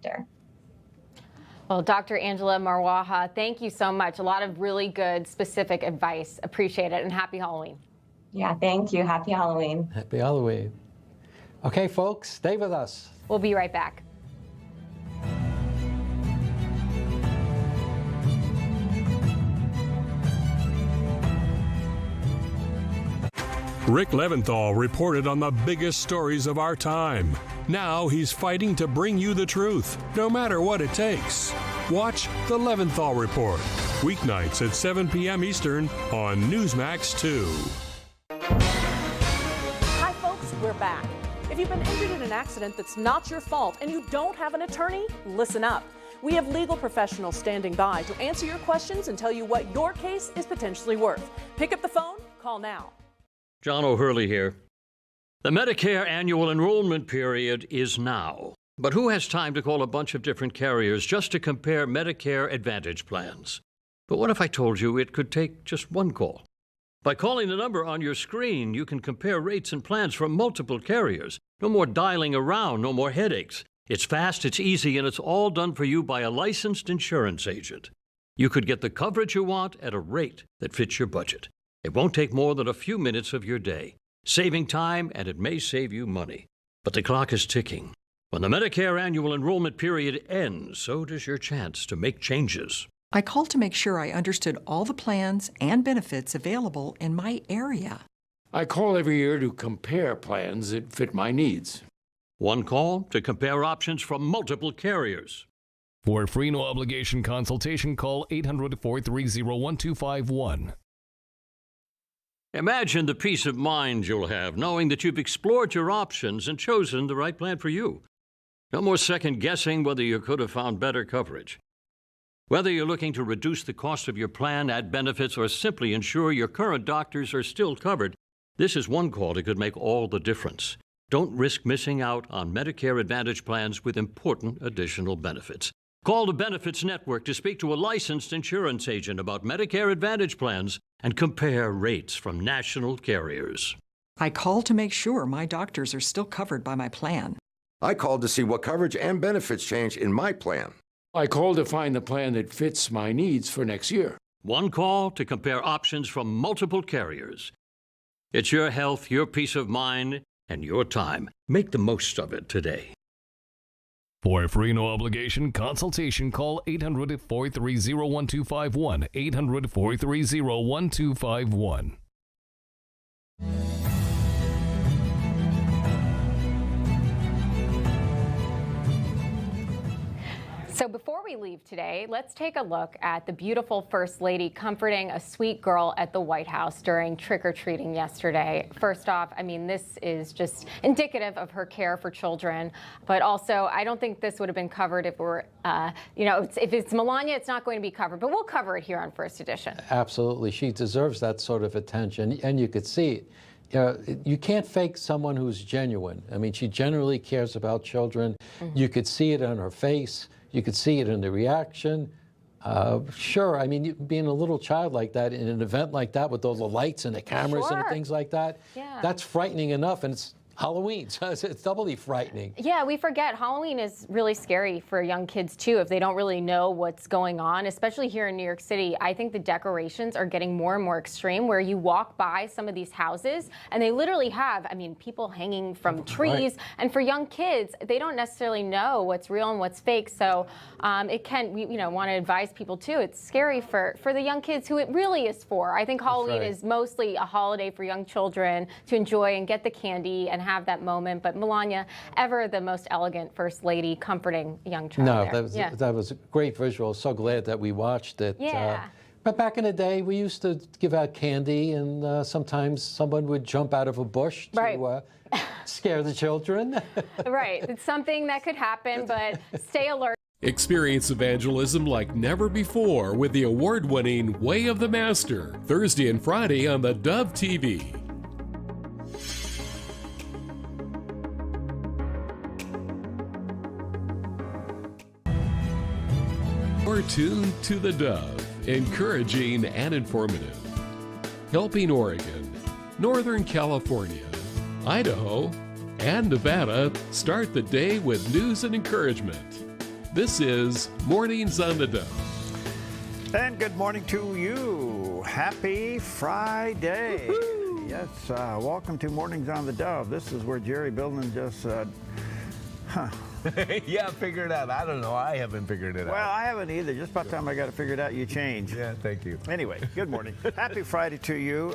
doctor. Well, Dr. Angela Marwaha, thank you so much. A lot of really good, specific advice. Appreciate it, and happy Halloween. Yeah, thank you. Happy Halloween. Happy Halloween. Okay, folks, stay with us. We'll be right back. Rick Leventhal reported on the biggest stories of our time. Now he's fighting to bring you the truth, no matter what it takes. Watch The Leventhal Report, weeknights at 7 p.m. Eastern on Newsmax 2. Hi, folks, we're back. If you've been injured in an accident that's not your fault and you don't have an attorney, listen up. We have legal professionals standing by to answer your questions and tell you what your case is potentially worth. Pick up the phone, call now. John O'Hurley here. The Medicare annual enrollment period is now. But who has time to call a bunch of different carriers just to compare Medicare Advantage plans? But what if I told you it could take just one call? By calling the number on your screen, you can compare rates and plans from multiple carriers. No more dialing around, no more headaches. It's fast, it's easy, and it's all done for you by a licensed insurance agent. You could get the coverage you want at a rate that fits your budget. It won't take more than a few minutes of your day, saving time, and it may save you money. But the clock is ticking. When the Medicare annual enrollment period ends, so does your chance to make changes. I called to make sure I understood all the plans and benefits available in my area. I call every year to compare plans that fit my needs. One call to compare options from multiple carriers. For a free no obligation consultation, call 800-430-1251. Imagine the peace of mind you'll have knowing that you've explored your options and chosen the right plan for you. No more second guessing whether you could have found better coverage. Whether you're looking to reduce the cost of your plan, add benefits, or simply ensure your current doctors are still covered, this is one call that could make all the difference. Don't risk missing out on Medicare Advantage plans with important additional benefits. Call the Benefits Network to speak to a licensed insurance agent about Medicare Advantage plans and compare rates from national carriers. I called to make sure my doctors are still covered by my plan. I called to see what coverage and benefits change in my plan. I called to find the plan that fits my needs for next year. One call to compare options from multiple carriers. It's your health, your peace of mind, and your time. Make the most of it today. For a free no obligation consultation, call 800-430-1251. 800-430-1251. So before we leave today, let's take a look at the beautiful First Lady comforting a sweet girl at the White House during trick-or-treating yesterday. First off, I mean, this is just indicative of her care for children, but also I don't think this would have been covered if it were, if it's Melania, it's not going to be covered, but we'll cover it here on First Edition. Absolutely. She deserves that sort of attention, and you could see it. You can't fake someone who's genuine. I mean, she genuinely cares about children. Mm-hmm. You could see it on her face. You could see it in the reaction. Sure, I mean, being a little child like that in an event like that with all the lights and the cameras and things like that, that's frightening enough, and it's Halloween, so it's doubly frightening. Yeah, we forget Halloween is really scary for young kids too if they don't really know what's going on, especially here in New York City. I think the decorations are getting more and more extreme where you walk by some of these houses and they literally have, I mean, people hanging from trees. Right. And for young kids, they don't necessarily know what's real and what's fake. So it can, we want to advise people too. It's scary for the young kids who it really is for. I think Halloween is mostly a holiday for young children to enjoy and get the candy and have that moment. But Melania, ever the most elegant First Lady, comforting a young child. No, that was a great visual. So glad that we watched it. Yeah. But back in the day, we used to give out candy, and sometimes someone would jump out of a bush to scare the children. Right. It's something that could happen, but stay alert. Experience evangelism like never before with the award-winning Way of the Master, Thursday and Friday on theDove TV. You're tuned to theDove, encouraging and informative. Helping Oregon, Northern California, Idaho, and Nevada start the day with news and encouragement. This is Mornings on the Dove. And good morning to you. Happy Friday. Woo-hoo. Yes, welcome to Mornings on the Dove. This is where Jerry Billman just said, Yeah, figure it out. I don't know. I haven't figured it out. Well, I haven't either. Just about the time I got it figured out, you change. Yeah, thank you. Anyway, good morning. Happy Friday to you.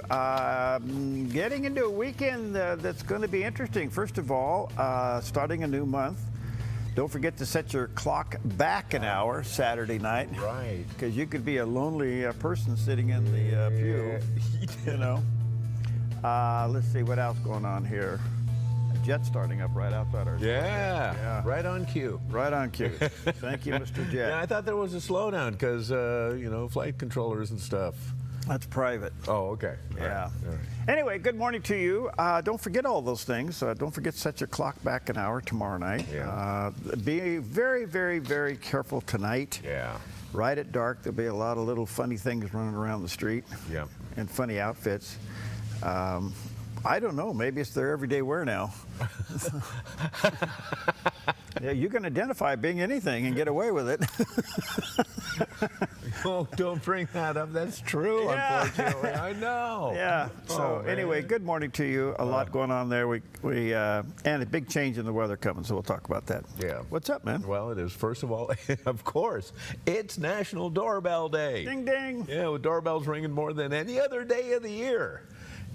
Getting into a weekend that's going to be interesting. First of all, starting a new month. Don't forget to set your clock back an hour Saturday night. Right. Because you could be a lonely person sitting in the pew, you know. Let's see what else going on here. A jet starting up right outside our yeah, right on cue. Right on cue. Thank you, Mr. Jet. Yeah, I thought there was a slowdown because, you know, flight controllers and stuff. That's private. Oh, okay. Yeah. All right. Anyway, good morning to you. Don't forget all those things. Don't forget to set your clock back an hour tomorrow night. Yeah. Be very, very, very careful tonight. Yeah. Right at dark, there'll be a lot of little funny things running around the street. Yeah. And funny outfits. I don't know. Maybe it's their everyday wear now. Yeah, you can identify being anything and get away with it. Oh, don't bring that up. That's true, yeah. Unfortunately. I know. Yeah. So anyway, good morning to you. A lot going on there. And a big change in the weather coming, so we'll talk about that. Yeah. What's up, man? Well, it is, first of all, of course, it's National Doorbell Day. Ding, ding. Yeah, with doorbells ringing more than any other day of the year.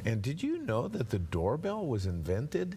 And did you know that the doorbell was invented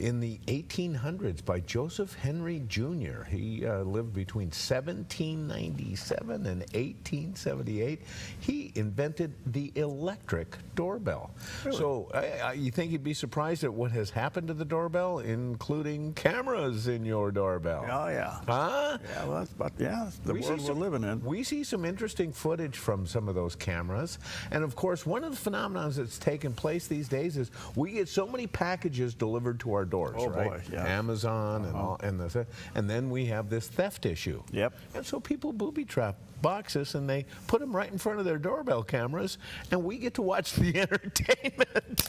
in the 1800s by Joseph Henry Jr.? He lived between 1797 and 1878. He invented the electric doorbell. Really? So you think you'd be surprised at what has happened to the doorbell, including cameras in your doorbell. Oh, yeah. Huh? Yeah, well, that's the world we're living in. We see some interesting footage from some of those cameras. And, of course, one of the phenomena that's taken place these days is we get so many packages delivered to our doors, right? Boy, yeah. Amazon and all, and then we have this theft issue. Yep. And so people booby trap boxes and they put them right in front of their doorbell cameras, and we get to watch the entertainment.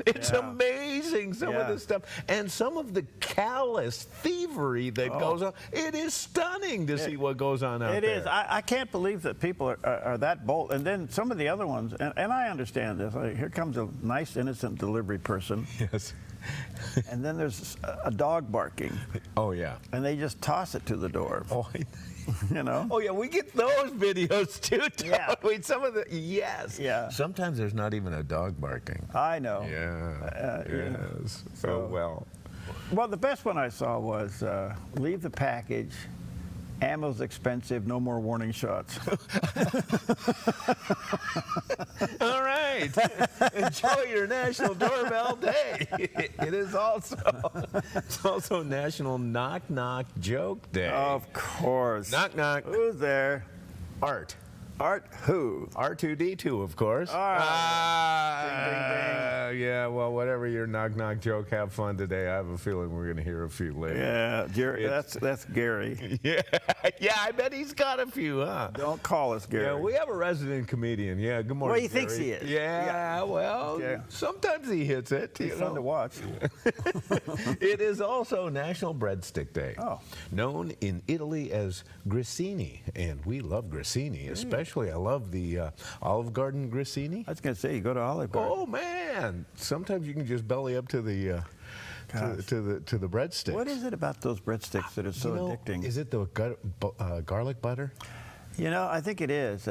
It's amazing, some of the stuff. And some of the callous thievery that goes on. It is stunning to see what goes on out there. It is. I can't believe that people are that bold. And then some of the other ones, and I understand this. Like, here comes a nice, innocent delivery person. Yes. And then there's a dog barking. Oh, yeah. And they just toss it to the door. Oh, you know? Oh, yeah, we get those videos too. Yeah. Some of the, yes. Yeah. Sometimes there's not even a dog barking. I know. Yeah. Yes. So, well. Well, the best one I saw was leave the package. Ammo's expensive, no more warning shots. All right. Enjoy your National Doorbell Day. It is also National Knock Knock Joke Day. Of course. Knock knock. Who's there? Art. Art who? R2D2, of course. All right. Ding, ding, ding. Yeah, well, whatever your knock-knock joke, have fun today. I have a feeling we're going to hear a few later. Yeah, Jerry, that's Gary. Yeah, I bet he's got a few, huh? Don't call us Gary. Yeah, we have a resident comedian. Yeah, good morning, Well, he thinks he is. Yeah, well, sometimes he hits it. He's fun to watch. It is also National Breadstick Day, known in Italy as grissini, and we love grissini, especially. I love the Olive Garden grissini. I was going to say, you go to Olive Garden. Oh man! Sometimes you can just belly up to the to the breadstick. What is it about those breadsticks that are so addicting? Is it the garlic butter? You know, I think it is.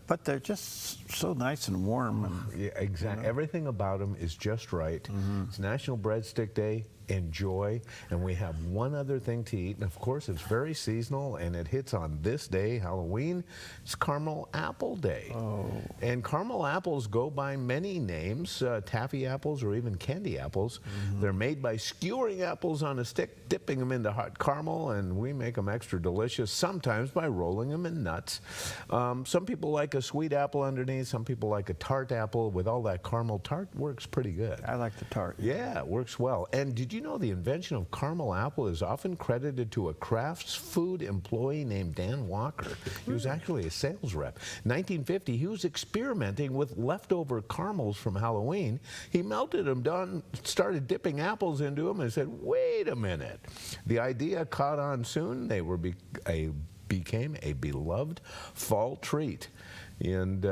But they're just so nice and warm. And, yeah, exactly. Everything about them is just right. It's National Breadstick Day. Enjoy. And we have one other thing to eat. And of course, it's very seasonal and it hits on this day, Halloween. It's Caramel Apple Day. Oh. And caramel apples go by many names, taffy apples or even candy apples. They're made by skewering apples on a stick, dipping them into hot caramel, and we make them extra delicious, sometimes by rolling them in nuts. Some people like a sweet apple underneath. Some people like a tart apple with all that caramel. Tart works pretty good. I like the tart. Yeah, it works well. And did you you know the invention of caramel apple is often credited to a Kraft's food employee named Dan Walker? He was actually a sales rep. In 1950, he was experimenting with leftover caramels from Halloween. He melted them down, started dipping apples into them, and said, wait a minute. The idea caught on soon. They were became a beloved fall treat. And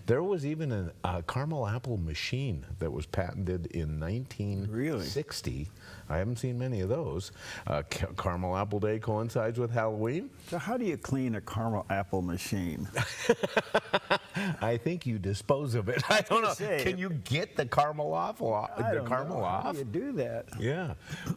there was even a caramel apple machine that was patented in 1960. I haven't seen many of those. Caramel Apple Day coincides with Halloween. So how do you clean a caramel apple machine? I think you dispose of it. I don't know. Can you get the caramel off? How do you do that? Yeah.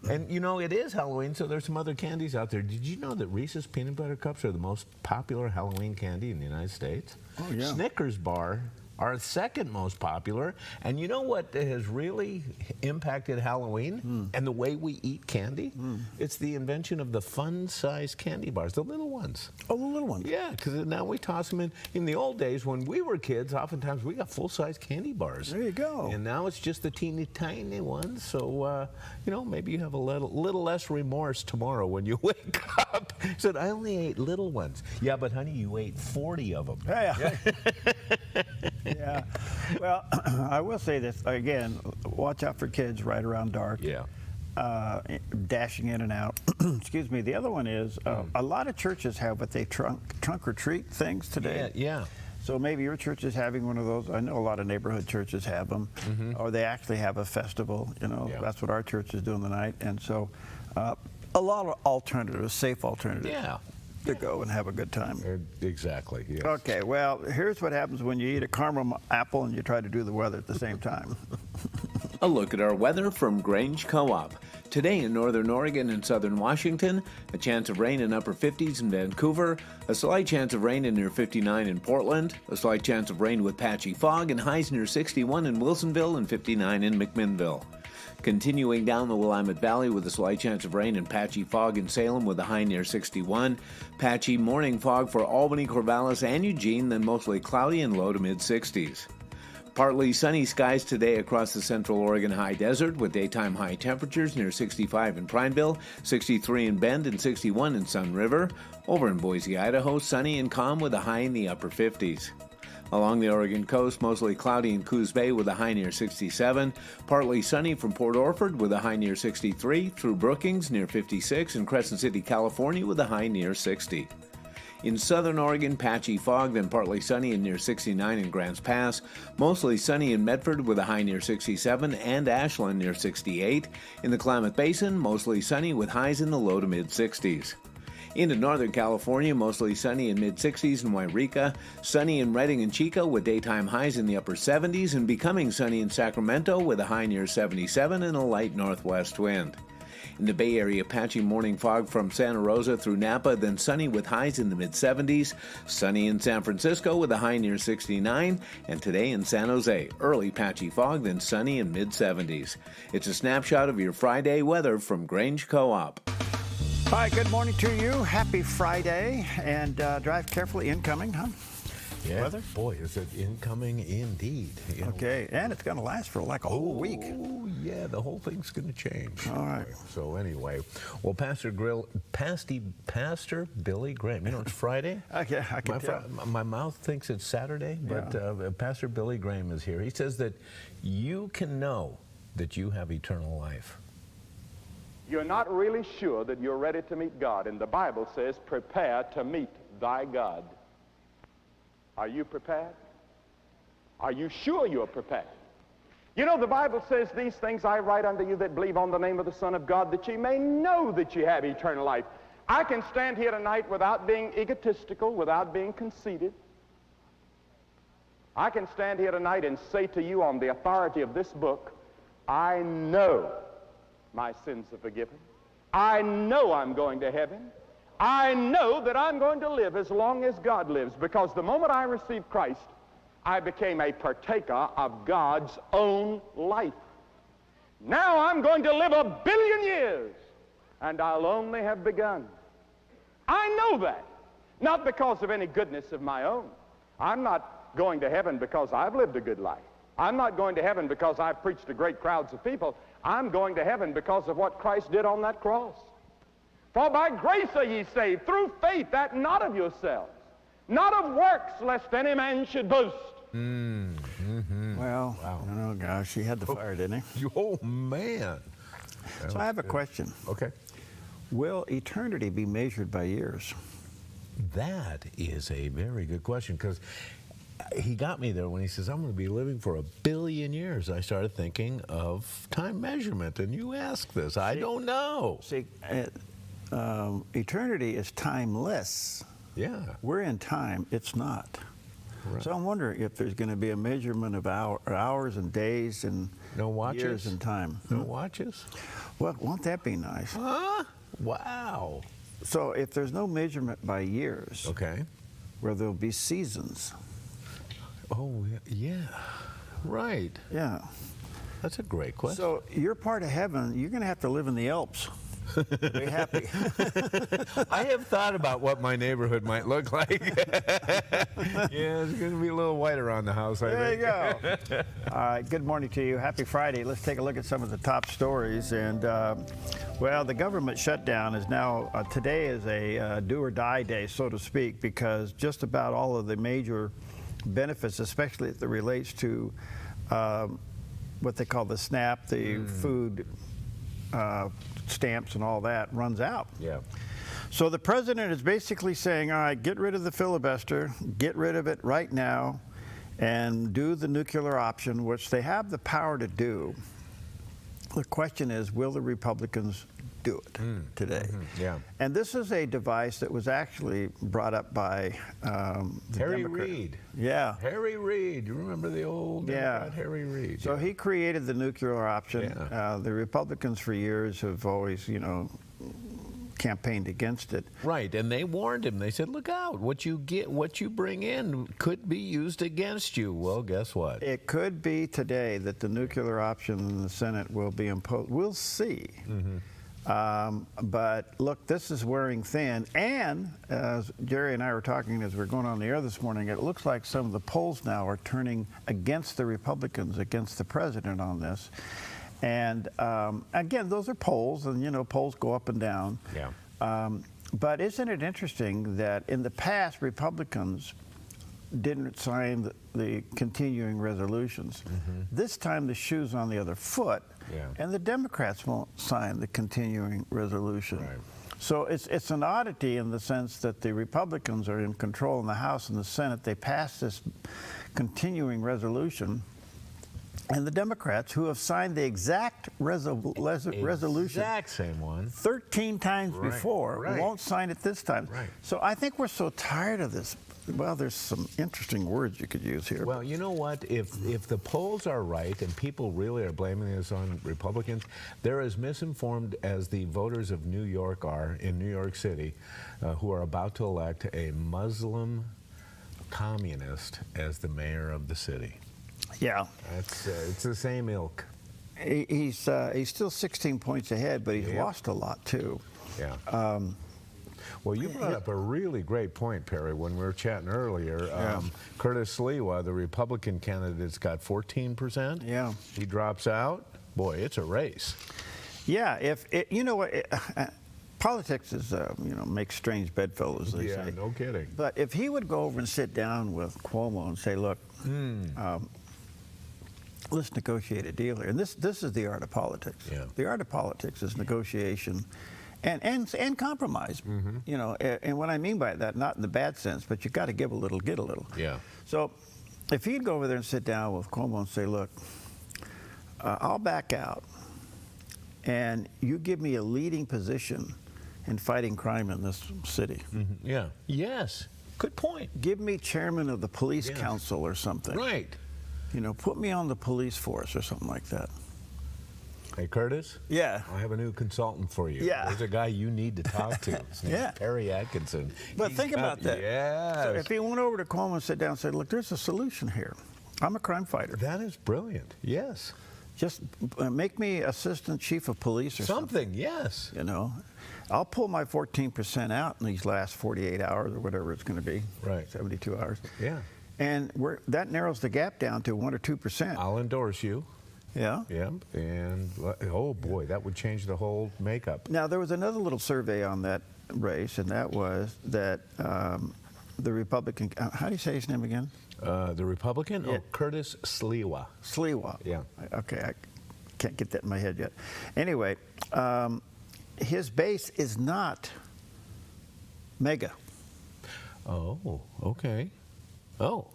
And you know, it is Halloween, so there's some other candies out there. Did you know that Reese's Peanut Butter Cups are the most popular Halloween candy in the United States? Oh, yeah. Snickers bar are second most popular. And you know what has really impacted Halloween and the way we eat candy? It's the invention of the fun-sized candy bars, the little ones. Oh, the little ones. Yeah, because now we toss them in. In the old days, when we were kids, oftentimes we got full-size candy bars. There you go. And now it's just the teeny tiny ones. So, you know, maybe you have a little less remorse tomorrow when you wake up. Said, I only ate little ones. Yeah, but honey, you ate 40 of them. Yeah. Yeah. Well, I will say this again. Watch out for kids right around dark. Yeah. Dashing in and out. Excuse me. The other one is a lot of churches have what they trunk or treat things today. Yeah. So maybe your church is having one of those. I know a lot of neighborhood churches have them, or they actually have a festival. You know, that's what our church is doing tonight. And so, a lot of alternatives, safe alternatives. Yeah. To go and have a good time. Exactly. Yes. Okay, well, here's what happens when you eat a caramel apple and you try to do the weather at the same time. A look at our weather from Grange Co-op. Today in northern Oregon and southern Washington, a chance of rain in upper 50s in Vancouver, a slight chance of rain in near 59 in Portland, a slight chance of rain with patchy fog and highs near 61 in Wilsonville and 59 in McMinnville. Continuing down the Willamette Valley with a slight chance of rain and patchy fog in Salem with a high near 61. Patchy morning fog for Albany, Corvallis, and Eugene, then mostly cloudy and low to mid-60s. Partly sunny skies today across the central Oregon high desert with daytime high temperatures near 65 in Prineville, 63 in Bend, and 61 in Sun River. Over in Boise, Idaho, sunny and calm with a high in the upper 50s. Along the Oregon coast, mostly cloudy in Coos Bay with a high near 67. Partly sunny from Port Orford with a high near 63. Through Brookings near 56. And Crescent City, California with a high near 60. In southern Oregon, patchy fog, then partly sunny and near 69 in Grants Pass. Mostly sunny in Medford with a high near 67 and Ashland near 68. In the Klamath Basin, mostly sunny with highs in the low to mid-60s. Into Northern California, mostly sunny in mid-60s in Wairika, sunny in Redding and Chico with daytime highs in the upper 70s, and becoming sunny in Sacramento with a high near 77 and a light northwest wind. In the Bay Area, patchy morning fog from Santa Rosa through Napa, then sunny with highs in the mid-70s, sunny in San Francisco with a high near 69, and today in San Jose, early patchy fog, then sunny in mid-70s. It's a snapshot of your Friday weather from Grange Co-op. Hi, good morning to you. Happy Friday, and drive carefully incoming, huh? Yeah, Weather? boy, is it incoming indeed. You know. Okay, and it's going to last for like a whole week. Oh, yeah, the whole thing's going to change. All right. So anyway, well, Pastor Billy Graham, you know, it's Friday. Okay, I can tell. My mouth thinks it's Saturday, but Pastor Billy Graham is here. He says that you can know that you have eternal life. You're not really sure that you're ready to meet God. And the Bible says, prepare to meet thy God. Are you prepared? Are you sure you're prepared? You know, the Bible says, these things I write unto you that believe on the name of the Son of God, that ye may know that ye have eternal life. I can stand here tonight without being egotistical, without being conceited. I can stand here tonight and say to you on the authority of this book, I know my sins are forgiven. I know I'm going to heaven. I know that I'm going to live as long as God lives, because the moment I received Christ, I became a partaker of God's own life. Now I'm going to live 1 billion years, and I'll only have begun. I know that, not because of any goodness of my own. I'm not going to heaven because I've lived a good life. I'm not going to heaven because I've preached to great crowds of people. I'm going to heaven because of what Christ did on that cross. For by grace are ye saved, through faith, that not of yourselves, not of works, lest any man should boast. Well, oh gosh, he had the fire, didn't he? Oh, man. So I have a question. Okay. Will eternity be measured by years? That is a very good question, because he got me there when he says, I'm going to be living for 1 billion years. I started thinking of time measurement, and you ask this. I don't know. See, eternity is timeless. Yeah. We're in time. It's not. Right. So I'm wondering if there's going to be a measurement of hours and days and no watches? Years and time. No watches? Well, won't that be nice? Huh? Wow. So if there's no measurement by years, okay, where there'll be seasons. Oh, yeah. Right. Yeah. That's a great question. So you're part of heaven. You're going to have to live in the Alps. Be happy. I have thought about what my neighborhood might look like. Yeah, it's going to be a little white around the house, I think. There you go. All right, good morning to you. Happy Friday. Let's take a look at some of the top stories. And, well, the government shutdown is now, today is a do or die day, so to speak, because just about all of the major benefits, especially as it relates to what they call the SNAP, the food stamps and all that, runs out. Yeah. So the president is basically saying, all right, get rid of the filibuster, get rid of it right now, and do the nuclear option, which they have the power to do. The question is, will the Republicans do it today? Yeah. And this is a device that was actually brought up by Harry Reid. Yeah. Harry Reid. You remember the old Democrat Harry Reid? So he created the nuclear option. Yeah. The Republicans for years have always, campaigned against it. Right, and they warned him. They said, look out, what you bring in could be used against you. Well, guess what? It could be today that the nuclear option in the Senate will be imposed. We'll see. But look, this is wearing thin, and as Jerry and I were talking as we were going on the air this morning, it looks like some of the polls now are turning against the Republicans, against the president on this. And again, those are polls, and polls go up and down. Yeah. But isn't it interesting that in the past, Republicans didn't sign the continuing resolutions. This time the shoe's on the other foot, and the Democrats won't sign the continuing resolution. Right. So it's an oddity in the sense that the Republicans are in control in the House and the Senate. They passed this continuing resolution, and the Democrats, who have signed the exact resolution, exact same one, 13 times before, won't sign it this time. Right. So I think we're so tired of this. Well, there's some interesting words you could use here. Well, you know what? If the polls are right and people really are blaming this on Republicans, they're as misinformed as the voters of New York are in New York City, who are about to elect a Muslim communist as the mayor of the city. Yeah. It's the same ilk. He's still 16 points ahead, but he's lost a lot, too. Yeah. Well, you brought up a really great point, Perry, when we were chatting earlier. Curtis Sliwa, the Republican candidate's got 14%. Yeah. He drops out. Boy, it's a race. Yeah. You know what? Politics is, makes strange bedfellows, they say. Yeah, no kidding. But if he would go over and sit down with Cuomo and say, look, let's negotiate a deal here. And this is the art of politics. Yeah. The art of politics is negotiation and compromise. And what I mean by that, not in the bad sense, but you got to give a little, get a little. Yeah. So if he'd go over there and sit down with Cuomo and say, look, I'll back out, and you give me a leading position in fighting crime in this city. Yeah. Yes. Good point. Give me chairman of the police council or something. Right. Put me on the police force or something like that. Hey, Curtis? Yeah. I have a new consultant for you. Yeah. There's a guy you need to talk to. His name's Perry Atkinson. But think about that. Yes. So if he went over to Cuomo and sat down and said, look, there's a solution here. I'm a crime fighter. That is brilliant. Yes. Just make me assistant chief of police or something. Yes. I'll pull my 14% out in these last 48 hours or whatever it's going to be. Right. 72 hours. Yeah. And that narrows the gap down to 1 or 2%. I'll endorse you. Yeah. Yep. And oh boy, that would change the whole makeup. Now there was another little survey on that race, and that was that the Republican. How do you say his name again? The Republican? Yeah. Oh, Curtis Sliwa. Sliwa. Yeah. Okay, I can't get that in my head yet. Anyway, his base is not MAGA. Oh, okay. Oh.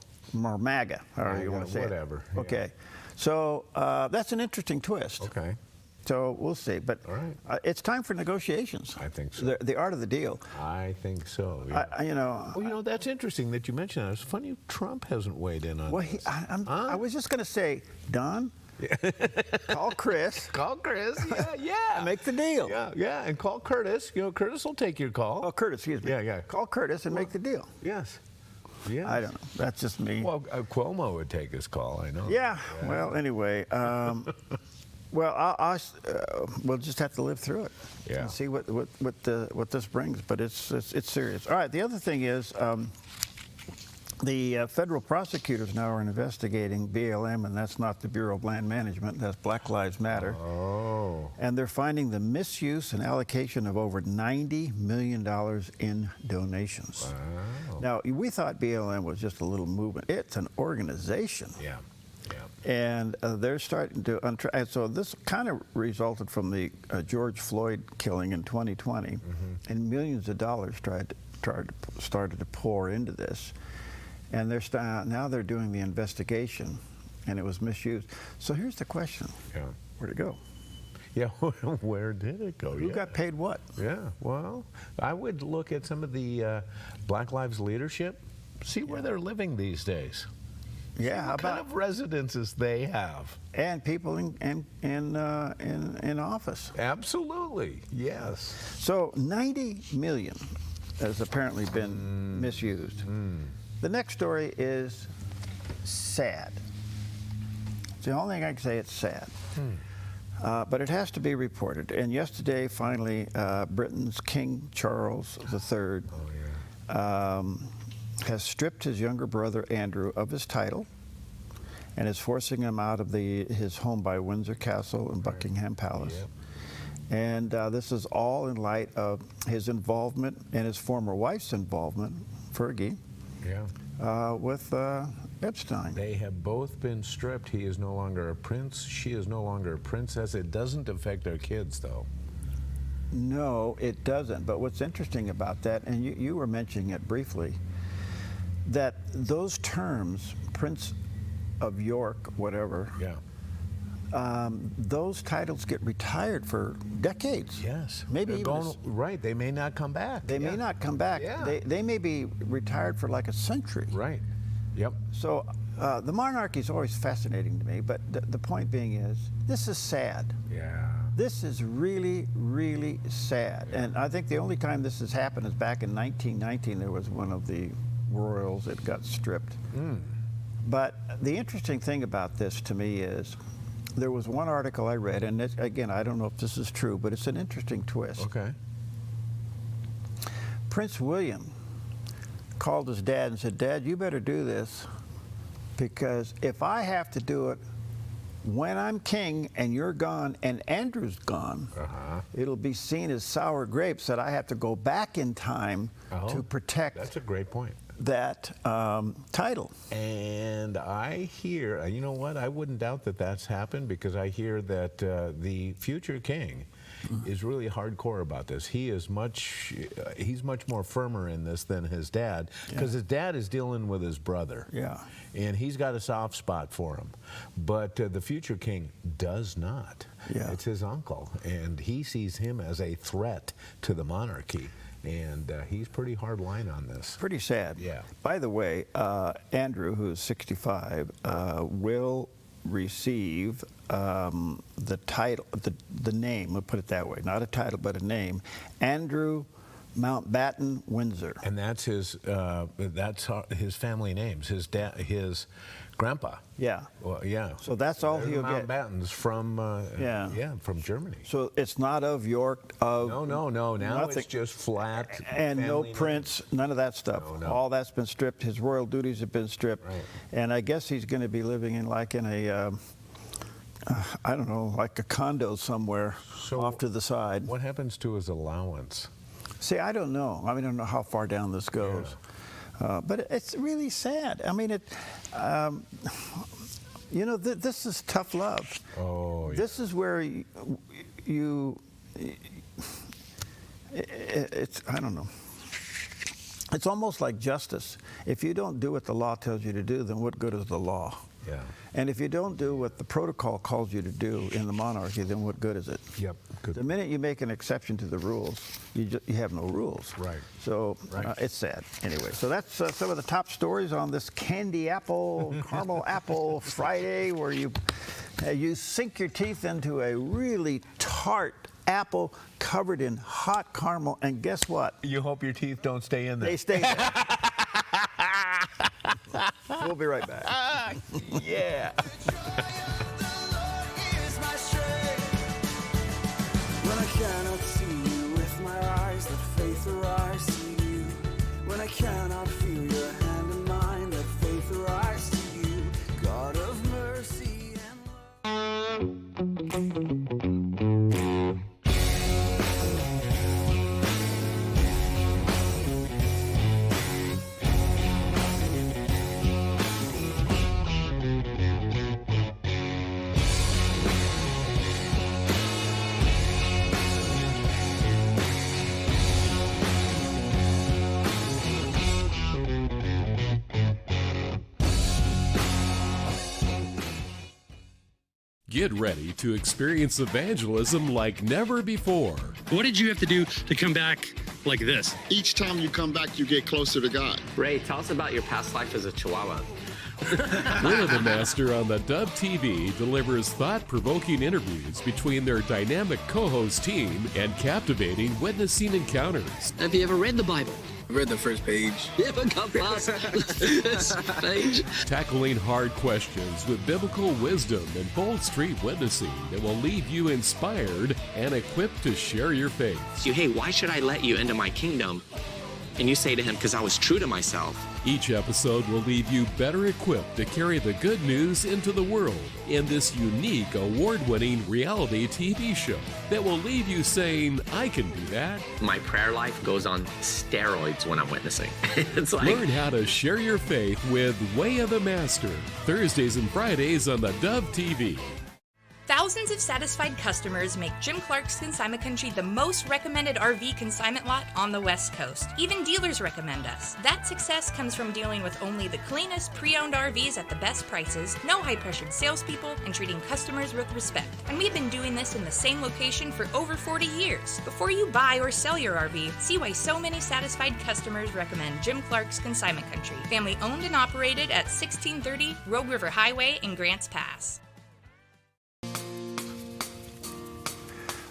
Or MAGA, however you want to say whatever. it. Okay. So that's an interesting twist. Okay. So we'll see. But all right. It's time for negotiations. I think so. The art of the deal. I think so. Yeah. Well, that's interesting that you mentioned that. It's funny Trump hasn't weighed in on this. I was just going to say, Don, call Chris. Call Chris, yeah. And make the deal. Yeah, and call Curtis. Curtis will take your call. Oh, Curtis, excuse me. Yeah. Call Curtis and make the deal. Yes. Yes. I don't know. That's just me. Well, Cuomo would take his call, I know. Yeah. Well, anyway, well, we'll just have to live through it and see what this brings. But it's serious. All right. The other thing is the federal prosecutors now are investigating BLM, and that's not the Bureau of Land Management. That's Black Lives Matter. Oh. And they're finding the misuse and allocation of over $90 million in donations. Wow. Now, we thought BLM was just a little movement. It's an organization. Yeah. And they're starting to and so this kind of resulted from the George Floyd killing in 2020, and millions of dollars started to pour into this, and now they're doing the investigation, and it was misused. So here's the question: where'd it go? Yeah, where did it go? Who got paid what? Yeah, well, I would look at some of the Black Lives leadership, see where they're living these days. Yeah, what kind of residences they have, and people in office. Absolutely, yes. So 90 million has apparently been misused. The next story is sad. It's the only thing I can say. It's sad, but it has to be reported. And yesterday, finally, Britain's King Charles III. Has stripped his younger brother Andrew of his title and is forcing him out of his home by Windsor Castle and Buckingham Palace. And this is all in light of his involvement and his former wife's involvement, Fergie, with Epstein. They have both been stripped. He is no longer a prince. She is no longer a princess. It doesn't affect their kids, though. No, it doesn't. But what's interesting about that, and you were mentioning it briefly, that those terms, Prince of York, whatever, those titles get retired for decades. Yes. Maybe even right. They may not come back. They may not come back. Yeah. They may be retired for like a century. Right. Yep. So the monarchy is always fascinating to me, but the point being is, this is sad. Yeah. This is really, really sad. And I think the only time this has happened is back in 1919. There was one of the royals that got stripped. But the interesting thing about this to me is there was one article I read, and again, I don't know if this is true, but it's an interesting twist. Okay. Prince William called his dad and said, "Dad, you better do this, because if I have to do it when I'm king and you're gone and Andrew's gone, it'll be seen as sour grapes that I have to go back in time to protect." That's a great point. That title. And I hear, you know what, I wouldn't doubt that that's happened, because I hear that the future king is really hardcore about this. He's much more firmer in this than his dad, because his dad is dealing with his brother. And he's got a soft spot for him. But the future king does not. It's his uncle, and he sees him as a threat to the monarchy. And he's pretty hard line on this. Pretty sad. Yeah. By the way, Andrew, who's 65, will receive the title, the name, we'll put it that way, not a title, but a name, Andrew Mountbatten Windsor. And that's his family names. His dad, his grandpa. Yeah. Well, yeah. So that's all he'll get. Mountbattens from from Germany. So it's not of York. No. Now nothing. It's just flat. And no prince, none of that stuff. No. All that's been stripped. His royal duties have been stripped. Right. And I guess he's going to be living in a I don't know, like a condo somewhere off to the side. What happens to his allowance? See, I don't know. I mean, I don't know how far down this goes. Yeah. But it's really sad. I mean, you know, this is tough love. Oh, yeah. This is where it's, I don't know. It's almost like justice. If you don't do what the law tells you to do, then what good is the law? Yeah. And if you don't do what the protocol calls you to do in the monarchy, then what good is it? Yep. Good. The minute you make an exception to the rules, you have no rules. Right. So it's sad. Anyway, so that's some of the top stories on this candy apple, caramel apple Friday, where you sink your teeth into a really tart apple covered in hot caramel, and guess what? You hope your teeth don't stay in there. They stay there. We'll be right back. Yeah. When I cannot see you with my eyes, that faith arise to you. When I cannot feel your hand in mine, that faith arise to you. God of mercy and love. Get ready to experience evangelism like never before. What did you have to do to come back like this? Each time you come back, you get closer to God. Ray, tell us about your past life as a Chihuahua. Will the Master on theDove TV delivers thought-provoking interviews between their dynamic co-host team and captivating witnessing encounters. Have you ever read the Bible? I read the first page. You haven't got past this page. Tackling hard questions with biblical wisdom and bold street witnessing that will leave you inspired and equipped to share your faith. Hey, why should I let you into my kingdom? And you say to him, because I was true to myself. Each episode will leave you better equipped to carry the good news into the world in this unique, award-winning reality TV show that will leave you saying, I can do that. My prayer life goes on steroids when I'm witnessing. It's like... Learn how to share your faith with Way of the Master, Thursdays and Fridays on theDove TV. Thousands of satisfied customers make Jim Clark's Consignment Country the most recommended RV consignment lot on the West Coast. Even dealers recommend us. That success comes from dealing with only the cleanest pre-owned RVs at the best prices, no high-pressured salespeople, and treating customers with respect. And we've been doing this in the same location for over 40 years. Before you buy or sell your RV, see why so many satisfied customers recommend Jim Clark's Consignment Country. Family owned and operated at 1630 Rogue River Highway in Grants Pass.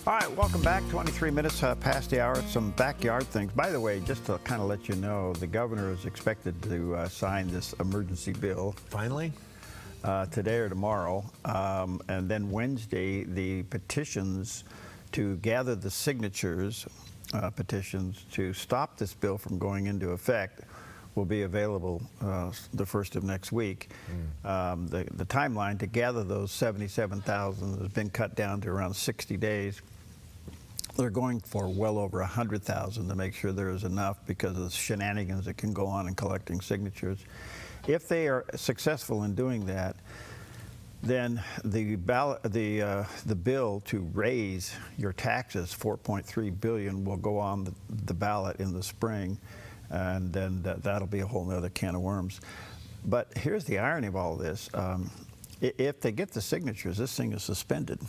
All right, welcome back. 23 minutes past the hour. Some backyard things. By the way, just to kind of let you know, the governor is expected to sign this emergency bill. Finally? Today or tomorrow. And then Wednesday, the petitions to gather the signatures, petitions to stop this bill from going into effect, will be available the first of next week. The timeline to gather those 77,000 has been cut down to around 60 days. They're going for well over 100,000 to make sure there is enough because of the shenanigans that can go on in collecting signatures. If they are successful in doing that, then the bill to raise your taxes, $4.3 billion, will go on the ballot in the spring, and then that'll be a whole nother can of worms. But here's the irony of all this. If they get the signatures, this thing is suspended.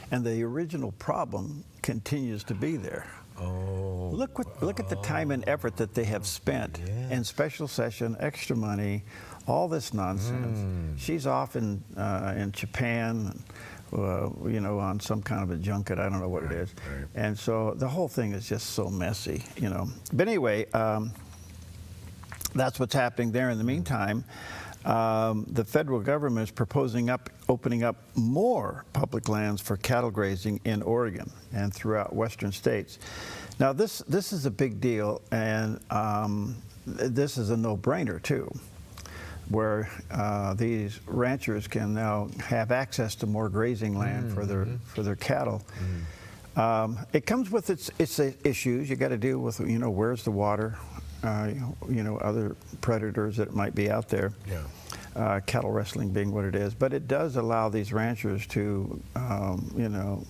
And the original problem continues to be there. Oh. Look at the time and effort that they have spent in special session, extra money, all this nonsense. She's off in Japan, you know, on some kind of a junket. I don't know what it is. Right. And so the whole thing is just so messy, you know. But anyway, that's what's happening there. In the meantime, the federal government is proposing opening up more public lands for cattle grazing in Oregon and throughout western states. Now, this is a big deal, and this is a no-brainer too. where these ranchers can now have access to more grazing land for their cattle. It comes with its issues. You got to deal with, you know, where's the water, you know, other predators that might be out there. Cattle wrestling being what it is, but it does allow these ranchers to, you know,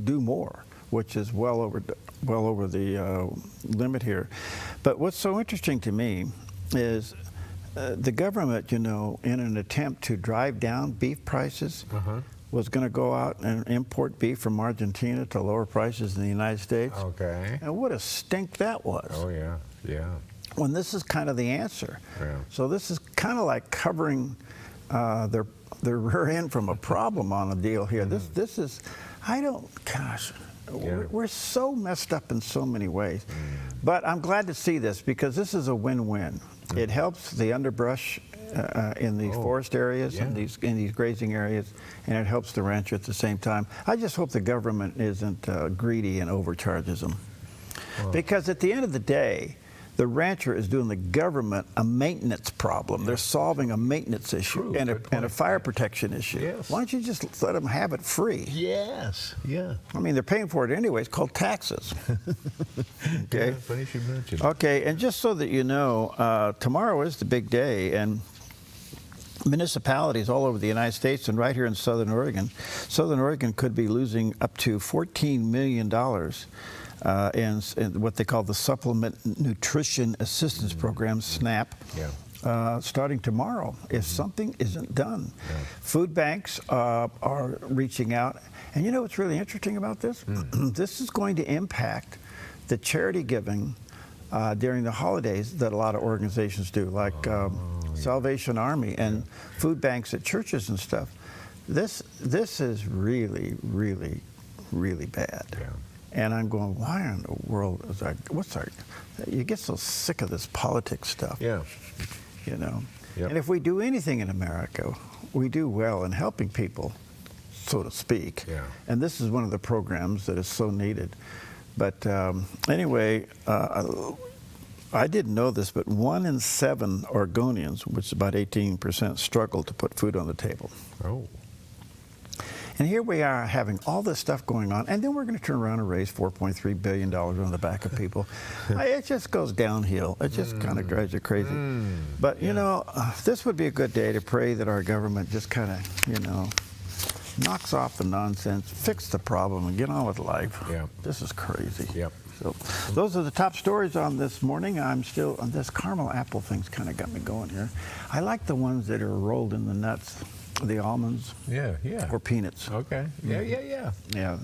do more, which is well over the limit here. But what's so interesting to me is the government, you know, in an attempt to drive down beef prices, was going to go out and import beef from Argentina to lower prices in the United States. Okay. And what a stink that was. Oh yeah, yeah. When this is kind of the answer. So this is kind of like covering their rear end from a problem on a deal here. This is, gosh, we're so messed up in so many ways. But I'm glad to see this because this is a win-win. It helps the underbrush in these forest areas and in these grazing areas, and it helps the rancher at the same time. I just hope the government isn't greedy and overcharges them. Because at the end of the day, the rancher is doing the government a maintenance problem. They're solving a maintenance issue and a fire protection issue. Why don't you just let them have it free? Yes, yeah. I mean, they're paying for it anyway. It's called taxes. Okay. Yeah, funny you mentioned. Okay, and just so that you know, tomorrow is the big day, and municipalities all over the United States and right here in Southern Oregon could be losing up to $14 million in what they call the Supplement Nutrition Assistance Program, SNAP, starting tomorrow if something isn't done. Food banks are reaching out. And you know what's really interesting about this? This is going to impact the charity giving during the holidays that a lot of organizations do, like Salvation Army and food banks at churches and stuff. This is really, really, really bad. And I'm going, why in the world is that? You get so sick of this politics stuff. You know. And if we do anything in America, we do well in helping people, so to speak. And this is one of the programs that is so needed. But anyway, I didn't know this, but 1 in 7 Oregonians, which is about 18%, struggle to put food on the table. And here we are having all this stuff going on, and then we're going to turn around and raise $4.3 billion on the back of people. It just goes downhill. It just kind of drives you crazy. But, you know, this would be a good day to pray that our government just kind of, you know, knocks off the nonsense, fix the problem, and get on with life. This is crazy. So those are the top stories on this morning. I'm still on this caramel apple thing's kind of got me going here. I like the ones that are rolled in the nuts. The almonds, or peanuts. Yeah,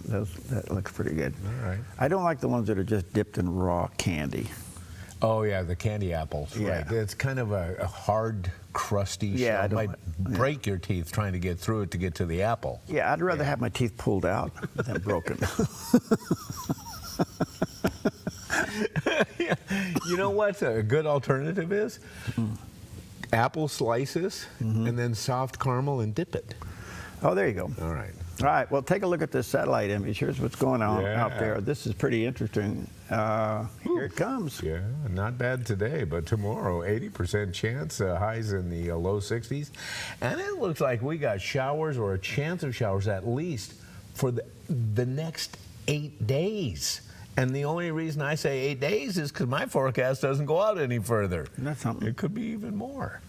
that looks pretty good. All right. I don't like the ones that are just dipped in raw candy. Oh yeah, the candy apples. Right. It's kind of a hard, crusty. It might break your teeth trying to get through it to get to the apple. Yeah, I'd rather have my teeth pulled out than broken. You know what a good alternative is? Apple slices and then soft caramel and dip it. Oh, there you go. All right. All right, well, take a look at this satellite image. Here's what's going on out there. This is pretty interesting. Here it comes. Yeah, not bad today, but tomorrow, 80% chance, highs in the low 60s. And it looks like we got showers or a chance of showers at least for the next 8 days. And the only reason I say 8 days is because my forecast doesn't go out any further. That's something. It could be even more.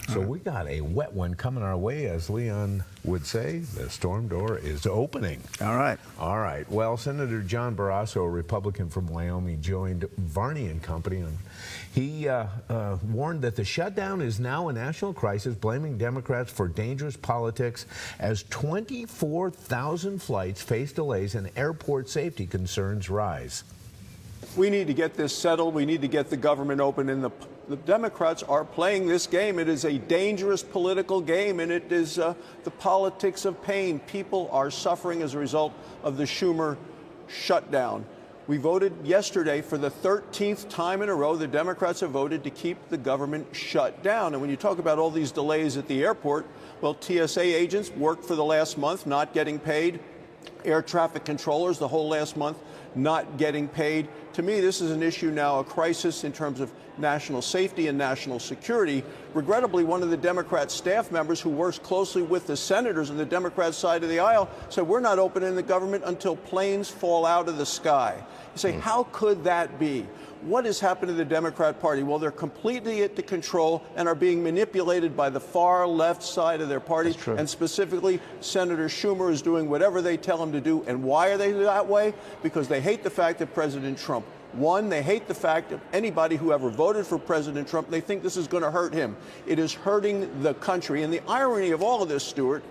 So we got a wet one coming our way, as Leon would say. The storm door is opening. All right. All right. Well, Senator John Barrasso, a Republican from Wyoming, joined Varney and Company. And he warned that the shutdown is now a national crisis, blaming Democrats for dangerous politics as 24,000 flights face delays and airport safety concerns rise. We need to get this settled. We need to get the government open. And the Democrats are playing this game. It is a dangerous political game, and it is the politics of pain. People are suffering as a result of the Schumer shutdown. We voted yesterday for the 13th time in a row. The Democrats have voted to keep the government shut down. And when you talk about all these delays at the airport, well, TSA agents worked for the last month, not getting paid. Air traffic controllers the whole last month, not getting paid. To me, this is an issue now, a crisis in terms of national safety and national security. Regrettably, one of the Democrat staff members who works closely with the senators on the Democrat side of the aisle said, we're not opening the government until planes fall out of the sky. You say, how could that be? What has happened to the Democrat Party? Well, they're completely at the control and are being manipulated by the far left side of their party. And specifically, Senator Schumer is doing whatever they tell him to do. And why are they that way? Because they hate the fact that President Trump won. They hate the fact that anybody who ever voted for President Trump, they think this is going to hurt him. It is hurting the country. And the irony of all of this, Stuart,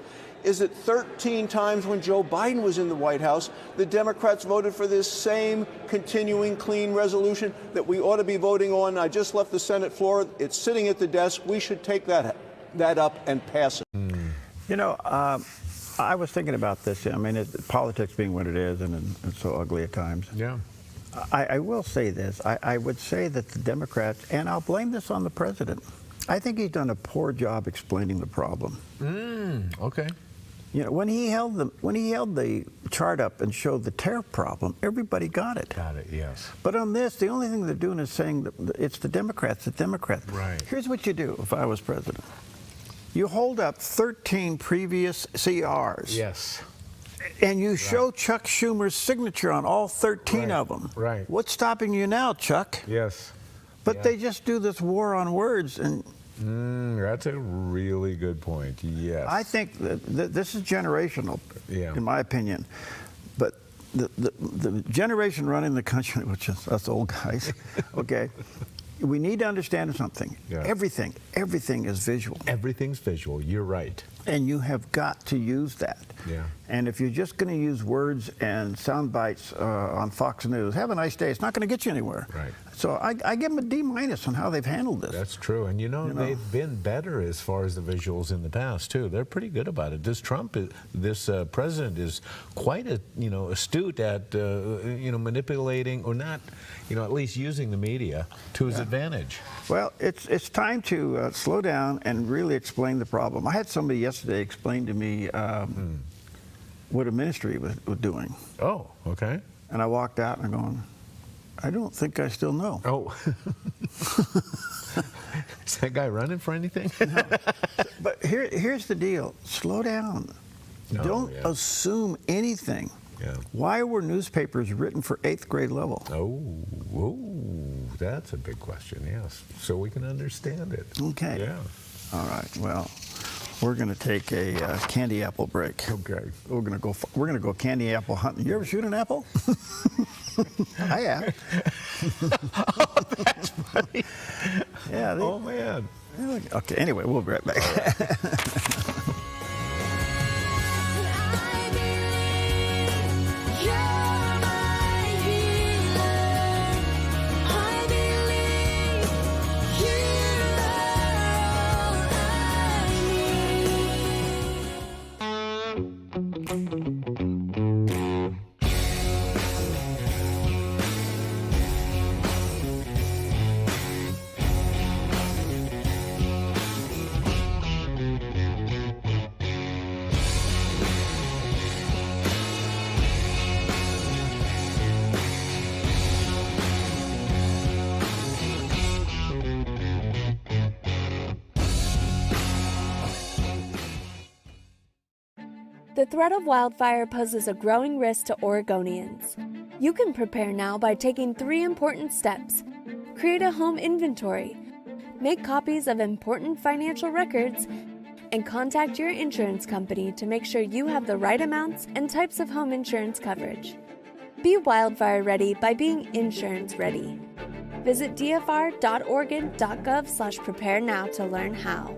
is that 13 times when Joe Biden was in the White House, the Democrats voted for this same continuing clean resolution that we ought to be voting on. I just left the Senate floor. It's sitting at the desk. We should take that up and pass it. You know, I was thinking about this. I mean, politics being what it is, and it's so ugly at times. Yeah. I will say this. I would say that the Democrats, and I'll blame this on the president, I think he's done a poor job explaining the problem. Okay. You know, when he held the chart up and showed the tariff problem, everybody got it. Got it, yes. But on this, the only thing they're doing is saying that it's the Democrats. Right. Here's what you do if I was president. You hold up 13 previous CRs. Yes. And you show Chuck Schumer's signature on all 13 of them. Right. What's stopping you now, Chuck? Yes. But they just do this war on words. And that's a really good point. Yes. I think that this is generational, in my opinion. But the generation running the country, which is us old guys, okay, we need to understand something. Yeah. Everything is visual. Everything's visual. You're right. And you have got to use that. Yeah. And if you're just going to use words and sound bites on Fox News, have a nice day. It's not going to get you anywhere. Right. So I give them a D- on how they've handled this. That's true. And you know, they've been better as far as the visuals in the past too. They're pretty good about it. This president is quite astute at manipulating, or not, at least using the media to his advantage. Well, it's time to slow down and really explain the problem. I had somebody yesterday explain to me what a ministry was doing. Oh, okay. And I walked out and I'm going, I don't think I still know. Oh. Is that guy running for anything? No. But here's the deal. Slow down. Don't assume anything. Yeah. Why were newspapers written for 8th grade level? Oh, that's a big question, yes. So we can understand it. Okay. Yeah. All right. Well, we're going to take a candy apple break. Okay. We're going to go candy apple hunting. You ever shoot an apple? I have. Oh, that's funny. Yeah. Oh, man. Okay. Anyway, we'll be right back. The threat of wildfire poses a growing risk to Oregonians. You can prepare now by taking 3 important steps. Create a home inventory, make copies of important financial records, and contact your insurance company to make sure you have the right amounts and types of home insurance coverage. Be wildfire ready by being insurance ready. Visit dfr.oregon.gov/prepare now to learn how.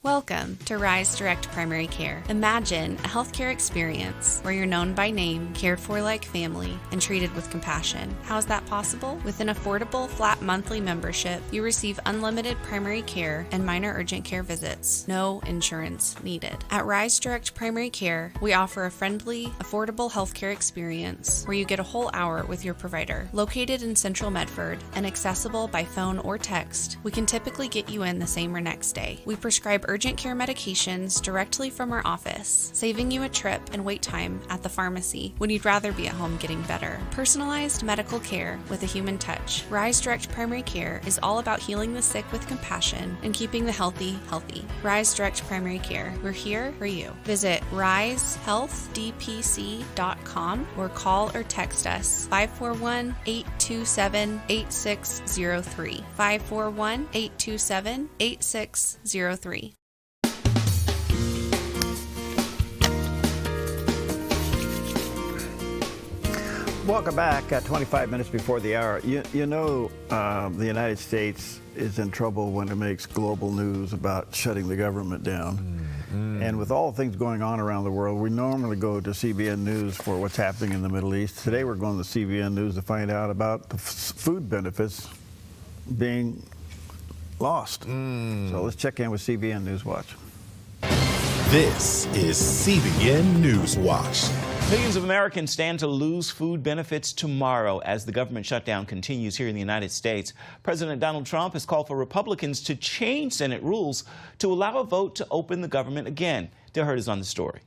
Welcome to Rise Direct Primary Care. Imagine a healthcare experience where you're known by name, cared for like family, and treated with compassion. How is that possible? With an affordable, flat monthly membership, you receive unlimited primary care and minor urgent care visits. No insurance needed. At Rise Direct Primary Care, we offer a friendly, affordable healthcare experience where you get a whole hour with your provider. Located in Central Medford and accessible by phone or text, we can typically get you in the same or next day. We prescribe urgent care medications directly from our office, saving you a trip and wait time at the pharmacy when you'd rather be at home getting better. Personalized medical care with a human touch. Rise Direct Primary Care is all about healing the sick with compassion and keeping the healthy healthy. Rise Direct Primary Care. We're here for you. Visit risehealthdpc.com or call or text us 541-827-8603. 541-827-8603. Welcome back. 25 minutes before the hour. You know, the United States is in trouble when it makes global news about shutting the government down. And with all things going on around the world, we normally go to CBN News for what's happening in the Middle East. Today we're going to CBN News to find out about the food benefits being lost. So let's check in with CBN News Watch. This is CBN News Watch. Millions of Americans stand to lose food benefits tomorrow as the government shutdown continues here in the United States. President Donald Trump has called for Republicans to change Senate rules to allow a vote to open the government again. Dale Hurd is on the story.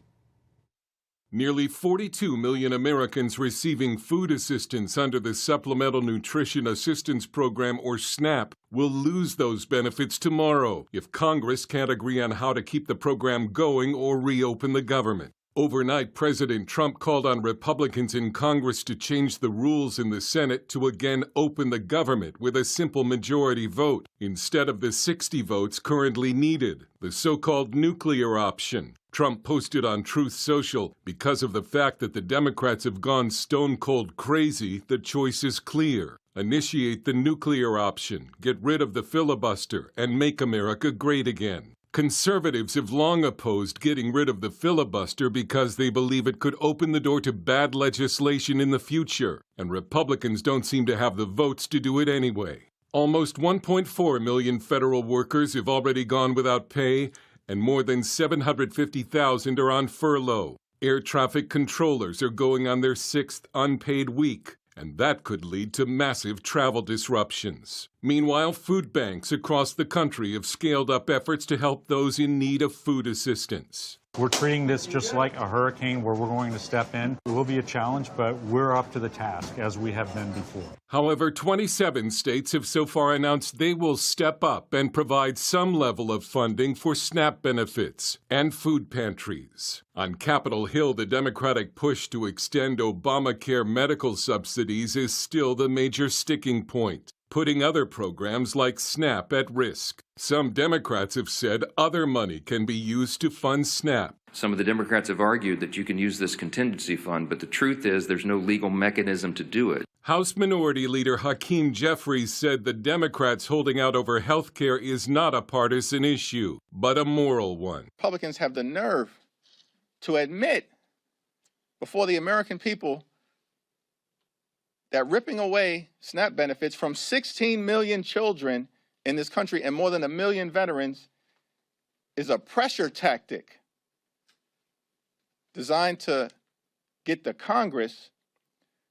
Nearly 42 million Americans receiving food assistance under the Supplemental Nutrition Assistance Program, or SNAP, will lose those benefits tomorrow if Congress can't agree on how to keep the program going or reopen the government. Overnight, President Trump called on Republicans in Congress to change the rules in the Senate to again open the government with a simple majority vote instead of the 60 votes currently needed, the so-called nuclear option. Trump posted on Truth Social, because of the fact that the Democrats have gone stone-cold crazy, the choice is clear. Initiate the nuclear option, get rid of the filibuster, and make America great again. Conservatives have long opposed getting rid of the filibuster because they believe it could open the door to bad legislation in the future, and Republicans don't seem to have the votes to do it anyway. Almost 1.4 million federal workers have already gone without pay, and more than 750,000 are on furlough. Air traffic controllers are going on their 6th unpaid week, and that could lead to massive travel disruptions. Meanwhile, food banks across the country have scaled up efforts to help those in need of food assistance. We're treating this just like a hurricane where we're going to step in. It will be a challenge, but we're up to the task as we have been before. However, 27 states have so far announced they will step up and provide some level of funding for SNAP benefits and food pantries. On Capitol Hill, the Democratic push to extend Obamacare medical subsidies is still the major sticking point, putting other programs like SNAP at risk. Some Democrats have said other money can be used to fund SNAP. Some of the Democrats have argued that you can use this contingency fund, but the truth is there's no legal mechanism to do it. House Minority Leader Hakeem Jeffries said the Democrats holding out over health care is not a partisan issue, but a moral one. Republicans have the nerve to admit before the American people that ripping away SNAP benefits from 16 million children in this country and more than 1 million veterans is a pressure tactic designed to get the Congress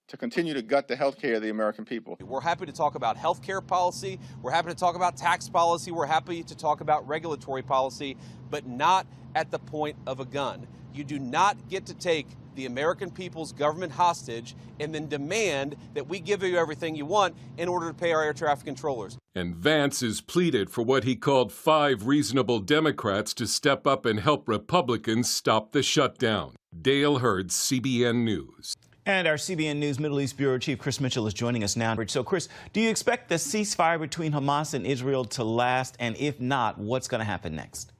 to continue to gut the health care of the American people. We're happy to talk about health care policy. We're happy to talk about tax policy. We're happy to talk about regulatory policy, but not at the point of a gun. You do not get to take the American people's government hostage and then demand that we give you everything you want in order to pay our air traffic controllers. And Vance has pleaded for what he called 5 reasonable Democrats to step up and help Republicans stop the shutdown. Dale Hurd, CBN News. And our CBN News Middle East Bureau Chief Chris Mitchell is joining us now. So, Chris, do you expect the ceasefire between Hamas and Israel to last? And if not, what's going to happen next?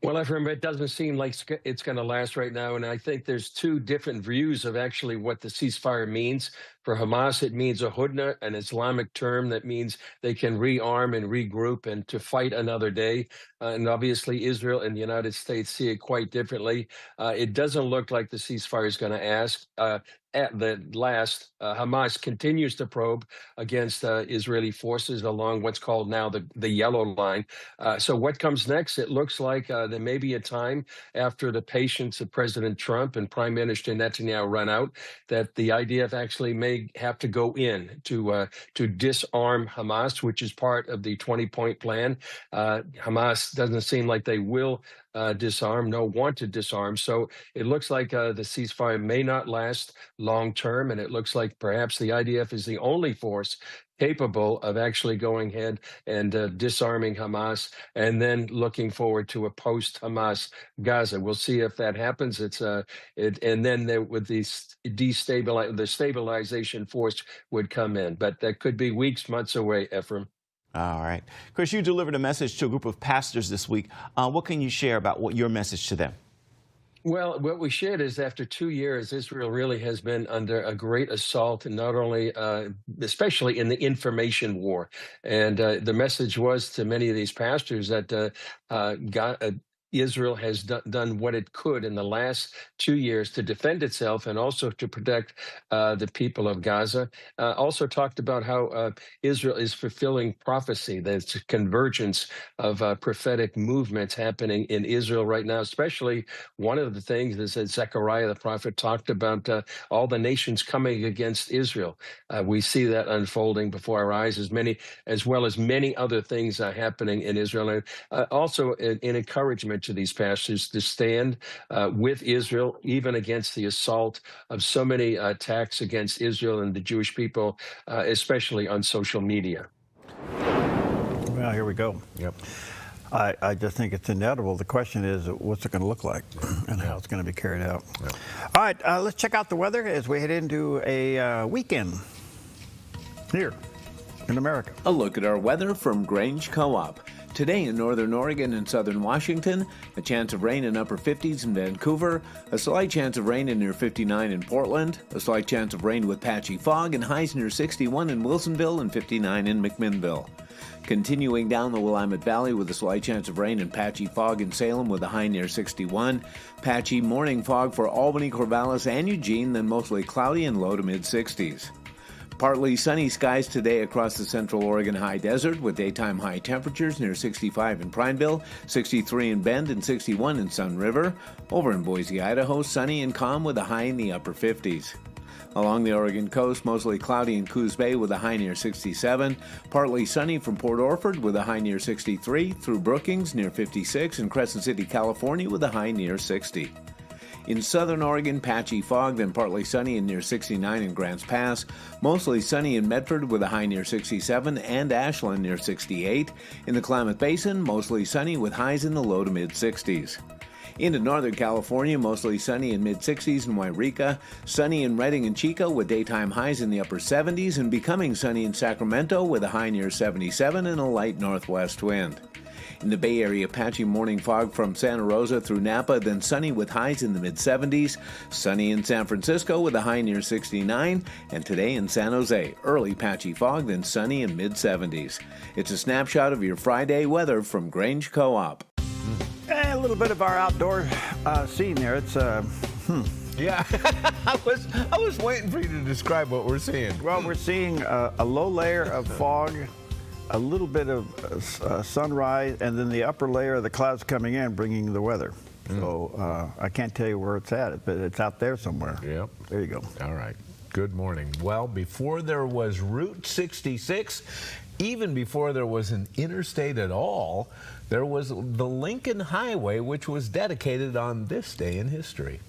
Well, Ephraim, it doesn't seem like it's going to last right now. And I think there's 2 different views of actually what the ceasefire means. For Hamas, it means a hudna, an Islamic term that means they can rearm and regroup and to fight another day. And obviously, Israel and the United States see it quite differently. It doesn't look like the ceasefire is going to at the last, Hamas continues to probe against Israeli forces along what's called now the yellow line. So what comes next? It looks like there may be a time after the patience of President Trump and Prime Minister Netanyahu run out that the IDF actually may have to go in to disarm Hamas, which is part of the 20-point plan. Hamas doesn't seem like they will disarm, want to disarm. So it looks like the ceasefire may not last long term, and it looks like perhaps the IDF is the only force capable of actually going ahead and disarming Hamas, and then looking forward to a post-Hamas Gaza. We'll see if that happens. And then there would the stabilization force would come in, but that could be weeks, months away, Ephraim. All right. Chris, you delivered a message to a group of pastors this week. What can you share about what your message to them? Well, what we shared is after 2 years, Israel really has been under a great assault, and not only, especially in the information war. And the message was to many of these pastors that Israel has done what it could in the last 2 years to defend itself and also to protect the people of Gaza. Also talked about how Israel is fulfilling prophecy. There's a convergence of prophetic movements happening in Israel right now, especially one of the things is that Zechariah the prophet talked about all the nations coming against Israel. We see that unfolding before our eyes, as well as many other things happening in Israel. And also an encouragement to these pastors to stand with Israel, even against the assault of so many attacks against Israel and the Jewish people, especially on social media. Well, here we go. Yep. I just think it's inevitable. The question is, what's it going to look like and how it's going to be carried out? Yep. All right, let's check out the weather as we head into a weekend here in America. A look at our weather from Grange Co-op. Today in northern Oregon and southern Washington, a chance of rain in upper 50s in Vancouver, a slight chance of rain in near 59 in Portland, a slight chance of rain with patchy fog and highs near 61 in Wilsonville and 59 in McMinnville. Continuing down the Willamette Valley with a slight chance of rain and patchy fog in Salem with a high near 61, patchy morning fog for Albany, Corvallis, and Eugene, then mostly cloudy and low to mid-60s. Partly sunny skies today across the central Oregon high desert with daytime high temperatures near 65 in Prineville, 63 in Bend, and 61 in Sun River. Over in Boise, Idaho, sunny and calm with a high in the upper 50s. Along the Oregon coast, mostly cloudy in Coos Bay with a high near 67. Partly sunny from Port Orford with a high near 63. Through Brookings near 56. And Crescent City, California with a high near 60. In southern Oregon, patchy fog, then partly sunny and near 69 in Grants Pass. Mostly sunny in Medford with a high near 67 and Ashland near 68. In the Klamath Basin, mostly sunny with highs in the low to mid-60s. Into Northern California, mostly sunny in mid-60s in Wairika, sunny in Redding and Chico with daytime highs in the upper 70s, and becoming sunny in Sacramento with a high near 77 and a light northwest wind. In the Bay Area, patchy morning fog from Santa Rosa through Napa, then sunny with highs in the mid-70s. Sunny in San Francisco with a high near 69. And today in San Jose, early patchy fog, then sunny in mid-70s. It's a snapshot of your Friday weather from Grange Co-op. A little bit of our outdoor scene there. It's Yeah, I was waiting for you to describe what we're seeing. Well, we're seeing a low layer of fog, a little bit of sunrise, and then the upper layer of the clouds coming in, bringing the weather. So I can't tell you where it's at, but it's out there somewhere. Yep. There you go. All right. Good morning. Well, before there was Route 66, even before there was an interstate at all, there was the Lincoln Highway, which was dedicated on this day in history.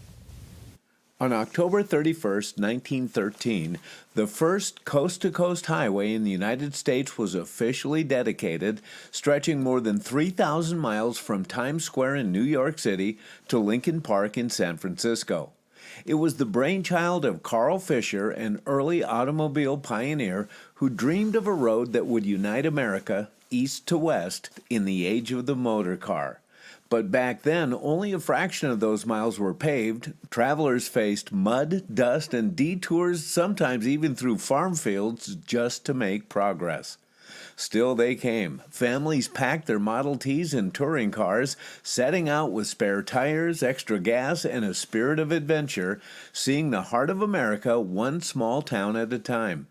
On October 31st, 1913, the first coast-to-coast highway in the United States was officially dedicated, stretching more than 3,000 miles from Times Square in New York City to Lincoln Park in San Francisco. It was the brainchild of Carl Fisher, an early automobile pioneer who dreamed of a road that would unite America, east to west, in the age of the motor car. But back then, only a fraction of those miles were paved. Travelers faced mud, dust, and detours, sometimes even through farm fields, just to make progress. Still they came. Families packed their Model Ts and touring cars, setting out with spare tires, extra gas, and a spirit of adventure, seeing the heart of America one small town at a time.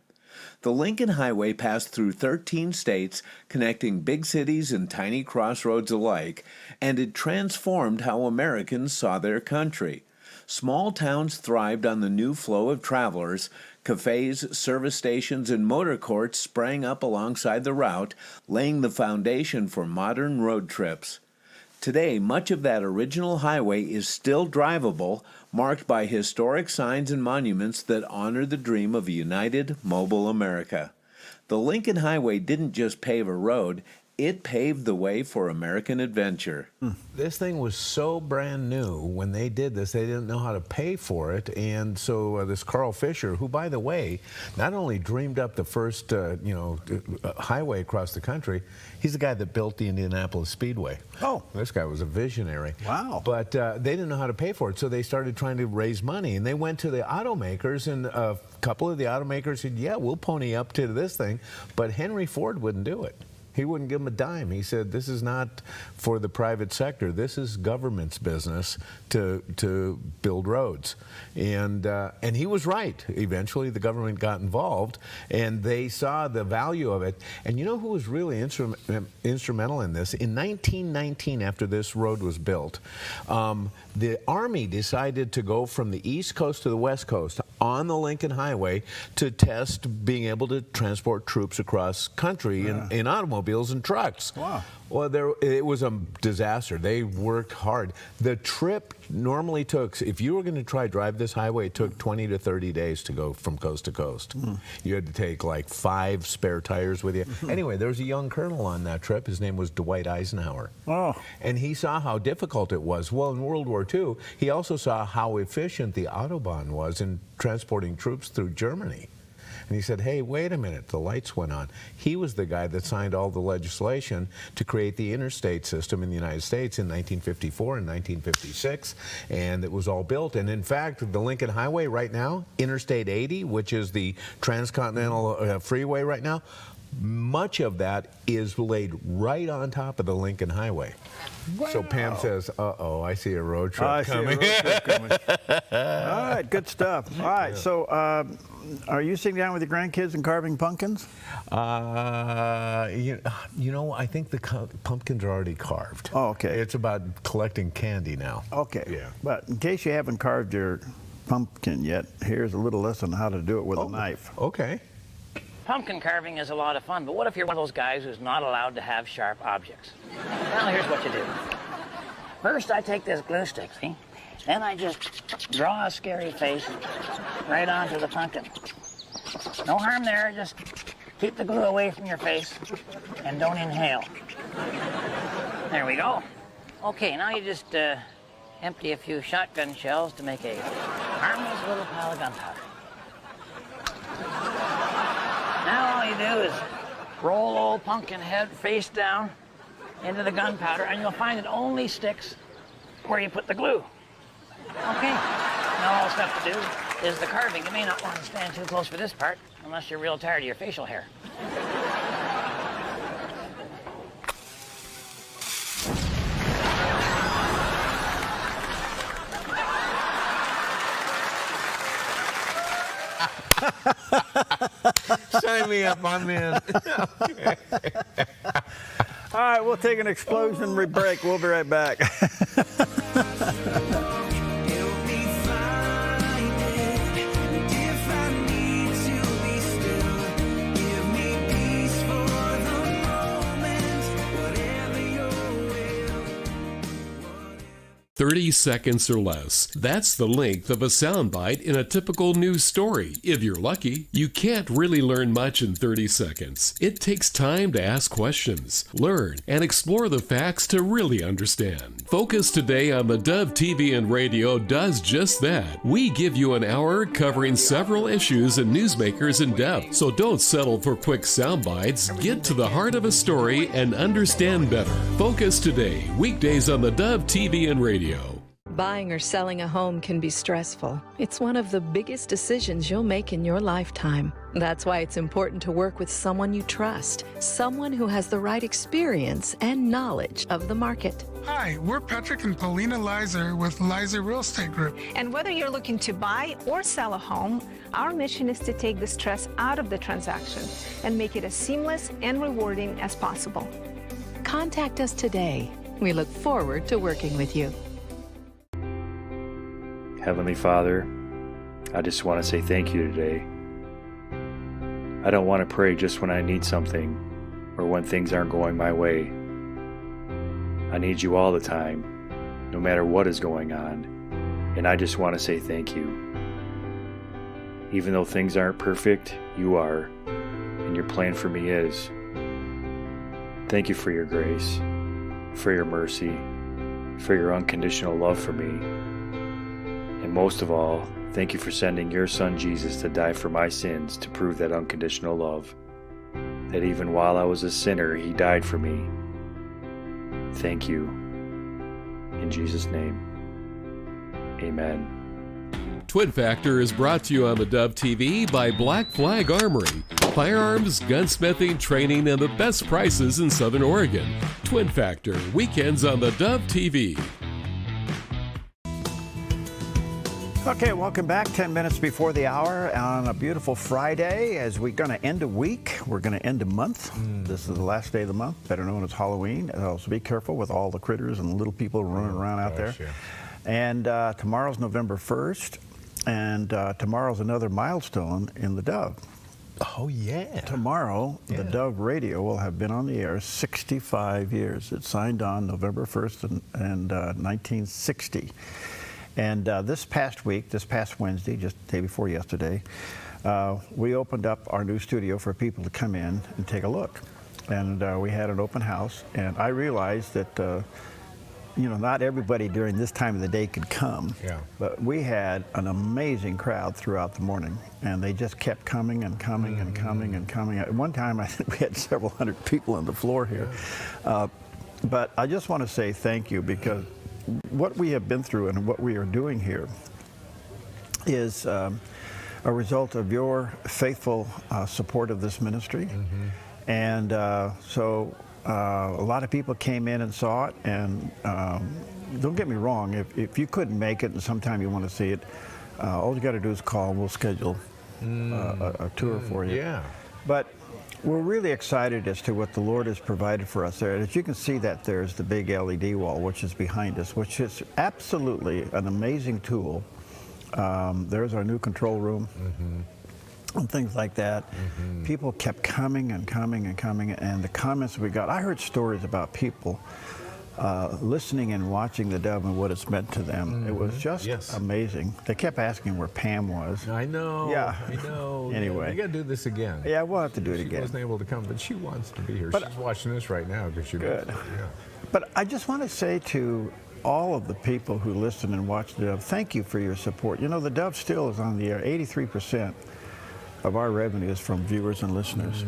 The Lincoln Highway passed through 13 states, connecting big cities and tiny crossroads alike, and it transformed how Americans saw their country. Small towns thrived on the new flow of travelers. Cafes, service stations, and motor courts sprang up alongside the route, laying the foundation for modern road trips. Today, much of that original highway is still drivable, marked by historic signs and monuments that honor the dream of a united, mobile America. The Lincoln Highway didn't just pave a road, it paved the way for American adventure. This thing was so brand new when they did this, they didn't know how to pay for it. And so this Carl Fisher, who, by the way, not only dreamed up the first highway across the country, he's the guy that built the Indianapolis Speedway. Oh. This guy was a visionary. Wow. But they didn't know how to pay for it, so they started trying to raise money. And they went to the automakers, and a couple of the automakers said, yeah, we'll pony up to this thing. But Henry Ford wouldn't do it. He wouldn't give them a dime. He said, this is not for the private sector. This is government's business to build roads. And he was right. Eventually, the government got involved, and they saw the value of it. And you know who was really instrumental in this? In 1919, after this road was built, the Army decided to go from the East Coast to the West Coast on the Lincoln Highway to test being able to transport troops across country in automobiles and trucks. Wow. Well, it was a disaster. They worked hard. The trip normally took, if you were going to try drive this highway, it took 20 to 30 days to go from coast to coast. You had to take like 5 spare tires with you. Anyway, there was a young colonel on that trip. His name was Dwight Eisenhower. Oh. And he saw how difficult it was. Well, in World War II, he also saw how efficient the Autobahn was in transporting troops through Germany. And he said, hey, wait a minute, the lights went on. He was the guy that signed all the legislation to create the interstate system in the United States in 1954 and 1956, and it was all built. And in fact, the Lincoln Highway right now, Interstate 80, which is the transcontinental freeway right now, much of that is laid right on top of the Lincoln Highway. Wow. So Pam says, uh-oh, I see a road trip coming. All right, good stuff. All right, so are you sitting down with your grandkids and carving pumpkins? You know, I think the pumpkins are already carved. Oh, okay. It's about collecting candy now. Okay. Yeah. But in case you haven't carved your pumpkin yet, here's a little lesson on how to do it with a knife. Okay. Pumpkin carving is a lot of fun, but what if you're one of those guys who's not allowed to have sharp objects? Well, here's what you do. First, I take this glue stick, see? Then I just draw a scary face right onto the pumpkin. No harm there, just keep the glue away from your face and don't inhale. There we go. Okay, now you just empty a few shotgun shells to make a harmless little pile of gunpowder. Now all you do is roll old pumpkin head face down into the gunpowder, and you'll find it only sticks where you put the glue. Okay, now all that's left to do is the carving. You may not want to stand too close for this part unless you're real tired of your facial hair. Sign me up, I'm in. Okay. All right, we'll take an explosionary break. We'll be right back. "30 seconds or less. That's the length of a soundbite in a typical news story. If you're lucky, you can't really learn much in 30 seconds. It takes time to ask questions, learn, and explore the facts to really understand. Focus Today on the Dove TV and Radio does just that. We give you an hour covering several issues and newsmakers in depth. So don't settle for quick sound bites. Get to the heart of a story and understand better. Focus Today, weekdays on the Dove TV and Radio. Buying or selling a home can be stressful. It's one of the biggest decisions you'll make in your lifetime. That's why it's important to work with someone you trust, someone who has the right experience and knowledge of the market. Hi, we're Patrick and Paulina Leiser with Leiser Real Estate Group. And whether you're looking to buy or sell a home, our mission is to take the stress out of the transaction and make it as seamless and rewarding as possible. Contact us today. We look forward to working with you. Heavenly Father, I just want to say thank you today. I don't want to pray just when I need something or when things aren't going my way. I need you all the time, no matter what is going on, and I just want to say thank you. Even though things aren't perfect, you are, and your plan for me is. Thank you for your grace, for your mercy, for your unconditional love for me. And most of all, thank you for sending your Son Jesus to die for my sins to prove that unconditional love. That even while I was a sinner, he died for me. Thank you. In Jesus' name, amen. Twin Factor is brought to you on the Dove TV by Black Flag Armory. Firearms, gunsmithing, training, and the best prices in Southern Oregon. Twin Factor, weekends on the Dove TV. Okay, welcome back. 10 minutes before the hour on a beautiful Friday as we're going to end a week. We're going to end a month. This is the last day of the month, better known as Halloween. So be careful with all the critters and little people running around out there. Yeah. And tomorrow's November 1st, and tomorrow's another milestone in the Dove. Oh, yeah. Tomorrow, the Dove Radio will have been on the air 65 years. It signed on November 1st in 1960. And this past week, this past Wednesday, just the day before yesterday, we opened up our new studio for people to come in and take a look. And we had an open house, and I realized that, you know, not everybody during this time of the day could come. Yeah. But we had an amazing crowd throughout the morning, and they just kept coming and coming and coming and coming. At one time, I think we had several hundred people on the floor here. But I just want to say thank you, because what we have been through and what we are doing here is a result of your faithful support of this ministry. And so a lot of people came in and saw it, and don't get me wrong, if you couldn't make it and sometime you want to see it, all you got to do is call and we'll schedule a tour for you. Yeah. But we're really excited as to what the Lord has provided for us there. As you can see, that there's the big LED wall, which is behind us, which is absolutely an amazing tool. There's our new control room and things like that. People kept coming and coming and coming, and the comments we got, I heard stories about people listening and watching the Dove and what it's meant to them. It was just amazing. They kept asking where Pam was. I know. Yeah. I know. Anyway. You got to do this again. Yeah, we'll have to do it She again. wasn't able to come, but she wants to be here. But she's watching this right now because she Good. knows. Yeah. But I just want to say to all of the people who listen and watch the Dove, thank you for your support. You know, the Dove still is on the air. 83% of our revenue is from viewers and listeners.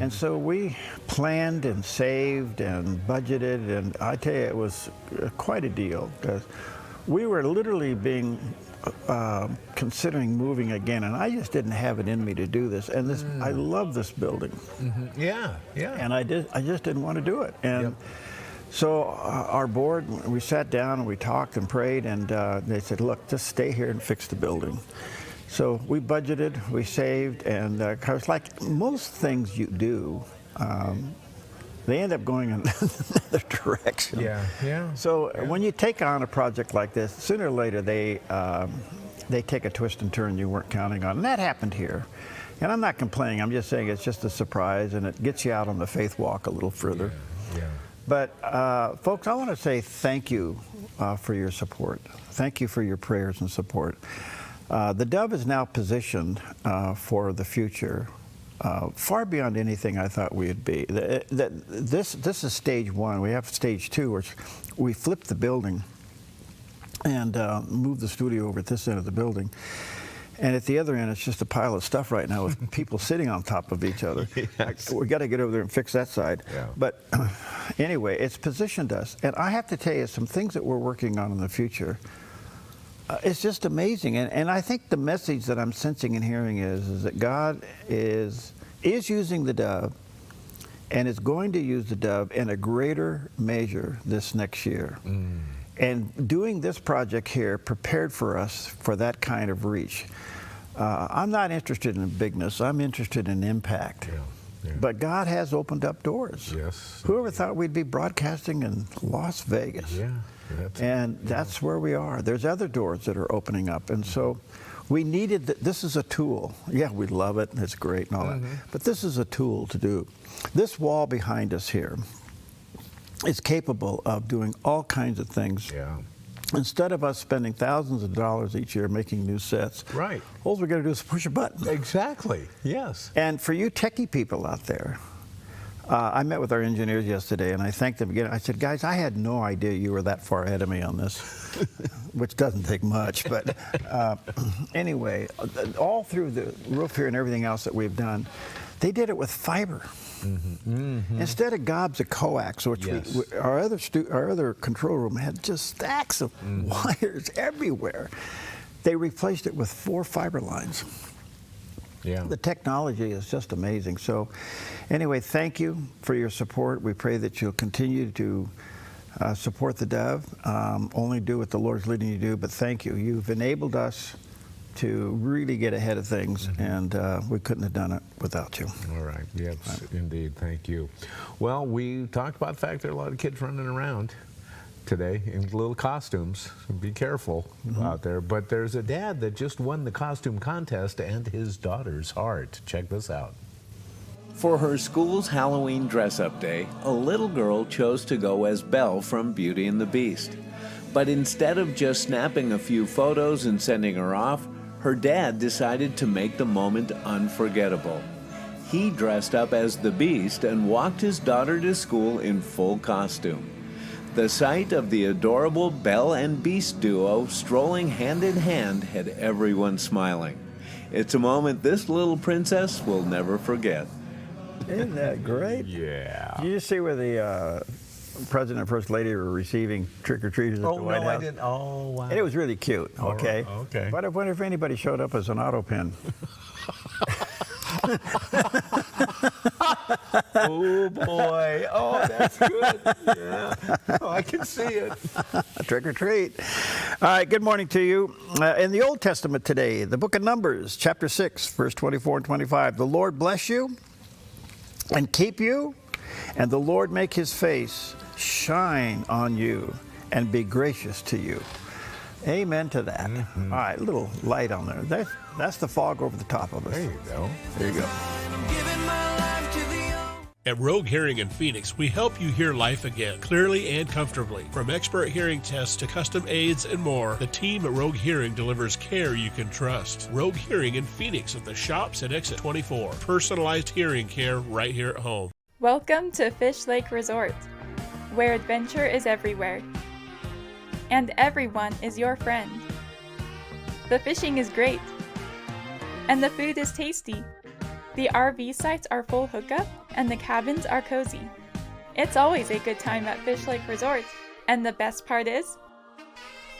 And so we planned and saved and budgeted, and I tell you, it was quite a deal, because we were literally being considering moving again, and I just didn't have it in me to do this. And this, I love this building. Yeah, yeah. And I just didn't want to do it. And so our board, we sat down and we talked and prayed, and they said, look, just stay here and fix the building. So we budgeted, we saved, and cause like most things you do, they end up going in another direction. Yeah, yeah. So when you take on a project like this, sooner or later they take a twist and turn you weren't counting on, and that happened here. And I'm not complaining. I'm just saying it's just a surprise, and it gets you out on the faith walk a little further. Yeah. But folks, I want to say thank you for your support. Thank you for your prayers and support. The Dove is now positioned for the future, far beyond anything I thought we'd be. This is stage one. We have stage two, which we flipped the building and moved the studio over at this end of the building. And at the other end, it's just a pile of stuff right now with people sitting on top of each other. Yes. We got to get over there and fix that side. Yeah. But anyway, it's positioned us. And I have to tell you, some things that we're working on in the future, it's just amazing. And I think the message that I'm sensing and hearing is that God is using the Dove and is going to use the Dove in a greater measure this next year. And doing this project here prepared for us for that kind of reach. I'm not interested in bigness. I'm interested in impact. But God has opened up doors. Yes. Whoever thought we'd be broadcasting in Las Vegas? Yeah. That's where we are. There's other doors that are opening up. And so we needed this is a tool. Yeah, we love it. It's great and all that. But this is a tool to do. This wall behind us here is capable of doing all kinds of things. Yeah. Instead of us spending thousands of dollars each year making new sets, right, all we're going to do is push a button. Exactly. Yes. And for you techie people out there, I met with our engineers yesterday, and I thanked them again. I said, guys, I had no idea you were that far ahead of me on this, which doesn't take much. But anyway, all through the roof here and everything else that we've done, they did it with fiber. Instead of gobs of coax, which our other control room had just stacks of wires everywhere, they replaced it with 4 fiber lines. Yeah. The technology is just amazing. So anyway, thank you for your support. We pray that you'll continue to support the Dove. Only do what the Lord's leading you to do, but thank you. You've enabled us to really get ahead of things, and we couldn't have done it without you. All right. Yes, indeed. Thank you. Well, we talked about the fact there are a lot of kids running around today in little costumes. Be careful out there. But there's a dad that just won the costume contest and his daughter's heart. Check this out. For her school's Halloween dress-up day, a little girl chose to go as Belle from Beauty and the Beast. But instead of just snapping a few photos and sending her off, her dad decided to make the moment unforgettable. He dressed up as the Beast and walked his daughter to school in full costume. The sight of the adorable Belle and Beast duo strolling hand in hand had everyone smiling. It's a moment this little princess will never forget. Isn't that great? Yeah. Did you just see where the President and First Lady were receiving trick-or-treaters at the White House? I didn't. Oh, wow. And it was really cute, okay? Okay. But I wonder if anybody showed up as an auto pin. Oh, boy. Oh, that's good. Yeah. Oh, I can see it. Trick or treat. All right, good morning to you. In the Old Testament today, the book of Numbers, chapter 6, verse 24 and 25. The Lord bless you and keep you, and the Lord make his face shine on you and be gracious to you. Amen to that. All right, a little light on there. That's the fog over the top of us. There you go. There you go. At Rogue Hearing in Phoenix, we help you hear life again, clearly and comfortably. From expert hearing tests to custom aids and more, the team at Rogue Hearing delivers care you can trust. Rogue Hearing in Phoenix at the shops at Exit 24. Personalized hearing care right here at home. Welcome to Fish Lake Resort, where adventure is everywhere, and everyone is your friend. The fishing is great, and the food is tasty. The RV sites are full hookup, and the cabins are cozy. It's always a good time at Fish Lake Resort, and the best part is,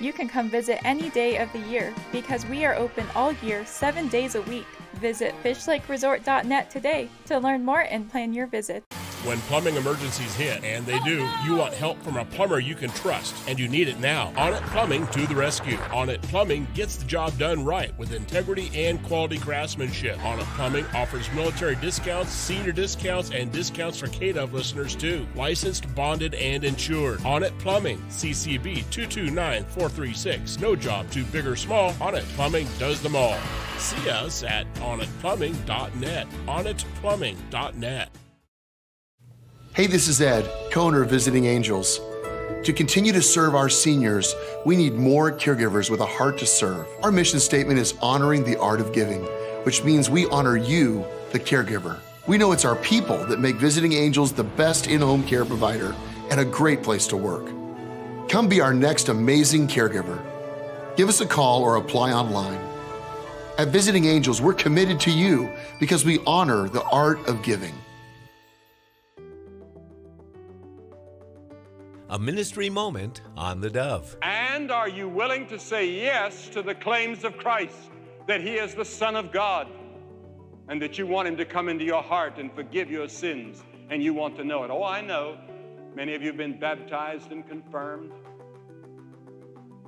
you can come visit any day of the year because we are open all year, 7 days a week. Visit fishlakeresort.net today to learn more and plan your visit. When plumbing emergencies hit, and they do, you want help from a plumber you can trust, and you need it now. Onnit Plumbing to the rescue. Onnit Plumbing gets the job done right with integrity and quality craftsmanship. Onnit Plumbing offers military discounts, senior discounts, and discounts for KDOV listeners too. Licensed, bonded, and insured. Onnit Plumbing, CCB 229436. No job too big or small. Onnit Plumbing does them all. See us at onnitplumbing.net. onnitplumbing.net. Hey, this is Ed, co-owner of Visiting Angels. To continue to serve our seniors, we need more caregivers with a heart to serve. Our mission statement is honoring the art of giving, which means we honor you, the caregiver. We know it's our people that make Visiting Angels the best in-home care provider and a great place to work. Come be our next amazing caregiver. Give us a call or apply online. At Visiting Angels, we're committed to you because we honor the art of giving. A ministry moment on the Dove. And are you willing to say yes to the claims of Christ, that he is the Son of God, and that you want him to come into your heart and forgive your sins, and you want to know it? Oh, I know. Many of you have been baptized and confirmed.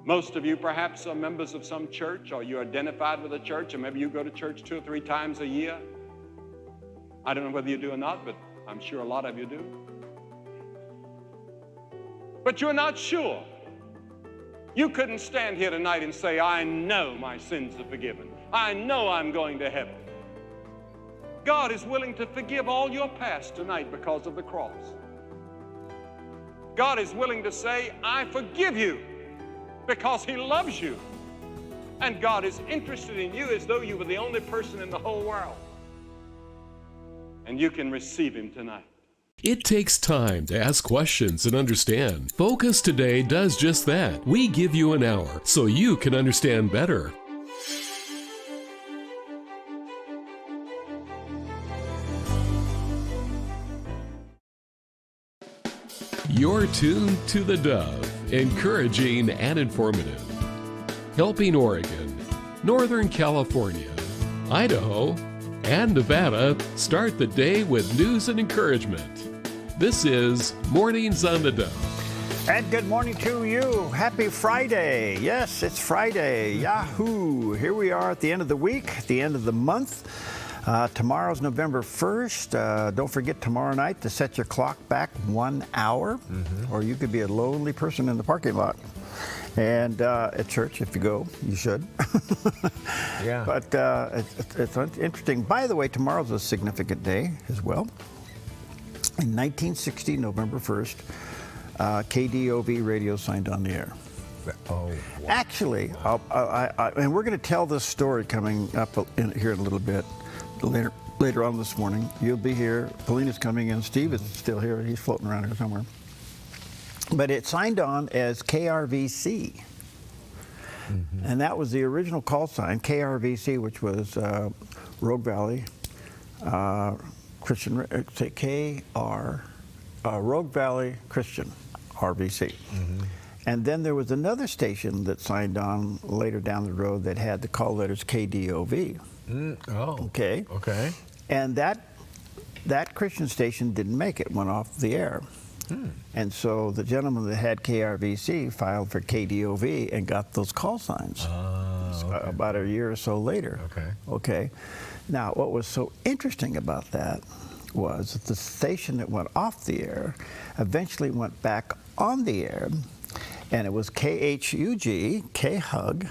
Most of you perhaps are members of some church, or you're identified with a church, or maybe you go to church 2 or 3 times a year. I don't know whether you do or not, but I'm sure a lot of you do. But you're not sure. You couldn't stand here tonight and say, I know my sins are forgiven. I know I'm going to heaven. God is willing to forgive all your past tonight because of the cross. God is willing to say, I forgive you because he loves you. And God is interested in you as though you were the only person in the whole world. And you can receive him tonight. It takes time to ask questions and understand. Focus Today does just that. We give you an hour so you can understand better. You're tuned to the Dove, encouraging and informative. Helping Oregon, Northern California, Idaho, and Nevada start the day with news and encouragement. This is Mornings on the Dove. And good morning to you. Happy Friday. Yes, it's Friday. Yahoo! Here we are at the end of the week, at the end of the month. Tomorrow's November 1st. Don't forget tomorrow night to set your clock back 1 hour, or you could be a lonely person in the parking lot. And at church, if you go, you should. Yeah. But it's interesting. By the way, tomorrow's a significant day as well. In 1960, November 1st, KDOV radio signed on the air. Oh, wow. Actually, and we're going to tell this story coming up here in a little bit, later on this morning. You'll be here. Paulina's coming in. Steve is still here. He's floating around here somewhere. But it signed on as KRVC. And that was the original call sign, KRVC, which was Rogue Valley Christian, Rogue Valley Christian, RVC. And then there was another station that signed on later down the road that had the call letters KDOV. Okay. Okay. And that Christian station didn't make it, went off the air. And so the gentleman that had KRVC filed for KDOV and got those call signs about a year or so later. Okay. Now, what was so interesting about that was that the station that went off the air eventually went back on the air, and it was KHUG, K-Hug,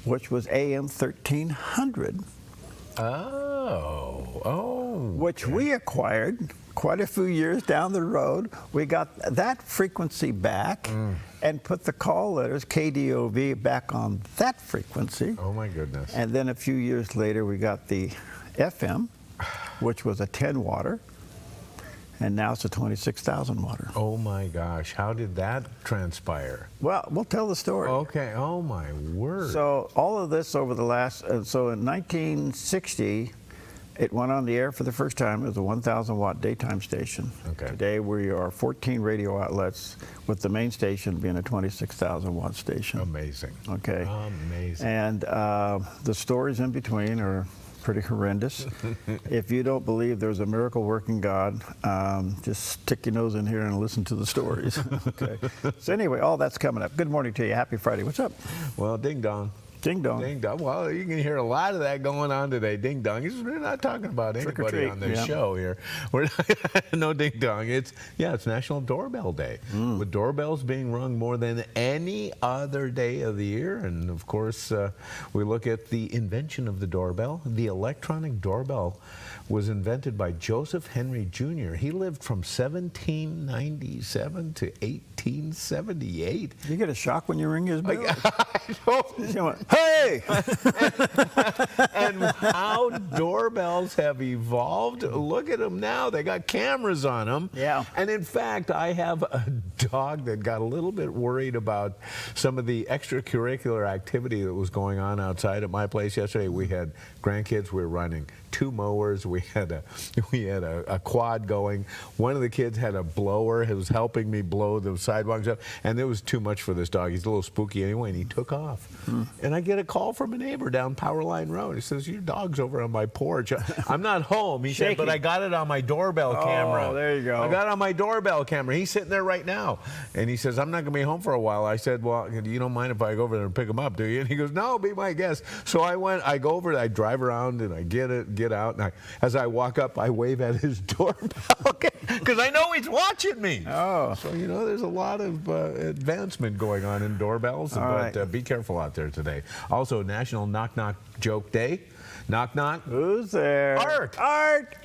which was AM 1300. Which we acquired quite a few years down the road. We got that frequency back and put the call letters KDOV back on that frequency. Oh my goodness. And then a few years later we got the FM, which was a 10 watter, and now it's a 26,000 watter. Oh my gosh, how did that transpire? Well, we'll tell the story. Okay, oh my word. So all of this over the last, so in 1960, it went on the air for the first time. It was a 1,000 watt daytime station. Okay. Today we are 14 radio outlets, with the main station being a 26,000 watt station. Amazing. Okay. Amazing. And the stories in between are pretty horrendous. If you don't believe there's a miracle working God, just stick your nose in here and listen to the stories. Okay. So anyway, all that's coming up. Good morning to you. Happy Friday. What's up? Well, ding dong. Ding dong. Ding dong. Well, you can hear a lot of that going on today. Ding dong. We're not talking about anybody on this show here. We're not, no ding dong. It's National Doorbell Day, with doorbells being rung more than any other day of the year. And of course, we look at the invention of the doorbell. The electronic doorbell was invented by Joseph Henry Jr. He lived from 1797 to 1878. You get a shock when you ring his bell. Went, hey! And how doorbells have evolved. Look at them now. They got cameras on them. Yeah. And in fact, I have a dog that got a little bit worried about some of the extracurricular activity that was going on outside at my place yesterday. We had grandkids. We were running 2 mowers. We had a quad going. One of the kids had a blower. He was helping me blow the sidewalks up, and it was too much for this dog. He's a little spooky anyway, and he took off. And I get a call from a neighbor down Powerline Road. He says, "Your dog's over on my porch." I'm not home, he said, but I got it on my doorbell camera. Oh, there you go. I got it on my doorbell camera. He's sitting there right now, and he says, "I'm not going to be home for a while." I said, "Well, you don't mind if I go over there and pick him up, do you?" And he goes, "No, be my guest." So I go over, I drive around, and I get out, and as I walk up, I wave at his doorbell because I know he's watching me. Oh. So, there's a lot of advancement going on in doorbells, but be careful out there today. Also, National Knock Knock Joke Day. Knock knock. Who's there? Art.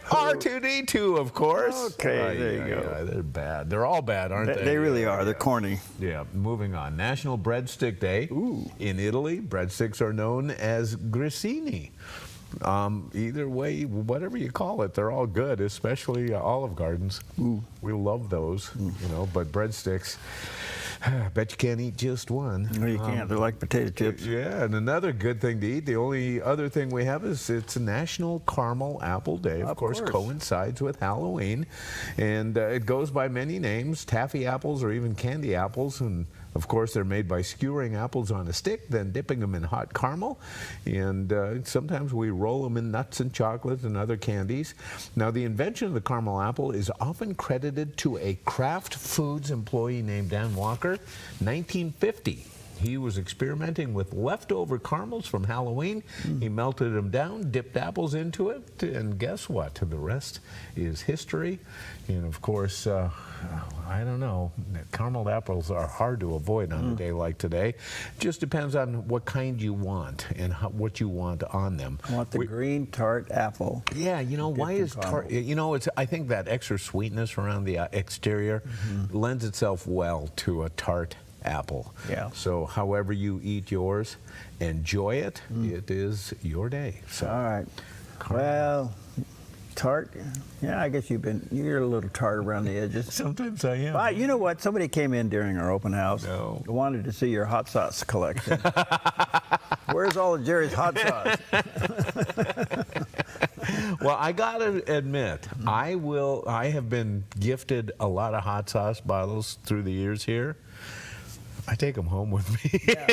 R2D2, of course. Okay, there you go. Yeah, they're bad. They're all bad, aren't they? They really are. They're corny. Yeah, moving on. National Breadstick Day. Ooh. In Italy, breadsticks are known as grissini. Either way, whatever you call it, they're all good, especially Olive Gardens. Ooh. We love those, but breadsticks, I bet you can't eat just one. No, you can't. They're like potato chips. Yeah, and another good thing to eat, the only other thing we have is it's National Caramel Apple Day. Of course, coincides with Halloween, and it goes by many names, taffy apples or even candy apples, and of course, they're made by skewering apples on a stick, then dipping them in hot caramel. And sometimes we roll them in nuts and chocolate and other candies. Now, the invention of the caramel apple is often credited to a Kraft Foods employee named Dan Walker, 1950. He was experimenting with leftover caramels from Halloween. He melted them down, dipped apples into it, and guess what? The rest is history. And of course, I don't know, caramel apples are hard to avoid on a day like today. Just depends on what kind you want and what you want on them. I want the green tart apple. Yeah, why is tart? I think that extra sweetness around the exterior lends itself well to a tart apple. Yeah. So however you eat yours, enjoy it. It is your day. So. All right. Well, tart. Yeah, I guess you're a little tart around the edges. Sometimes I am. But you know what? Somebody came in during our open house. No. Wanted to see your hot sauce collection. Where's all of Jerry's hot sauce? Well, I gotta admit, I have been gifted a lot of hot sauce bottles through the years here. I take them home with me. Yeah.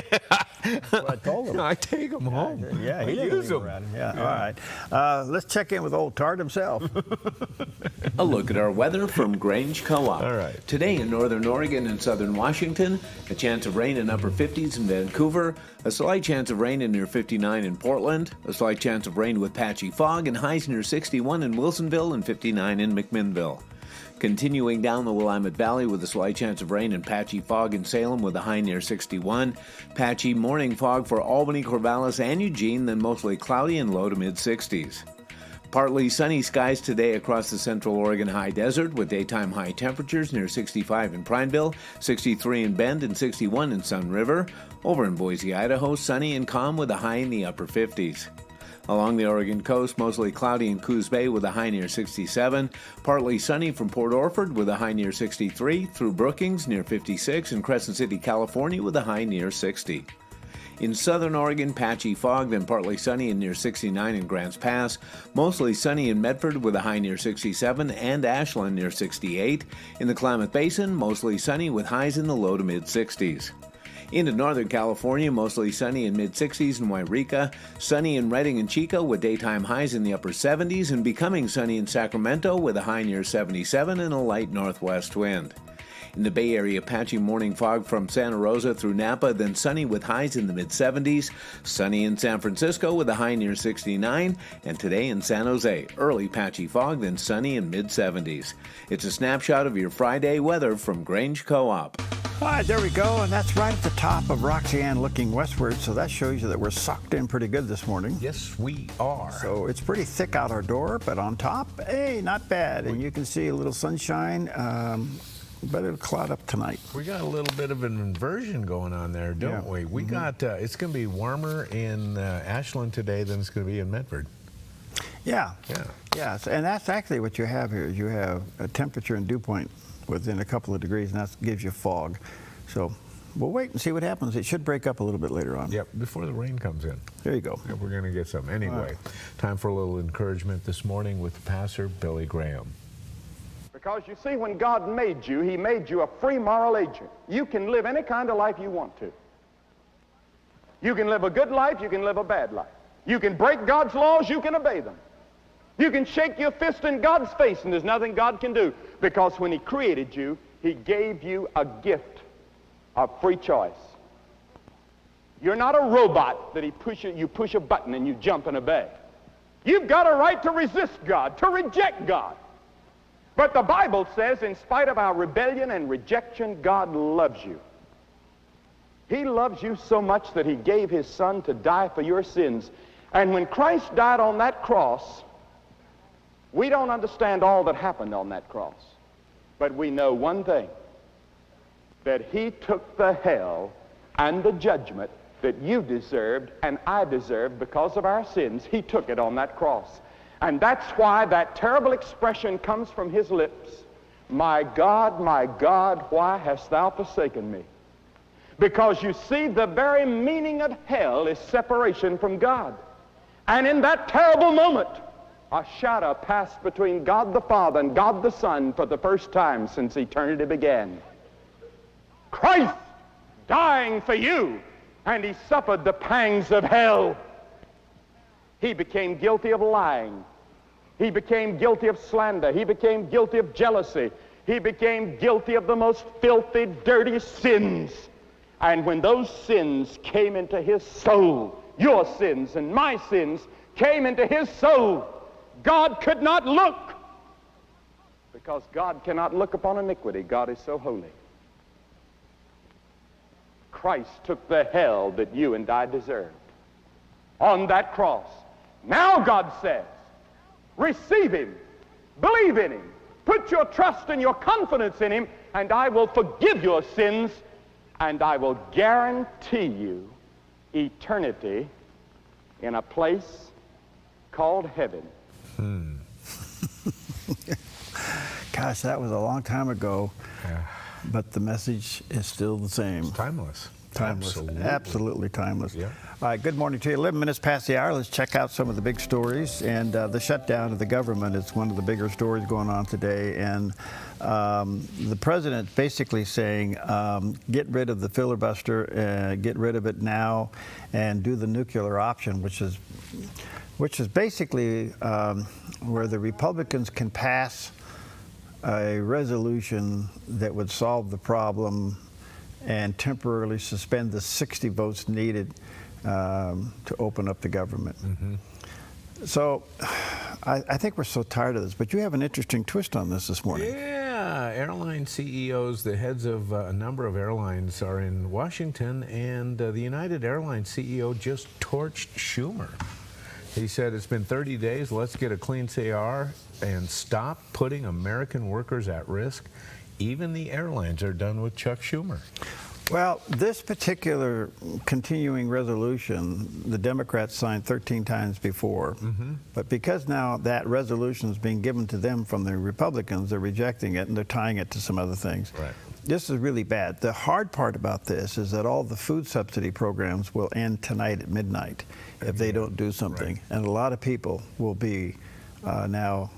Well, I told him. I take them home. Yeah, he I didn't use leave them. around. Yeah, all right. Let's check in with old Tart himself. A look at our weather from Grange Co-op. All right. Today in northern Oregon and southern Washington, a chance of rain in upper 50s in Vancouver, a slight chance of rain in near 59 in Portland, a slight chance of rain with patchy fog, and highs near 61 in Wilsonville and 59 in McMinnville. Continuing down the Willamette Valley with a slight chance of rain and patchy fog in Salem with a high near 61. Patchy morning fog for Albany, Corvallis, and Eugene, then mostly cloudy and low to mid-60s. Partly sunny skies today across the central Oregon high desert with daytime high temperatures near 65 in Prineville, 63 in Bend, and 61 in Sun River. Over in Boise, Idaho, sunny and calm with a high in the upper 50s. Along the Oregon coast, mostly cloudy in Coos Bay with a high near 67. Partly sunny from Port Orford with a high near 63. Through Brookings near 56. And Crescent City, California with a high near 60. In southern Oregon, patchy fog, then partly sunny and near 69 in Grants Pass. Mostly sunny in Medford with a high near 67 and Ashland near 68. In the Klamath Basin, mostly sunny with highs in the low to mid-60s. Into Northern California, mostly sunny in mid-60s in Wairika, sunny in Redding and Chico with daytime highs in the upper 70s, and becoming sunny in Sacramento with a high near 77 and a light northwest wind. In the Bay Area, patchy morning fog from Santa Rosa through Napa, then sunny with highs in the mid-70s, sunny in San Francisco with a high near 69, and today in San Jose, early patchy fog, then sunny in mid-70s. It's a snapshot of your Friday weather from Grange Co-op. All right, there we go, and that's right at the top of Roxanne looking westward, so that shows you that we're sucked in pretty good this morning. Yes, we are. So it's pretty thick out our door, but on top, hey, not bad. And you can see a little sunshine but it'll cloud up tonight. We got a little bit of an inversion going on there, don't we? We got, it's going to be warmer in Ashland today than it's going to be in Medford. Yeah. Yeah. Yes, and that's actually what you have here. You have a temperature in dew point within a couple of degrees, and that gives you fog. So we'll wait and see what happens. It should break up a little bit later on. Yep, before the rain comes in. There you go. Yeah, we're going to get some. Anyway, time for a little encouragement this morning with Pastor Billy Graham. Because you see, when God made you, he made you a free moral agent. You can live any kind of life you want to. You can live a good life, you can live a bad life. You can break God's laws, you can obey them. You can shake your fist in God's face, and there's nothing God can do. Because when he created you, he gave you a gift of free choice. You're not a robot that you push a button and you jump and obey. You've got a right to resist God, to reject God. But the Bible says, in spite of our rebellion and rejection, God loves you. He loves you so much that he gave his son to die for your sins. And when Christ died on that cross, we don't understand all that happened on that cross. But we know one thing, that he took the hell and the judgment that you deserved and I deserved because of our sins. He took it on that cross. And that's why that terrible expression comes from his lips, my God, why hast thou forsaken me? Because you see, the very meaning of hell is separation from God. And in that terrible moment, a shadow passed between God the Father and God the Son for the first time since eternity began. Christ dying for you, and he suffered the pangs of hell. He became guilty of lying. He became guilty of slander. He became guilty of jealousy. He became guilty of the most filthy, dirty sins. And when those sins came into his soul, your sins and my sins came into his soul, God could not look, because God cannot look upon iniquity. God is so holy. Christ took the hell that you and I deserved on that cross. Now God says, receive him, believe in him, put your trust and your confidence in him, and I will forgive your sins, and I will guarantee you eternity in a place called heaven. Gosh, that was a long time ago, but the message is still the same. It's timeless. Timeless. Absolutely timeless. Yeah. All right, good morning to you. 11 minutes past the hour. Let's check out some of the big stories. And the shutdown of the government is one of the bigger stories going on today. And the president basically saying, get rid of the filibuster, get rid of it now, and do the nuclear option, which is basically where the Republicans can pass a resolution that would solve the problem and temporarily suspend the 60 votes needed to open up the government. So I think we're so tired of this, but you have an interesting twist on this morning. Yeah, airline CEOs, the heads of a number of airlines are in Washington, and the United Airlines CEO just torched Schumer. He said, it's been 30 days, let's get a clean CR and stop putting American workers at risk. Even the airlines are done with Chuck Schumer. Well, this particular continuing resolution, the Democrats signed 13 times before. But because now that resolution is being given to them from the Republicans, they're rejecting it and they're tying it to some other things. Right. This is really bad. The hard part about this is that all the food subsidy programs will end tonight at midnight if they don't do something. Right. And a lot of people will be now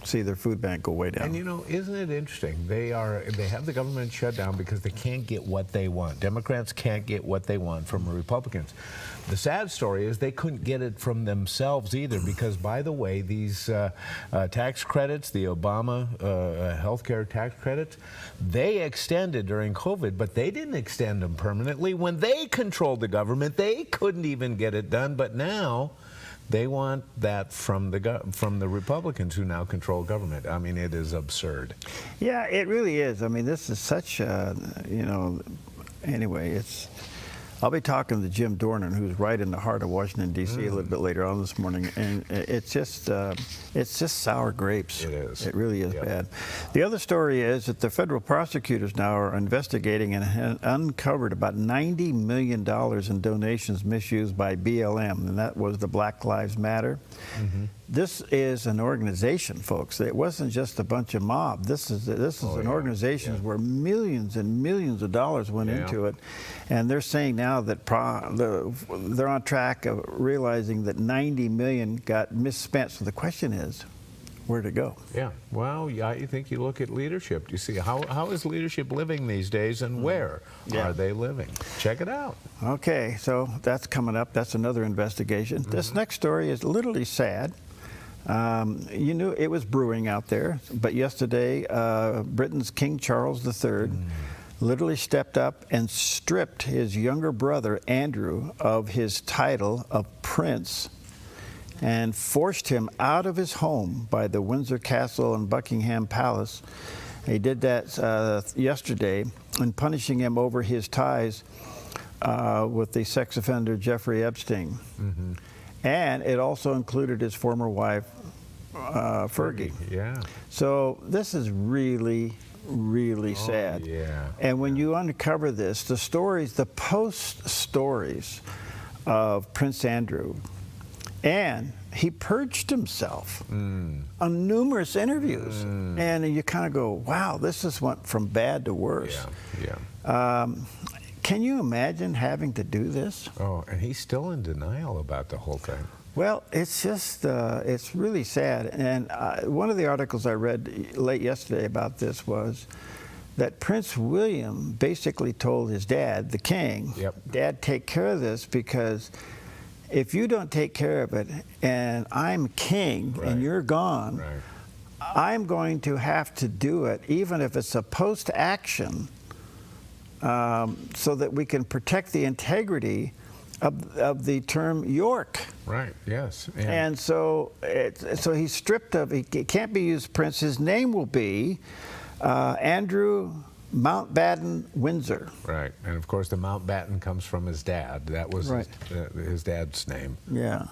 see their food bank go way down. And you know, isn't it interesting? They have the government shut down because they can't get what they want. Democrats can't get what they want from Republicans. The sad story is they couldn't get it from themselves either, because, by the way, these tax credits, the Obama health care tax credits, they extended during COVID, but they didn't extend them permanently. When they controlled the government, they couldn't even get it done, but now they want that from the Republicans who now control government. I mean, it is absurd. Yeah, it really is. I mean, this is such, you know, anyway, it's I'll be talking to Jim Dornan, who's right in the heart of Washington, D.C. a little bit later on this morning, and it's just sour grapes. It is. It really is bad. The other story is that the federal prosecutors now are investigating and have uncovered about $90 million in donations misused by BLM, and that was the Black Lives Matter. This is an organization, folks. It wasn't just a bunch of mob. This is an organization where millions and millions of dollars went into it, and they're saying now that they're on track of realizing that 90 million got misspent. So the question is, where to go? Yeah. Well, I think you look at leadership. You see how is leadership living these days, and where are they living? Check it out. Okay, so that's coming up. That's another investigation. This next story is literally sad. You knew it was brewing out there, but yesterday, Britain's King Charles III literally stepped up and stripped his younger brother, Andrew, of his title of Prince and forced him out of his home by the Windsor Castle and Buckingham Palace. He did that yesterday, and punishing him over his ties with the sex offender Jeffrey Epstein. And it also included his former wife, Fergie. Yeah. So this is really, really sad. Yeah. And when you uncover this, the stories, the post stories of Prince Andrew, and he purged himself on numerous interviews. And you kind of go, wow, this just went from bad to worse. Can you imagine having to do this? Oh, and he's still in denial about the whole thing. Well, it's just, it's really sad. And one of the articles I read late yesterday about this was that Prince William basically told his dad, the king, Dad, take care of this, because if you don't take care of it and I'm king and you're gone, I'm going to have to do it, even if it's a post-action, so that we can protect the integrity of the term York. Right, yes. And so he's stripped of, he can't be used Prince. His name will be Andrew Mountbatten Windsor. Right, and of course the Mountbatten comes from his dad. That was his dad's name. Yeah.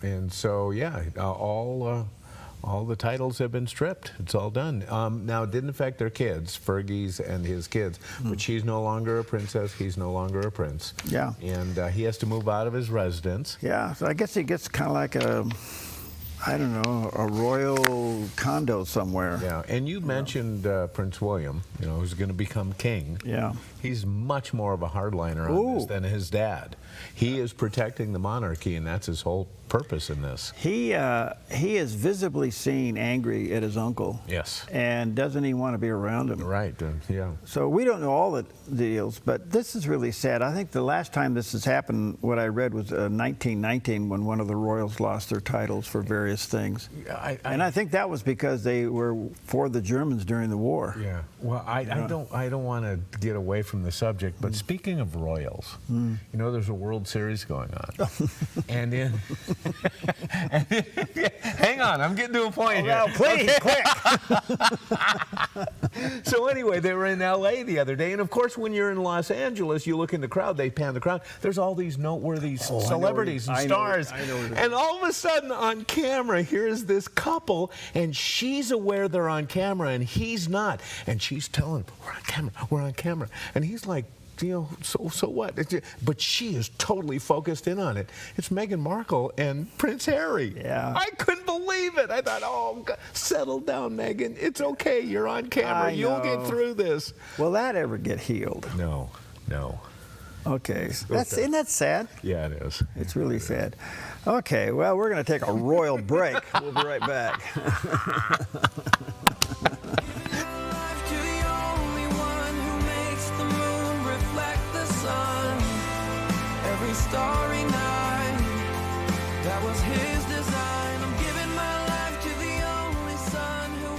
And so, yeah, all the titles have been stripped. It's all done. Now, it didn't affect their kids, Fergie's and his kids, but she's no longer a princess. He's no longer a prince. Yeah. And he has to move out of his residence. Yeah, so I guess he gets kind of like a, I don't know, a royal condo somewhere. Yeah, and you mentioned Prince William, you know, who's going to become king. Yeah. He's much more of a hardliner on this than his dad. He is protecting the monarchy, and that's his whole purpose in this. He is visibly seen angry at his uncle. Yes. And doesn't even want to be around him. Right, yeah. So we don't know all the deals, but this is really sad. I think the last time this has happened, what I read was 1919, when one of the royals lost their titles for various things. And I think that was because they were for the Germans during the war. Yeah. Well, I don't want to get away from the subject, but speaking of royals, you know, there's a World Series going on. And in hang on, I'm getting to a point here. Now, please, quick. So anyway, they were in L.A. the other day, and of course, when you're in Los Angeles, you look in the crowd, they pan the crowd. There's all these noteworthy celebrities and stars. And all of a sudden, on camera, here's this couple, and she's aware they're on camera, and he's not. And she's telling him, we're on camera. And he's like, you know, so what? But she is totally focused in on it. It's Meghan Markle and Prince Harry. Yeah. I couldn't believe it. I thought, oh, God, settle down, Meghan. It's okay. You're on camera. You'll get through this. Will that ever get healed? No. Okay. Isn't that sad? Yeah, it is. It's really sad. Okay, well, we're going to take a royal break. We'll be right back. Starry night, that was his design. I'm giving my life to the only son who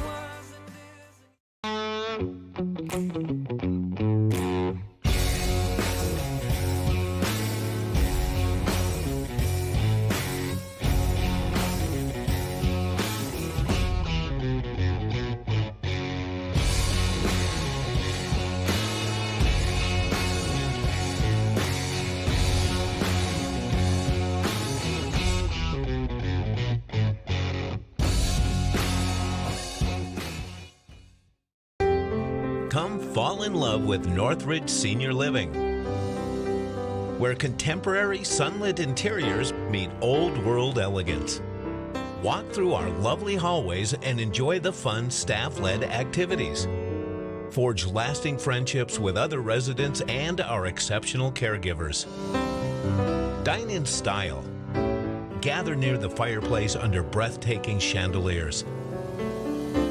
Come fall in love with Northridge Senior Living, where contemporary sunlit interiors meet old world elegance. Walk through our lovely hallways and enjoy the fun staff-led activities. Forge lasting friendships with other residents and our exceptional caregivers. Dine in style. Gather near the fireplace under breathtaking chandeliers.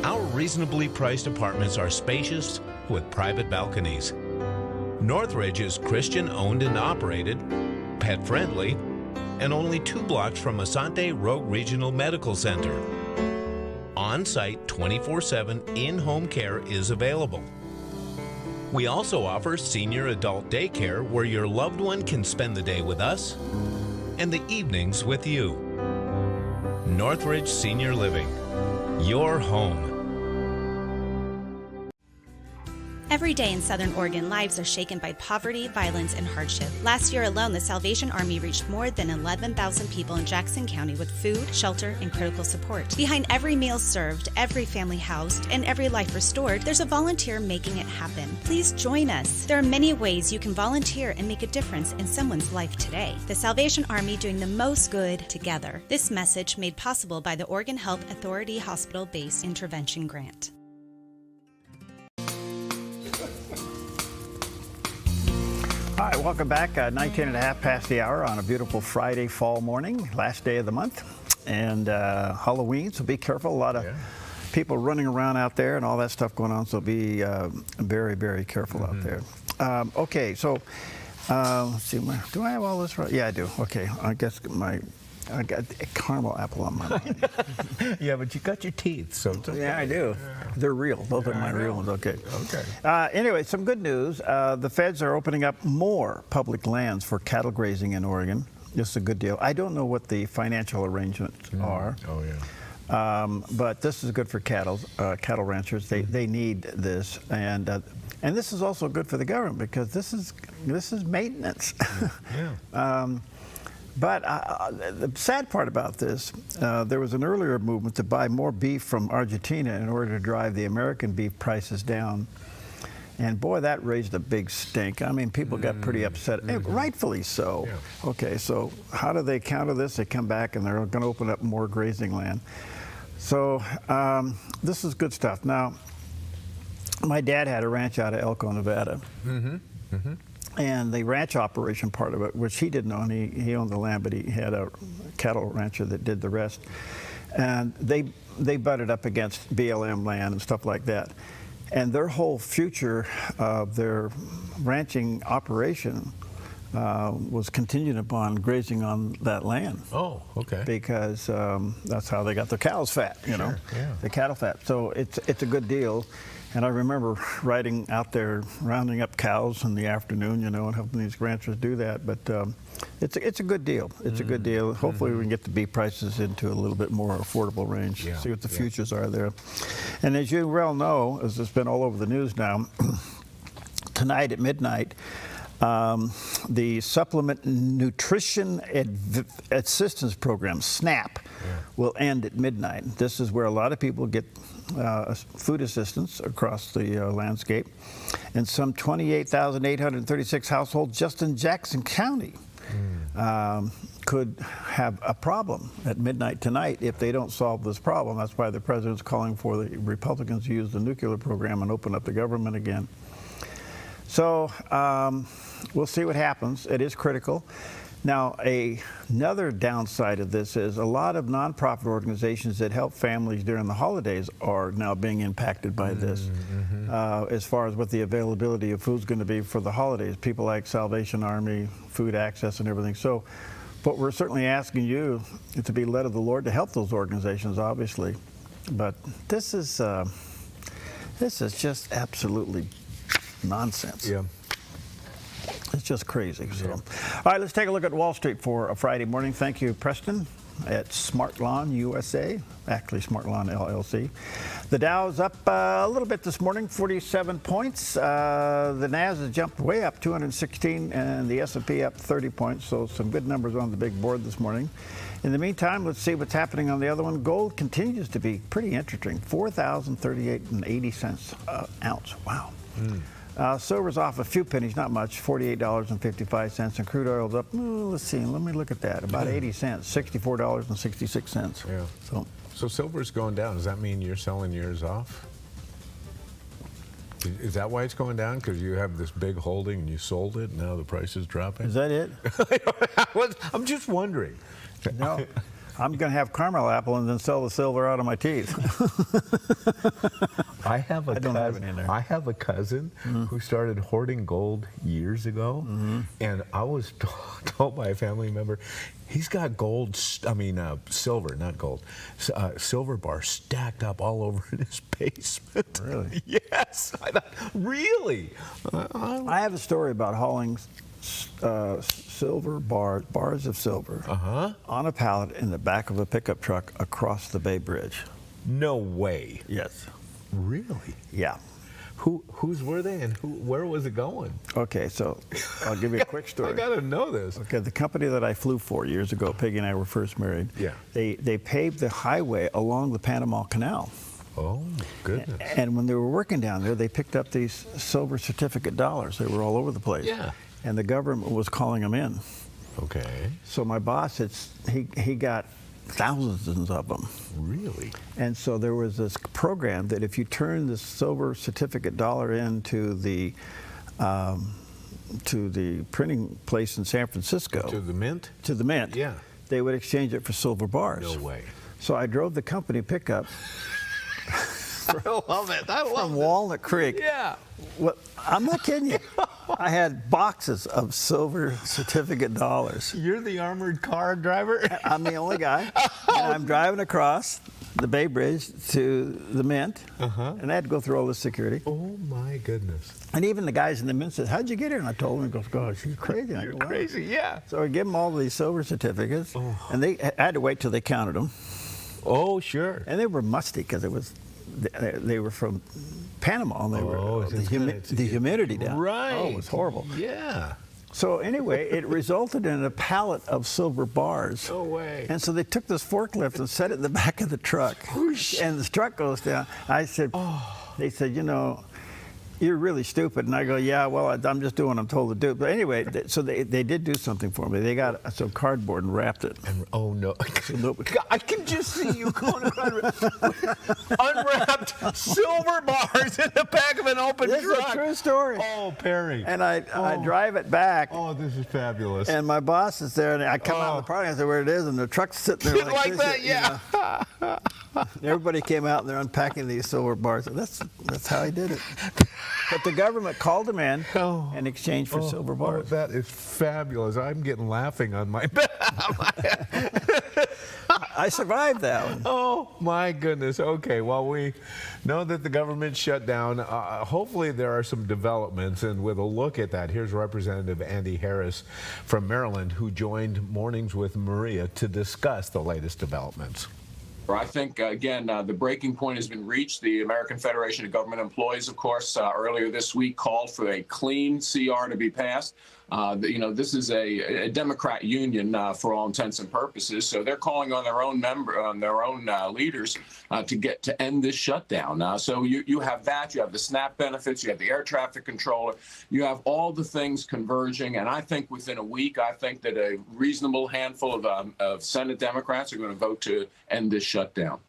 Our reasonably priced apartments are spacious with private balconies. Northridge is Christian owned and operated, pet friendly, and only 2 blocks from Asante Rogue Regional Medical Center. On-site 24/7 in-home care is available. We also offer senior adult daycare where your loved one can spend the day with us and the evenings with you. Northridge Senior Living, your home. Every day in Southern Oregon, lives are shaken by poverty, violence, and hardship. Last year alone, the Salvation Army reached more than 11,000 people in Jackson County with food, shelter, and critical support. Behind every meal served, every family housed, and every life restored, there's a volunteer making it happen. Please join us. There are many ways you can volunteer and make a difference in someone's life today. The Salvation Army doing the most good together. This message made possible by the Oregon Health Authority Hospital Base Intervention Grant. All right, welcome back. 19 and a half past the hour on a beautiful Friday fall morning, last day of the month, and Halloween, so be careful. A lot of people running around out there and all that stuff going on, so be very, very careful out there. Okay, so let's see, do I have all this right? Yeah, I do. Okay, I guess I got a caramel apple on my mind. Yeah, but you got your teeth, so it's okay. Yeah, I do. They're real. Those are my real ones. Okay. Anyway, some good news. The feds are opening up more public lands for cattle grazing in Oregon. This is a good deal. I don't know what the financial arrangements are. Oh, yeah. But this is good for cattle ranchers. They need this, and this is also good for the government because this is maintenance. But the sad part about this, there was an earlier movement to buy more beef from Argentina in order to drive the American beef prices down. And boy, that raised a big stink. I mean, people got pretty upset, and rightfully so. Yeah. Okay, so how do they counter this? They come back and they're going to open up more grazing land. So this is good stuff. Now, my dad had a ranch out of Elko, Nevada. And the ranch operation part of it, which he didn't own, he owned the land, but he had a cattle rancher that did the rest. And they butted up against BLM land and stuff like that. And their whole future of their ranching operation was contingent upon grazing on that land. Oh, okay. Because that's how they got their cows fat, you know, the cattle fat. So it's a good deal. And I remember riding out there, rounding up cows in the afternoon, you know, and helping these ranchers do that. But it's a good deal. It's a good deal. Hopefully we can get the beef prices into a little bit more affordable range, see what the futures are there. And as you well know, as it's been all over the news now, tonight at midnight, the Supplement Nutrition Assistance Program, SNAP, will end at midnight. This is where a lot of people get food assistance across the landscape. And some 28,836 households just in Jackson County could have a problem at midnight tonight if they don't solve this problem. That's why the president's calling for the Republicans to use the nuclear program and open up the government again. So we'll see what happens. It is critical. Now, another downside of this is a lot of nonprofit organizations that help families during the holidays are now being impacted by this as far as what the availability of food is going to be for the holidays. People like Salvation Army, Food Access, and everything. So, but we're certainly asking you to be led of the Lord to help those organizations, obviously. But this is just absolutely nonsense. Yeah. It's just crazy. So, all right, let's take a look at Wall Street for a Friday morning. Thank you, Preston, at Smart Lawn USA, actually Smart Lawn LLC. The Dow's up a little bit this morning, 47 points. The Nas has jumped way up, 216, and the S&P up 30 points. So some good numbers on the big board this morning. In the meantime, let's see what's happening on the other one. Gold continues to be pretty interesting, $4,038.80 an ounce. Wow. Silver's off a few pennies, not much, $48.55, and crude oil's up, let's see, let me look at that, about 80 cents, $64.66. Yeah. So silver's going down. Does that mean you're selling yours off? Is that why it's going down? Because you have this big holding and you sold it, and now the price is dropping? Is that it? I'm just wondering. No. I'm going to have caramel apple and then sell the silver out of my teeth. I have a don't have any in there. I have a cousin who started hoarding gold years ago, and I was told by a family member, he's got gold, silver, not gold, silver bars stacked up all over in his basement. Really? Yes. I thought, really? I have a story about hauling silver bars of silver on a pallet in the back of a pickup truck across the Bay Bridge. No way. Yes. Really? Yeah. Whose were they, and where was it going? Okay, so I'll give you a quick story. I gotta know this. Okay, the company that I flew for years ago, Peggy and I were first married. Yeah. They paved the highway along the Panama Canal. Oh, goodness. And when they were working down there, they picked up these silver certificate dollars. They were all over the place. Yeah. And the government was calling them in. Okay. So my boss, he got thousands of them. Really? And so there was this program that if you turn the silver certificate dollar into the printing place in San Francisco. To the mint? To the mint. Yeah. They would exchange it for silver bars. No way. So I drove the company pickup. I love it. I love from Walnut Creek. Yeah. Well, I'm not kidding you. I had boxes of silver certificate dollars. You're the armored car driver? I'm the only guy. And I'm driving across the Bay Bridge to the Mint. And I had to go through all this security. Oh, my goodness. And even the guys in the Mint said, how'd you get here? And I told them, he goes, gosh, you're crazy. You're crazy, yeah. So I give them all these silver certificates. And I had to wait till they counted them. Oh, sure. And they were musty because they were from Panama, and they were the humidity down. Right. Oh, it was horrible. Yeah. So anyway, it resulted in a pallet of silver bars. No way. And so they took this forklift and set it in the back of the truck. And the truck goes down. I said, they said, you're really stupid. And I go, yeah, well, I'm just doing what I'm told to do. But anyway, so they did do something for me. They got some cardboard and wrapped it. And, oh, no. I can just see you going around unwrapped silver bars in the back of an open truck. This is a true story. Oh, Perry. And I drive it back. Oh, this is fabulous. And my boss is there, and I come out of the party, and I say, where it is, and the truck's sitting there like this. That, yeah. Everybody came out, and they're unpacking these silver bars. That's how he did it. But the government called him in in exchange for silver bars. Oh, that is fabulous. I'm getting laughing on my back. I survived that one. Oh, my goodness. Okay, well, we know that the government shut down. Hopefully there are some developments, and with a look at that, here's Representative Andy Harris from Maryland, who joined Mornings with Maria to discuss the latest developments. I think, again, the breaking point has been reached. The American Federation of Government Employees, of course, earlier this week called for a clean CR to be passed. This is a Democrat union for all intents and purposes, so they're calling on their own leaders to end this shutdown. So you have that, you have the SNAP benefits, you have the air traffic controller, you have all the things converging, and I think within a week, I think that a reasonable handful of Senate Democrats are going to vote to end this shutdown.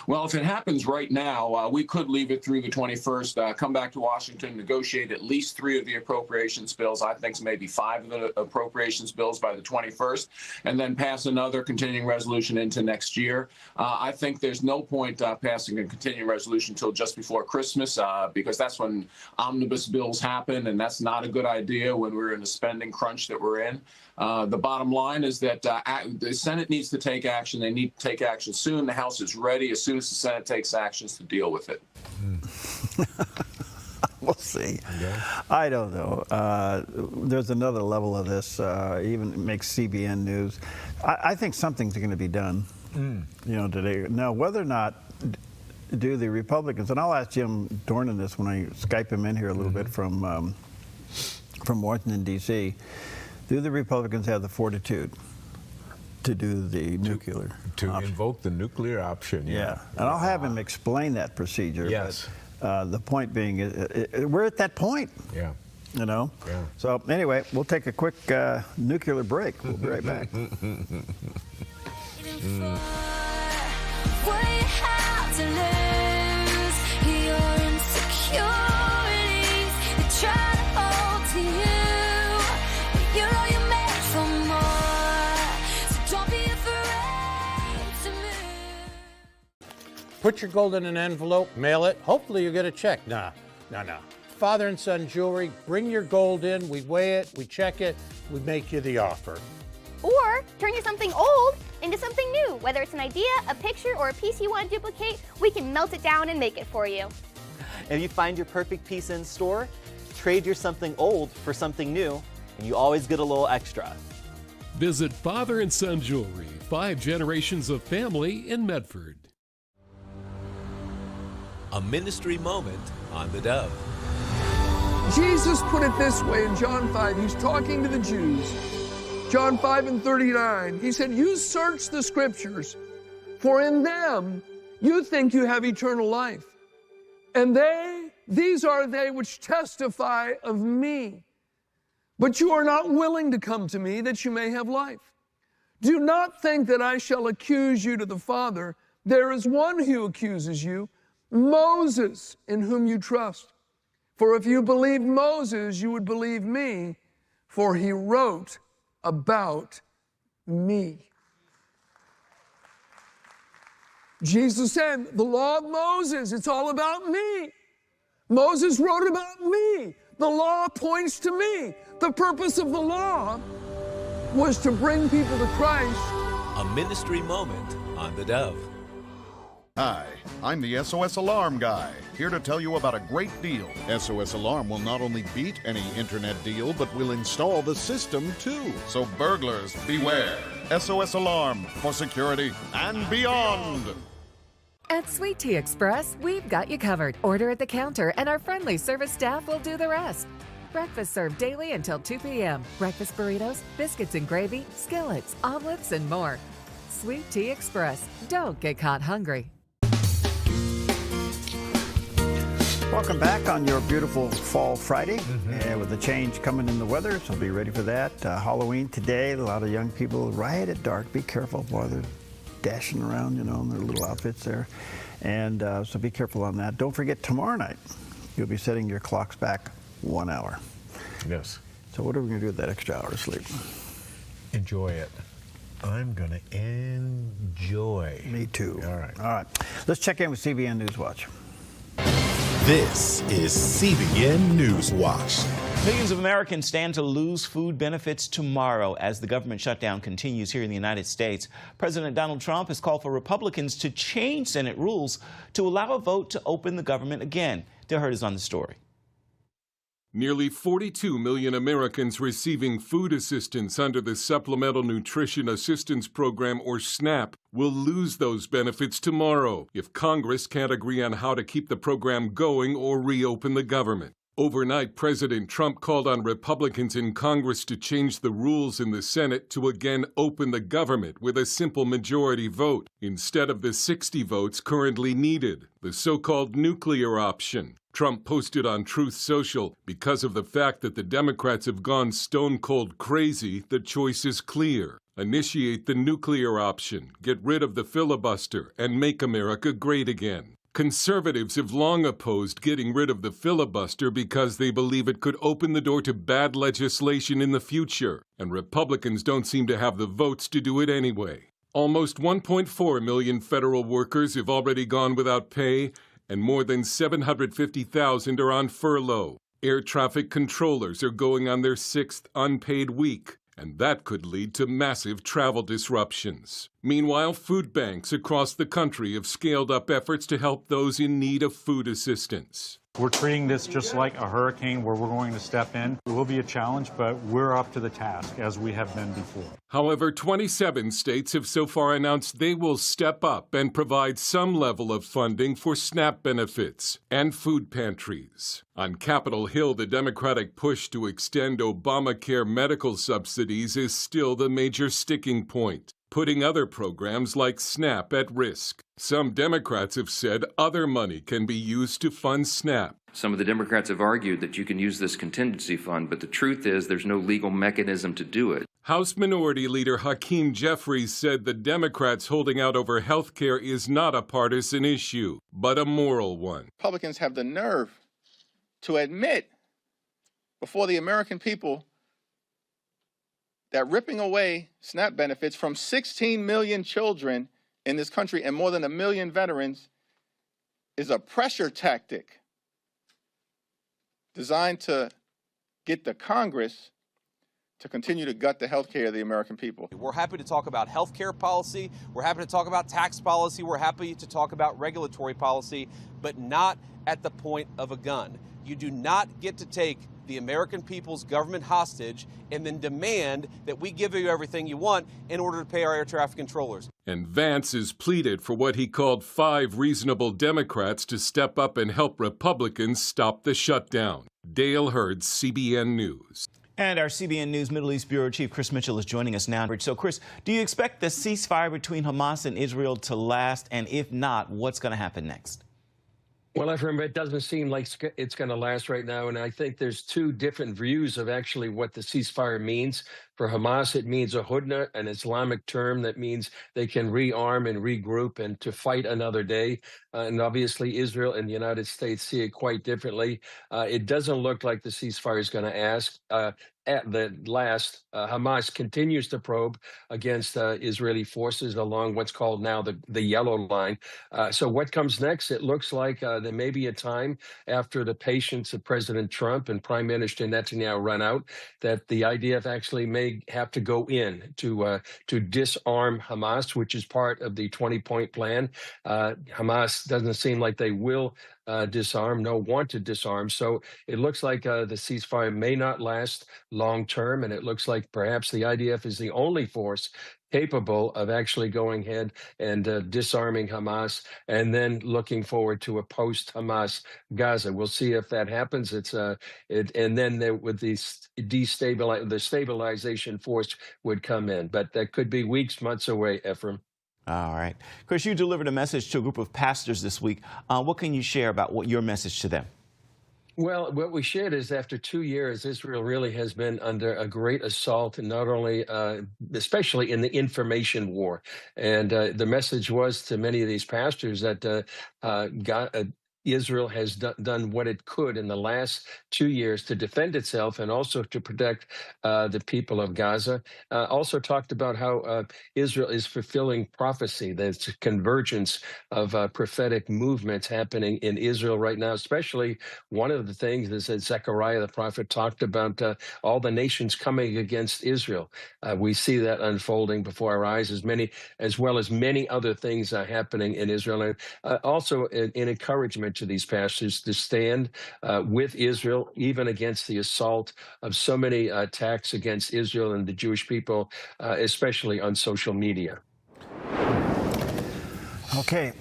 Well, if it happens right now, we could leave it through the 21st, come back to Washington, negotiate at least 3 of the appropriations bills, I think maybe 5 of the appropriations bills by the 21st, and then pass another continuing resolution into next year. I think there's no point passing a continuing resolution until just before Christmas, because that's when omnibus bills happen, and that's not a good idea when we're in the spending crunch that we're in. The bottom line is that the Senate needs to take action. They need to take action soon. The House is ready as soon as the Senate takes actions to deal with it. We'll see. Yeah. I don't know. There's another level of this. Even makes CBN News. I think something's going to be done. Today. Now, whether or not do the Republicans, and I'll ask Jim Dornan this when I Skype him in here a little bit from Washington, D.C. Do the Republicans have the fortitude to do the nuclear to invoke the nuclear option? Yeah. And I'll have him explain that procedure. Yes. The point being, we're at that point. Yeah. You know? Yeah. So anyway, we'll take a quick nuclear break. We'll be right back. Put your gold in an envelope, mail it. Hopefully you get a check. No. Father and son jewelry, bring your gold in, we weigh it, we check it, we make you the offer. Or turn your something old into something new. Whether it's an idea, a picture, or a piece you want to duplicate, we can melt it down and make it for you. If you find your perfect piece in store, trade your something old for something new, and you always get a little extra. Visit Father and Son Jewelry, 5 generations of family in Medford. A ministry moment on the Dove. Jesus put it this way in John 5. He's talking to the Jews. John 5:39. He said, you search the scriptures, for in them you think you have eternal life. And these are they which testify of me. But you are not willing to come to me that you may have life. Do not think that I shall accuse you to the Father. There is one who accuses you, Moses, in whom you trust. For if you believed Moses, you would believe me, for he wrote about me. Jesus said, the law of Moses, it's all about me. Moses wrote about me. The law points to me. The purpose of the law was to bring people to Christ. A ministry moment on the Dove. Hi, I'm the SOS Alarm guy, here to tell you about a great deal. SOS Alarm will not only beat any internet deal, but will install the system too. So burglars, beware. SOS Alarm for security and beyond. At Sweet Tea Express, we've got you covered. Order at the counter and our friendly service staff will do the rest. Breakfast served daily until 2 p.m. Breakfast burritos, biscuits and gravy, skillets, omelets, and more. Sweet Tea Express. Don't get caught hungry. Welcome back on your beautiful fall Friday. With the change coming in the weather, so be ready for that. Halloween today, a lot of young people right at dark. Be careful, boy, they're dashing around, you know, in their little outfits there. And so be careful on that. Don't forget, tomorrow night, you'll be setting your clocks back 1 hour. Yes. So what are we going to do with that extra hour of sleep? Enjoy it. I'm going to enjoy. Me too. All right. All right. Let's check in with CBN News Watch. This is CBN News Watch. Millions of Americans stand to lose food benefits tomorrow as the government shutdown continues here in the United States. President Donald Trump has called for Republicans to change Senate rules to allow a vote to open the government again. Dale Hurd is on the story. Nearly 42 million Americans receiving food assistance under the Supplemental Nutrition Assistance Program, or SNAP, will lose those benefits tomorrow if Congress can't agree on how to keep the program going or reopen the government. Overnight, President Trump called on Republicans in Congress to change the rules in the Senate to again open the government with a simple majority vote instead of the 60 votes currently needed, the so-called nuclear option. Trump posted on Truth Social, because of the fact that the Democrats have gone stone-cold crazy, the choice is clear. Initiate the nuclear option, get rid of the filibuster, and make America great again. Conservatives have long opposed getting rid of the filibuster because they believe it could open the door to bad legislation in the future, and Republicans don't seem to have the votes to do it anyway. Almost 1.4 million federal workers have already gone without pay, and more than 750,000 are on furlough. Air traffic controllers are going on their 6th unpaid week, and that could lead to massive travel disruptions. Meanwhile, food banks across the country have scaled up efforts to help those in need of food assistance. We're treating this just like a hurricane where we're going to step in. It will be a challenge, but we're up to the task as we have been before. However, 27 states have so far announced they will step up and provide some level of funding for SNAP benefits and food pantries. On Capitol Hill, the Democratic push to extend Obamacare medical subsidies is still the major sticking point. putting other programs like SNAP at risk. Some Democrats have said other money can be used to fund SNAP. Some of the Democrats have argued that you can use this contingency fund, but the truth is there's no legal mechanism to do it. House Minority Leader Hakeem Jeffries said the Democrats holding out over health care is not a partisan issue, but a moral one. Republicans have the nerve to admit before the American people that ripping away SNAP benefits from 16 million children in this country and more than 1 million veterans is a pressure tactic designed to get the Congress to continue to gut the health care of the American people. We're happy to talk about health care policy. We're happy to talk about tax policy. We're happy to talk about regulatory policy, but not at the point of a gun. You do not get to take the American people's government hostage and then demand that we give you everything you want in order to pay our air traffic controllers. And Vance has pleaded for what he called 5 reasonable Democrats to step up and help Republicans stop the shutdown. Dale Hurd, CBN News. And our CBN News Middle East Bureau Chief Chris Mitchell is joining us now. So, Chris, do you expect the ceasefire between Hamas and Israel to last? And if not, what's going to happen next? Well, Ephraim, it doesn't seem like it's going to last right now. And I think there's 2 different views of actually what the ceasefire means. For Hamas, it means a hudna, an Islamic term that means they can rearm and regroup and to fight another day. And obviously, Israel and the United States see it quite differently. It doesn't look like the ceasefire is going to at the last. Hamas continues to probe against Israeli forces along what's called now the yellow line. So what comes next? It looks like there may be a time after the patience of President Trump and Prime Minister Netanyahu run out that the IDF actually may have to go in to disarm Hamas, which is part of the 20-point plan. Hamas doesn't seem like they will disarm, want to disarm. So it looks like the ceasefire may not last long term, and it looks like perhaps the IDF is the only force capable of actually going ahead and disarming Hamas and then looking forward to a post-Hamas Gaza. We'll see if that happens. And then with the stabilization force would come in, but that could be weeks, months away, Ephraim. All right. Chris, you delivered a message to a group of pastors this week. What can you share about your message to them? Well, what we shared is after 2 years, Israel really has been under a great assault, and not only, especially in the information war. And the message was to many of these pastors that Israel has done what it could in the last 2 years to defend itself and also to protect the people of Gaza. Also talked about how Israel is fulfilling prophecy. There's a convergence of prophetic movements happening in Israel right now, especially one of the things is that Zechariah the prophet talked about all the nations coming against Israel. We see that unfolding before our eyes, as well as many other things happening in Israel. And also an encouragement to these pastors to stand with Israel, even against the assault of so many attacks against Israel and the Jewish people, especially on social media. Okay,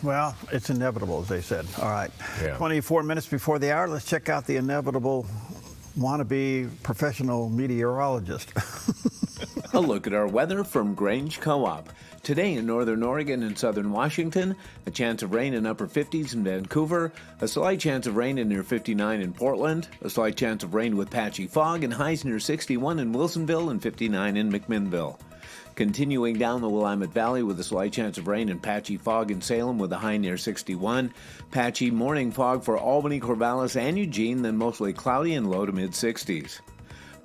well, it's inevitable, as they said. All right, Yeah. 24 minutes before the hour, let's check out the inevitable wannabe professional meteorologist. A look at our weather from Grange Co-op. Today in northern Oregon and southern Washington, a chance of rain in upper 50s in Vancouver, a slight chance of rain in near 59 in Portland, a slight chance of rain with patchy fog and highs near 61 in Wilsonville and 59 in McMinnville. Continuing down the Willamette Valley with a slight chance of rain and patchy fog in Salem with a high near 61. Patchy morning fog for Albany, Corvallis, and Eugene, then mostly cloudy and low to mid-60s.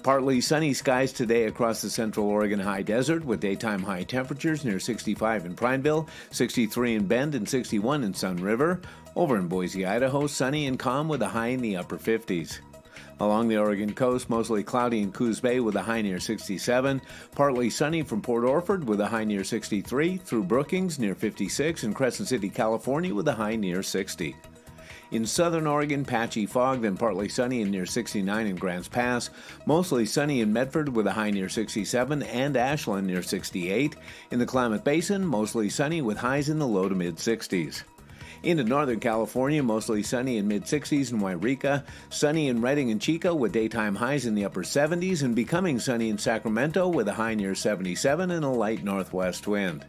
Partly sunny skies today across the central Oregon high desert with daytime high temperatures near 65 in Prineville, 63 in Bend, and 61 in Sun River. Over in Boise, Idaho, sunny and calm with a high in the upper 50s. Along the Oregon coast, mostly cloudy in Coos Bay with a high near 67. Partly sunny from Port Orford with a high near 63. Through Brookings near 56. And Crescent City, California with a high near 60. In southern Oregon, patchy fog, then partly sunny and near 69 in Grants Pass. Mostly sunny in Medford with a high near 67 and Ashland near 68. In the Klamath Basin, mostly sunny with highs in the low to mid-60s. Into Northern California, mostly sunny in mid-60s in Wairika, sunny in Redding and Chico with daytime highs in the upper 70s, and becoming sunny in Sacramento with a high near 77 and a light northwest wind.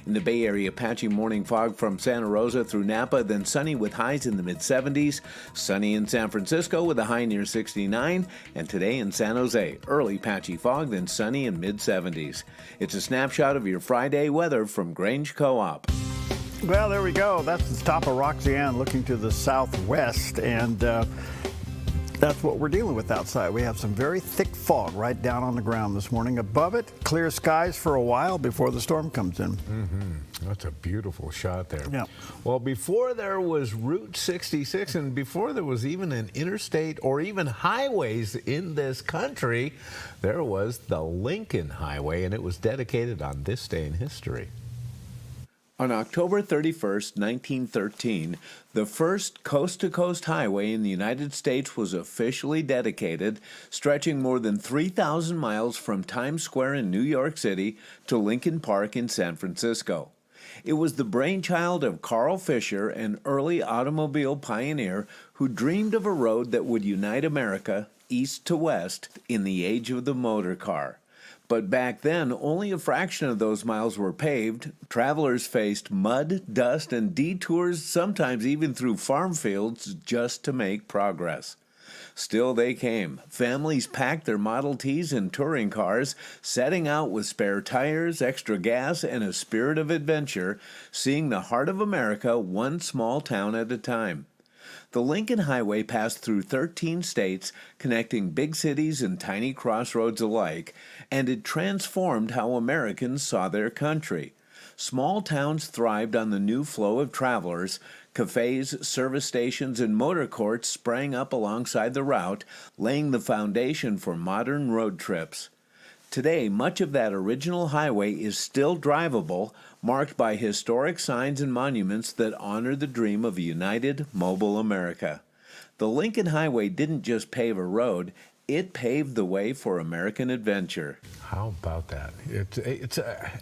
In the Bay Area, patchy morning fog from Santa Rosa through Napa, then sunny with highs in the mid-70s, sunny in San Francisco with a high near 69, and today in San Jose, early patchy fog, then sunny in mid-70s. It's a snapshot of your Friday weather from Grange Co-op. Well, there we go. That's the top of Roxanne looking to the southwest, and that's what we're dealing with outside. We have some very thick fog right down on the ground this morning. Above it, clear skies for a while before the storm comes in. That's a beautiful shot there. Yeah. Well, before there was Route 66 and before there was even an interstate or even highways in this country, there was the Lincoln Highway, and it was dedicated on this day in history. On October 31st, 1913, the first coast-to-coast highway in the United States was officially dedicated, stretching more than 3,000 miles from Times Square in New York City to Lincoln Park in San Francisco. It was the brainchild of Carl Fisher, an early automobile pioneer who dreamed of a road that would unite America, east to west, in the age of the motor car. But back then, only a fraction of those miles were paved. Travelers faced mud, dust, and detours, sometimes even through farm fields, just to make progress. Still they came. Families packed their Model Ts and touring cars, setting out with spare tires, extra gas, and a spirit of adventure, seeing the heart of America one small town at a time. The Lincoln Highway passed through 13 states, connecting big cities and tiny crossroads alike, and it transformed how Americans saw their country. Small towns thrived on the new flow of travelers. Cafes, service stations, and motor courts sprang up alongside the route, laying the foundation for modern road trips. Today, much of that original highway is still drivable, marked by historic signs and monuments that honor the dream of a united, mobile America. The Lincoln Highway didn't just pave a road, it paved the way for American adventure. How about that?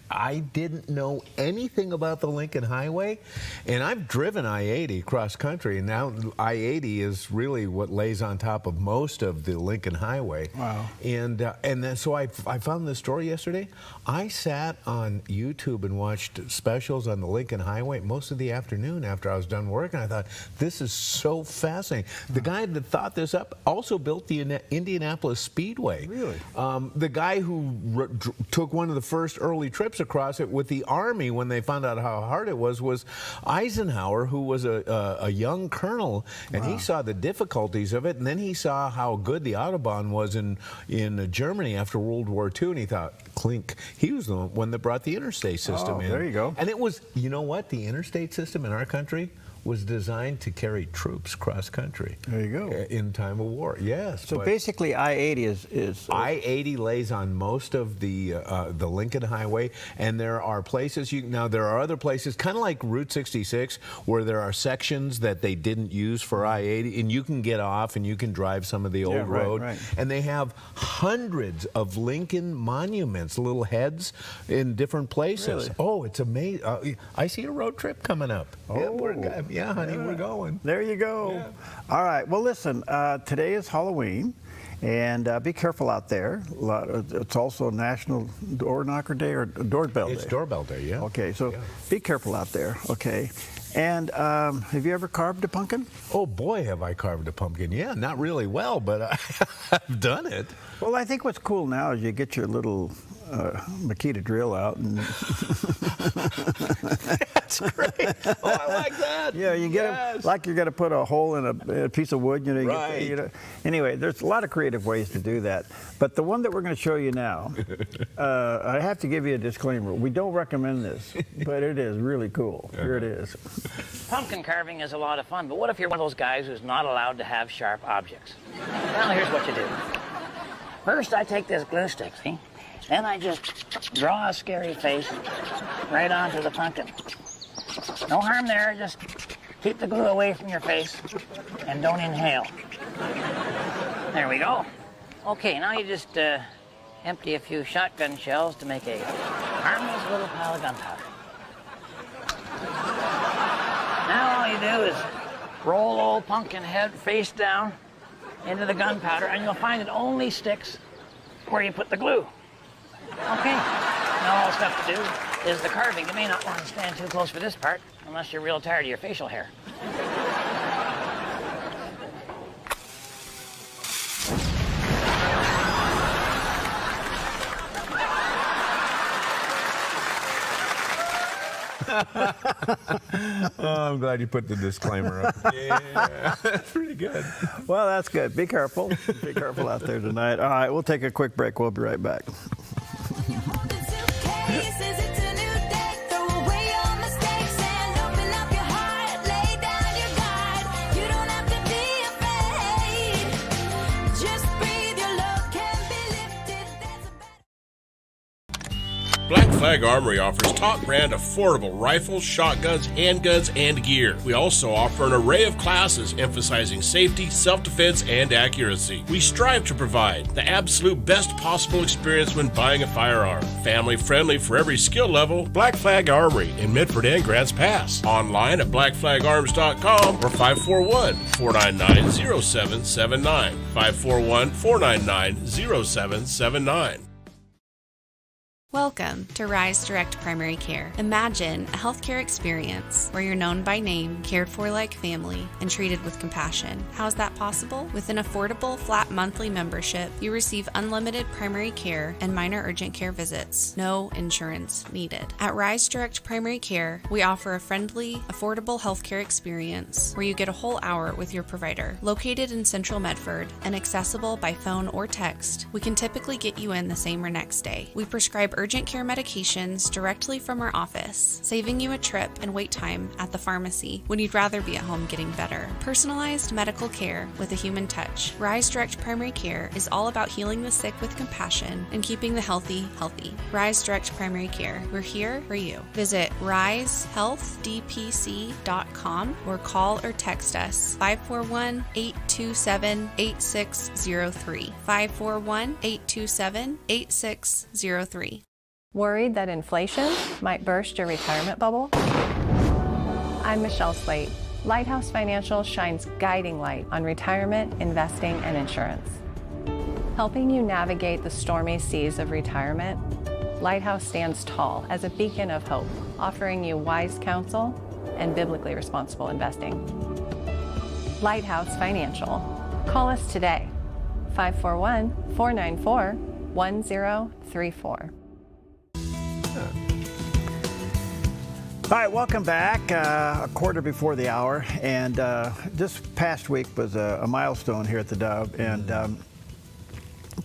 I didn't know anything about the Lincoln Highway, and I've driven I-80 cross country, and now I-80 is really what lays on top of most of the Lincoln Highway. Wow. And then so I found this story yesterday. I sat on YouTube and watched specials on the Lincoln Highway most of the afternoon after I was done work, and I thought, this is so fascinating. The guy that thought this up also built the Indianapolis Speedway. Really? The guy who took one of the first early trips across it with the Army when they found out how hard it was Eisenhower, who was a young colonel, and he saw the difficulties of it, and then he saw how good the Autobahn was in Germany after World War II, and he thought, clink. He was the one that brought the interstate system in. There you go. And it was, you know what, the interstate system in our country was designed to carry troops cross country. There you go. In time of war, yes. So basically, I-80 is I-80 lays on most of the Lincoln Highway, and there are places now there are other places, kind of like Route 66, where there are sections that they didn't use for I-80, and you can get off and you can drive some of the old road. Right. And they have hundreds of Lincoln monuments, little heads in different places. Really? Oh, it's amazing. I see a road trip coming up. Yeah, honey, we're going. There you go. Yeah. All right. Well, listen, today is Halloween, and be careful out there. It's also National Door Knocker Day or Doorbell Day. It's Doorbell Day, yeah. Okay, so be careful out there, okay? And have you ever carved a pumpkin? Oh, boy, have I carved a pumpkin. Yeah, not really well, but I've done it. Well, I think what's cool now is you get your little Makita drill out and that's great. Oh, I like that. Yeah, you get it like you're going to put a hole in a piece of wood. Right. Anyway, there's a lot of creative ways to do that. But the one that we're going to show you now, I have to give you a disclaimer. We don't recommend this, but it is really cool. Here it is. Pumpkin carving is a lot of fun, but what if you're one of those guys who's not allowed to have sharp objects? Well, here's what you do. First, I take this glue stick, see? Then I just draw a scary face right onto the pumpkin. No harm there, just keep the glue away from your face and don't inhale. There we go. Okay, now you just empty a few shotgun shells to make a harmless little pile of gunpowder. Now all you do is roll old pumpkin head face down into the gunpowder, and you'll find it only sticks where you put the glue. Okay. Now all that's left to do is the carving. You may not want to stand too close for this part, unless you're real tired of your facial hair. I'm glad you put the disclaimer up. Yeah, that's pretty good. Well, that's good. Be careful. Be careful out there tonight. All right, we'll take a quick break. We'll be right back. Black Flag Armory offers top brand affordable rifles, shotguns, handguns, and gear. We also offer an array of classes emphasizing safety, self-defense, and accuracy. We strive to provide the absolute best possible experience when buying a firearm. Family friendly for every skill level, Black Flag Armory in Midford and Grants Pass. Online at blackflagarms.com or 541-499-0779. 541-499-0779. Welcome to Rise Direct Primary Care. Imagine a healthcare experience where you're known by name, cared for like family, and treated with compassion. How is that possible? With an affordable, flat monthly membership, you receive unlimited primary care and minor urgent care visits. No insurance needed. At Rise Direct Primary Care, we offer a friendly, affordable healthcare experience where you get a whole hour with your provider. Located in Central Medford and accessible by phone or text, we can typically get you in the same or next day. We prescribe urgent care medications directly from our office, saving you a trip and wait time at the pharmacy when you'd rather be at home getting better. Personalized medical care with a human touch. Rise Direct Primary Care is all about healing the sick with compassion and keeping the healthy healthy. Rise Direct Primary Care. We're here for you. Visit risehealthdpc.com or call or text us 541-827-8603. 541-827-8603. Worried that inflation might burst your retirement bubble? I'm Michelle Slate. Lighthouse Financial shines guiding light on retirement, investing, and insurance. Helping you navigate the stormy seas of retirement, Lighthouse stands tall as a beacon of hope, offering you wise counsel and biblically responsible investing. Lighthouse Financial. Call us today, 541-494-1034. All right, welcome back. A quarter before the hour, and this past week was a milestone here at the Dove, and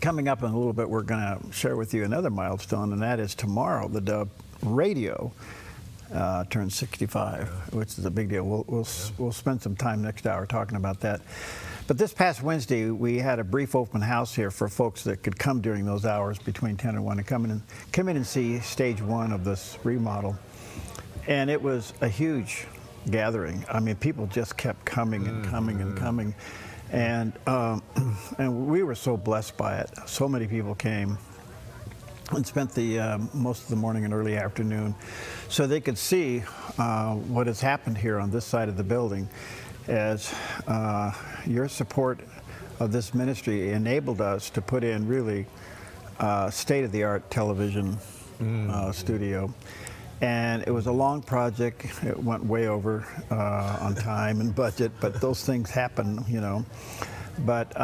coming up in a little bit, we're going to share with you another milestone, and that is tomorrow. The Dove Radio turns 65, which is a big deal. We'll spend some time next hour talking about that. But this past Wednesday, we had a brief open house here for folks that could come during those hours between 10 and 1 and come in and see stage one of this remodel. And it was a huge gathering. I mean, people just kept coming and coming and coming. And we were so blessed by it. So many people came and spent the most of the morning and early afternoon so they could see what has happened here on this side of the building, as your support of this ministry enabled us to put in really state-of-the-art television studio. And it was a long project. It went way over on time and budget, but those things happen, you know. But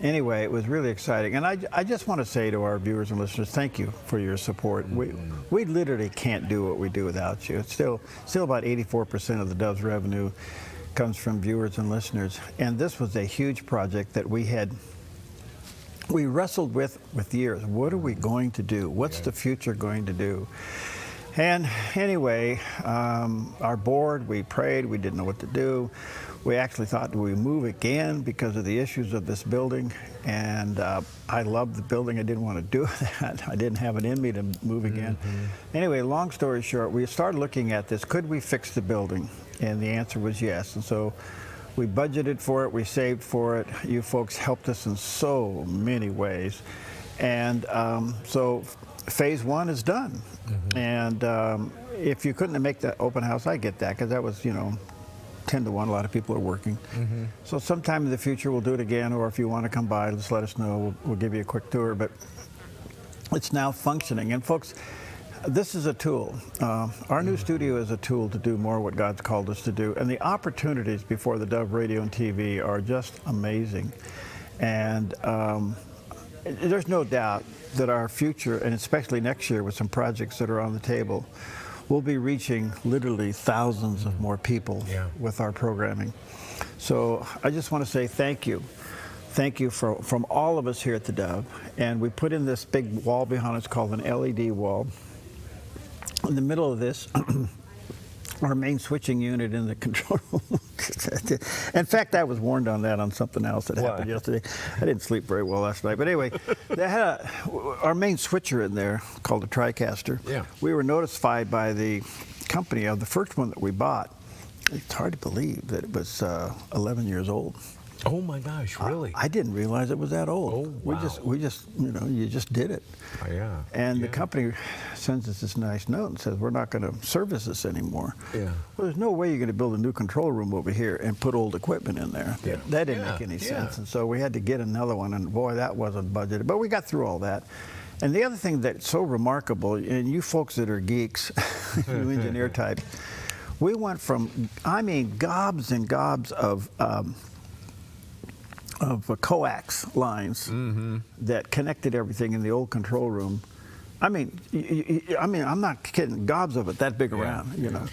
anyway, it was really exciting. And I just want to say to our viewers and listeners, thank you for your support. We literally can't do what we do without you. It's still about 84% of the Dove's revenue comes from viewers and listeners. And this was a huge project that we wrestled with years. What are we going to do? What's the future going to do? And anyway, our board, we prayed, we didn't know what to do. We actually thought, do we move again because of the issues of this building? And I loved the building. I didn't want to do that. I didn't have it in me to move again. Anyway, long story short, we started looking at this. Could we fix the building? And the answer was yes. And so we budgeted for it. We saved for it. You folks helped us in so many ways. And so phase one is done. And if you couldn't make that open house, I get that, because that was, you know, 10 to 1. A lot of people are working. So sometime in the future we'll do it again, or if you want to come by, just let us know. We'll give you a quick tour. But it's now functioning. And folks, this is a tool. Our new studio is a tool to do more what God's called us to do. And the opportunities before the Dove Radio and TV are just amazing. And there's no doubt that our future, and especially next year with some projects that are on the table, we'll be reaching literally thousands of more people with our programming. So I just want to say thank you. Thank you from all of us here at the Dove. And we put in this big wall behind us called an LED wall. In the middle of this, our main switching unit in the control room. In fact, I was warned on that on something else that happened yesterday. I didn't sleep very well last night. But anyway, they had our main switcher in there called a TriCaster. Yeah. We were notified by the company of the first one that we bought. It's hard to believe that it was 11 years old. Oh my gosh, really? I didn't realize it was that old. Oh, wow. We just, you just did it. Oh, yeah. And the company sends us this nice note and says, we're not going to service this anymore. Yeah. Well, there's no way you're going to build a new control room over here and put old equipment in there. Yeah. That didn't make any sense. And so we had to get another one, and boy, that wasn't budgeted. But we got through all that. And the other thing that's so remarkable, and you folks that are geeks, you engineer types, we went from, I mean, gobs and gobs of coax lines that connected everything in the old control room. I mean, I'm not kidding. Gobs of it, that big around, you know,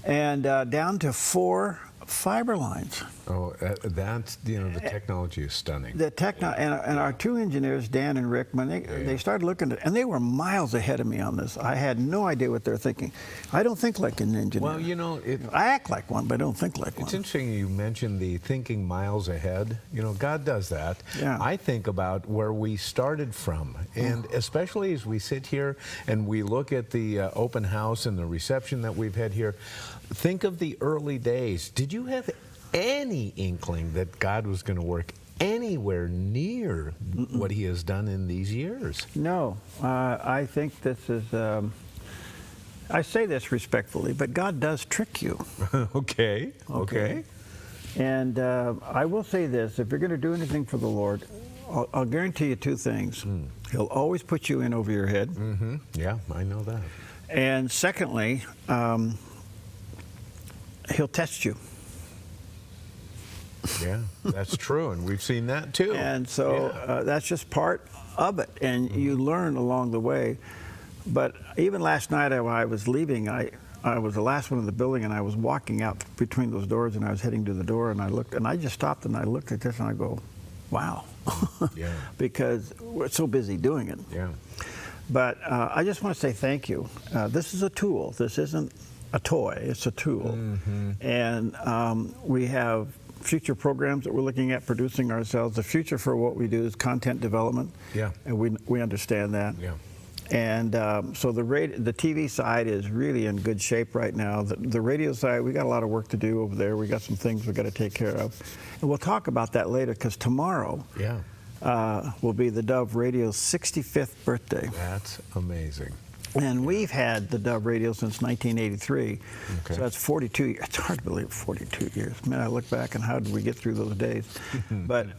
and down to 4 fiber lines. Oh, that's, the technology is stunning. The and our 2 engineers, Dan and Rick, when they started looking at, and they were miles ahead of me on this. I had no idea what they're thinking. I don't think like an engineer. Well, I act like one, but I don't think like one. It's interesting you mentioned the thinking miles ahead. God does that. Yeah. I think about where we started from, and especially as we sit here and we look at the open house and the reception that we've had here, think of the early days. Did you have any inkling that God was going to work anywhere near what he has done in these years? No. I think this is, I say this respectfully, but God does trick you. Okay. And I will say this, if you're going to do anything for the Lord, I'll guarantee you 2 things. He'll always put you in over your head. Yeah, I know that. And secondly, he'll test you. Yeah, that's true, and we've seen that too. And so that's just part of it, and you learn along the way. But even last night when I was leaving, I was the last one in the building, and I was walking out between those doors, and I was heading to the door, and I looked, and I just stopped, and I looked at this, and I go, wow. Because we're so busy doing it. Yeah. But I just want to say thank you. This is a tool. This isn't a toy. It's a tool. And we have future programs that we're looking at producing ourselves. The future for what we do is content development. Yeah. And we understand that. Yeah. And so the TV side is really in good shape right now. The radio side, we got a lot of work to do over there. We got some things we got to take care of. And we'll talk about that later, because tomorrow will be the Dove Radio's 65th birthday. That's amazing. And we've had the Dove Radio since 1983, so that's 42 years. It's hard to believe 42 years. Man, I look back and how did we get through those days? But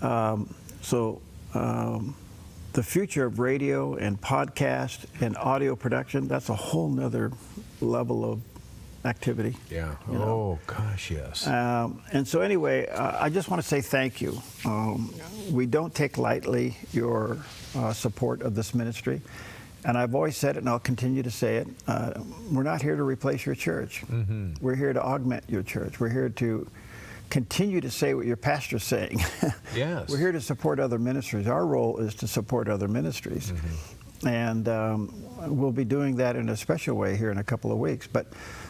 the future of radio and podcast and audio production, that's a whole nother level of activity. Yeah. Oh, gosh, yes. And so anyway, I just want to say thank you. We don't take lightly your support of this ministry. And I've always said it, and I'll continue to say it, we're not here to replace your church. We're here to augment your church. We're here to continue to say what your pastor's saying. Yes. We're here to support other ministries. Our role is to support other ministries. And we'll be doing that in a special way here in a couple of weeks. But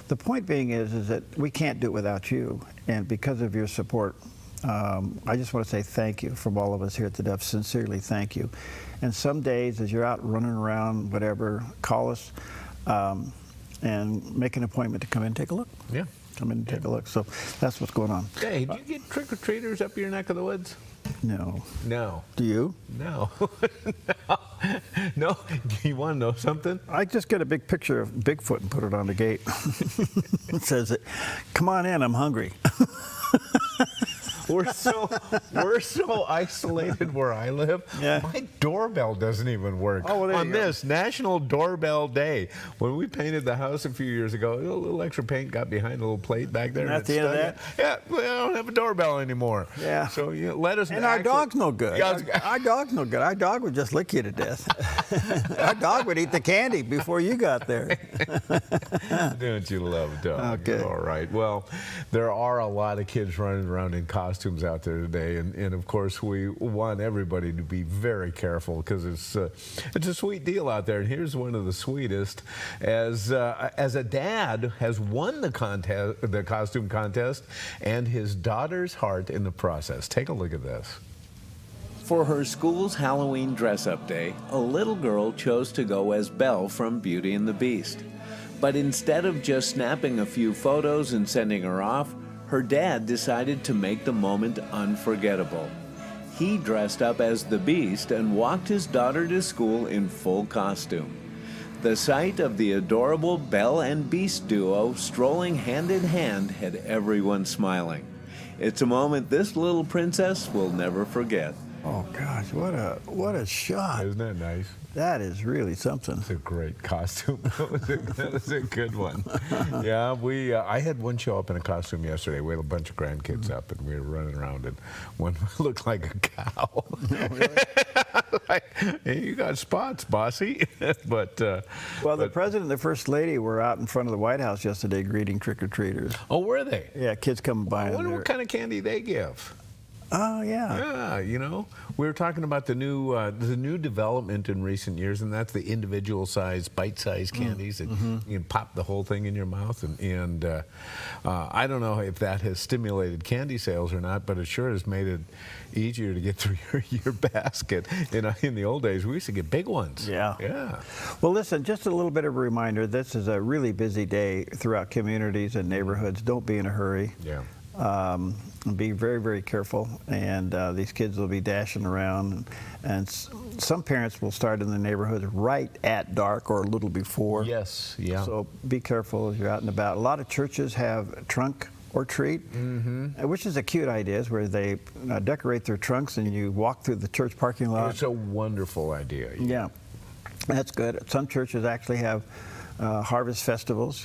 the point being is that we can't do it without you. And because of your support, I just want to say thank you from all of us here at the Dove. Sincerely, thank you. And some days, as you're out running around, whatever, call us and make an appointment to come in and take a look. Yeah. Come in and take a look. So that's what's going on. Hey, do you get trick-or-treaters up your neck of the woods? No. No. Do you? No. No. You want to know something? I just get a big picture of Bigfoot and put it on the gate. It says, "Come on in, I'm hungry." We're so isolated where I live. Yeah. My doorbell doesn't even work. Oh, well, there on you go. this National Doorbell Day, when we painted the house a few years ago, a little extra paint got behind a little plate back there. And at the end of that? Yeah, well, I don't have a doorbell anymore. Yeah. So let us. And our dog's no good. Our dog's no good. Our dog would just lick you to death. Our dog would eat the candy before you got there. Don't you love dogs? Okay. All right. Well, there are a lot of kids running around in costumes out there today, and of course we want everybody to be very careful because it's a sweet deal out there. And here's one of the sweetest. As a dad has won the costume contest, and his daughter's heart in the process. Take a look at this. For her school's Halloween dress-up day, a little girl chose to go as Belle from Beauty and the Beast. But instead of just snapping a few photos and sending her off, her dad decided to make the moment unforgettable. He dressed up as the Beast and walked his daughter to school in full costume. The sight of the adorable Belle and Beast duo strolling hand in hand had everyone smiling. It's a moment this little princess will never forget. Oh gosh, what a shot! Isn't that nice? That is really something. It's a great costume. That was a good one. Yeah, I had one show up in a costume yesterday. We had a bunch of grandkids up, and we were running around, and one looked like a cow. Oh, really? Like, hey, you got spots, bossy. But the president and the first lady were out in front of the White House yesterday greeting trick-or-treaters. Oh, were they? Yeah, kids coming by. I wonder what kind of candy they give. Oh, yeah. Yeah, you know, we were talking about the new development in recent years, and that's the individual-sized, bite-sized candies that you can pop the whole thing in your mouth. And I don't know if that has stimulated candy sales or not, but it sure has made it easier to get through your basket. In the old days, we used to get big ones. Yeah. Yeah. Well, listen, just a little bit of a reminder. This is a really busy day throughout communities and neighborhoods. Don't be in a hurry. Yeah. Be very, very careful, and these kids will be dashing around, and some parents will start in the neighborhood right at dark or a little before. Yes, yeah. So be careful as you're out and about. A lot of churches have trunk or treat, which is a cute idea, is where they decorate their trunks and you walk through the church parking lot. It's a wonderful idea. Yeah, that's good. Some churches actually have harvest festivals,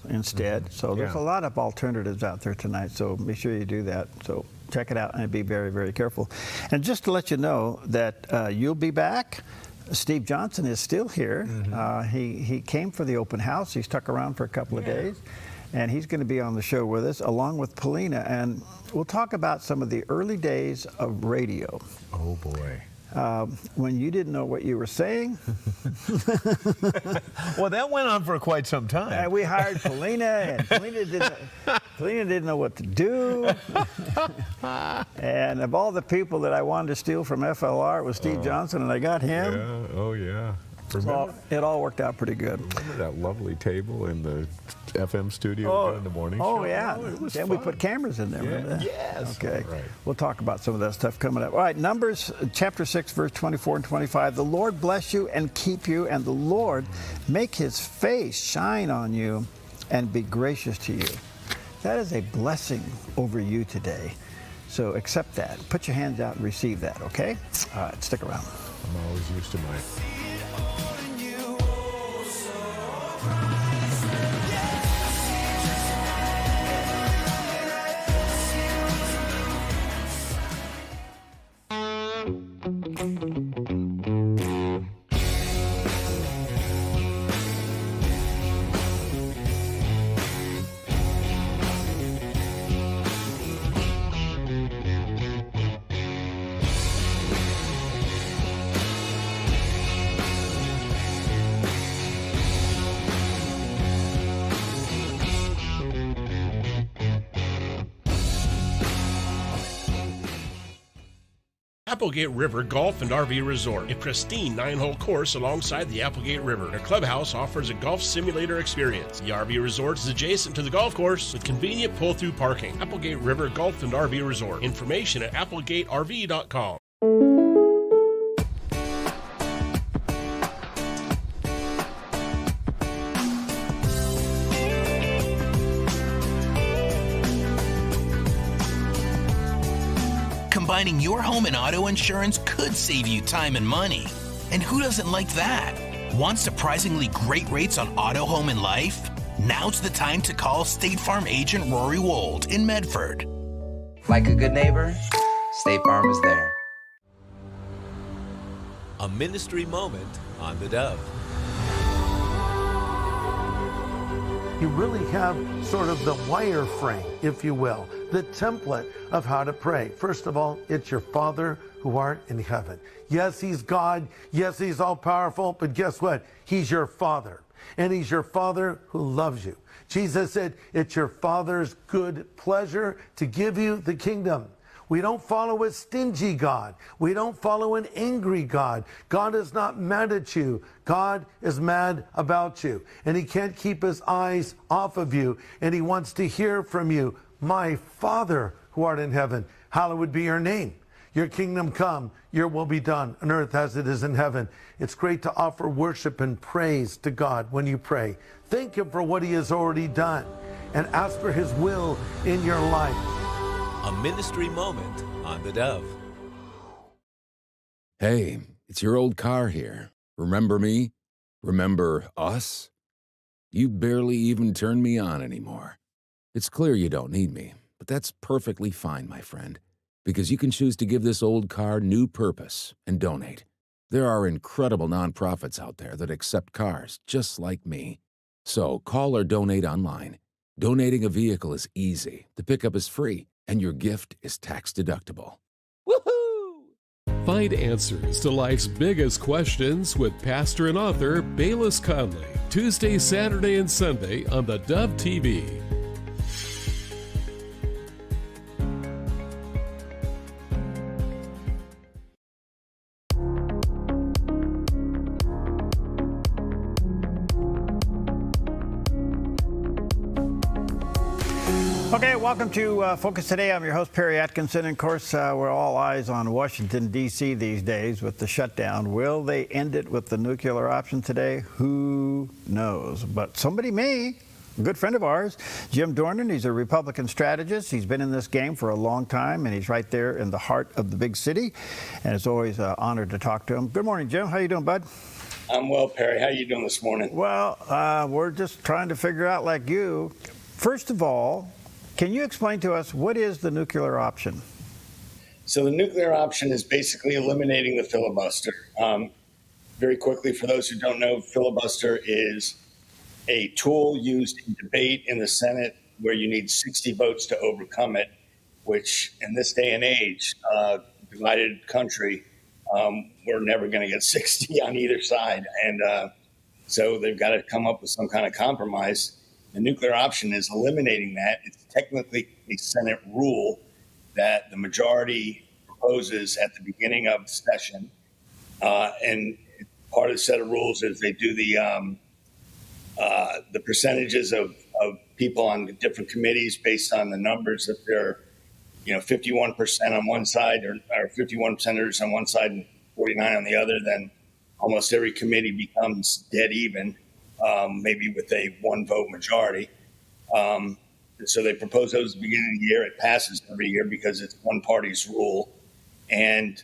instead. So there's a lot of alternatives out there tonight, so make sure you do that. So check it out and be very, very careful. And just to let you know that you'll be back. Steve Johnson is still here. He came for the open house. He stuck around for a couple of days. And he's going to be on the show with us, along with Paulina. And we'll talk about some of the early days of radio. Oh, boy. When you didn't know what you were saying. Well, that went on for quite some time. And we hired Paulina, and Paulina didn't know what to do. And of all the people that I wanted to steal from FLR, it was Steve Johnson, and I got him. Yeah. Oh, yeah. So it all worked out pretty good. Remember that lovely table in the FM studio in the morning show? Oh, yeah. It was then fun. we put cameras in there. Remember that? Yes. Okay. All right. We'll talk about some of that stuff coming up. All right, Numbers chapter 6, verse 24 and 25. The Lord bless you and keep you, and the Lord make his face shine on you and be gracious to you. That is a blessing over you today. So accept that. Put your hands out and receive that, okay? All right, stick around. I'm always used to my... Applegate River Golf and RV Resort, a pristine 9-hole course alongside the Applegate River. Their clubhouse offers a golf simulator experience. The RV Resort is adjacent to the golf course with convenient pull-through parking. Applegate River Golf and RV Resort. Information at applegaterv.com. Combining your home and auto insurance could save you time and money. And who doesn't like that? Want surprisingly great rates on auto, home, and life? Now's the time to call State Farm agent Rory Wold in Medford. Like a good neighbor, State Farm is there. A ministry moment on the Dove. You really have sort of the wireframe, if you will, the template of how to pray. First of all, it's your Father who art in heaven. Yes, he's God. Yes, he's all powerful. But guess what? He's your Father. And he's your Father who loves you. Jesus said, it's your Father's good pleasure to give you the kingdom. We don't follow a stingy God. We don't follow an angry God. God is not mad at you. God is mad about you. And he can't keep his eyes off of you. And he wants to hear from you. My Father who art in heaven, hallowed be your name. Your kingdom come, your will be done on earth as it is in heaven. It's great to offer worship and praise to God when you pray. Thank him for what he has already done and ask for his will in your life. A ministry moment on the Dove. Hey, it's your old car here. Remember me? Remember us? You barely even turn me on anymore. It's clear you don't need me, but that's perfectly fine, my friend, because you can choose to give this old car new purpose and donate. There are incredible nonprofits out there that accept cars just like me. So call or donate online. Donating a vehicle is easy. The pickup is free. And your gift is tax-deductible. Find answers to life's biggest questions with pastor and author Bayless Conley. Tuesday, Saturday, and Sunday on the Dove TV. Okay, welcome to Focus Today. I'm your host, Perry Atkinson. And of course, we're all eyes on Washington, D.C. these days with the shutdown. Will they end it with the nuclear option today? Who knows? But somebody may. A good friend of ours, Jim Dornan, he's a Republican strategist. He's been in this game for a long time, and he's right there in the heart of the big city. And it's always an honor to talk to him. Good morning, Jim. How you doing, bud? I'm well, Perry. How you doing this morning? Well, we're just trying to figure out, like you. First of all, can you explain to us what is the nuclear option? So the nuclear option is basically eliminating the filibuster. Very quickly, for those who don't know, filibuster is a tool used in debate in the Senate where you need 60 votes to overcome it, which in this day and age, divided country, we're never going to get 60 on either side. And so they've got to come up with some kind of compromise. The nuclear option is eliminating that. It's technically a Senate rule that the majority proposes at the beginning of the session. And part of the set of rules is they do the percentages of people on the different committees based on the numbers. If they're, 51% on one side or 51 senators on one side and 49 on the other, then almost every committee becomes dead even. Maybe with a one-vote majority. So they propose those at the beginning of the year. It passes every year because it's one party's rule. And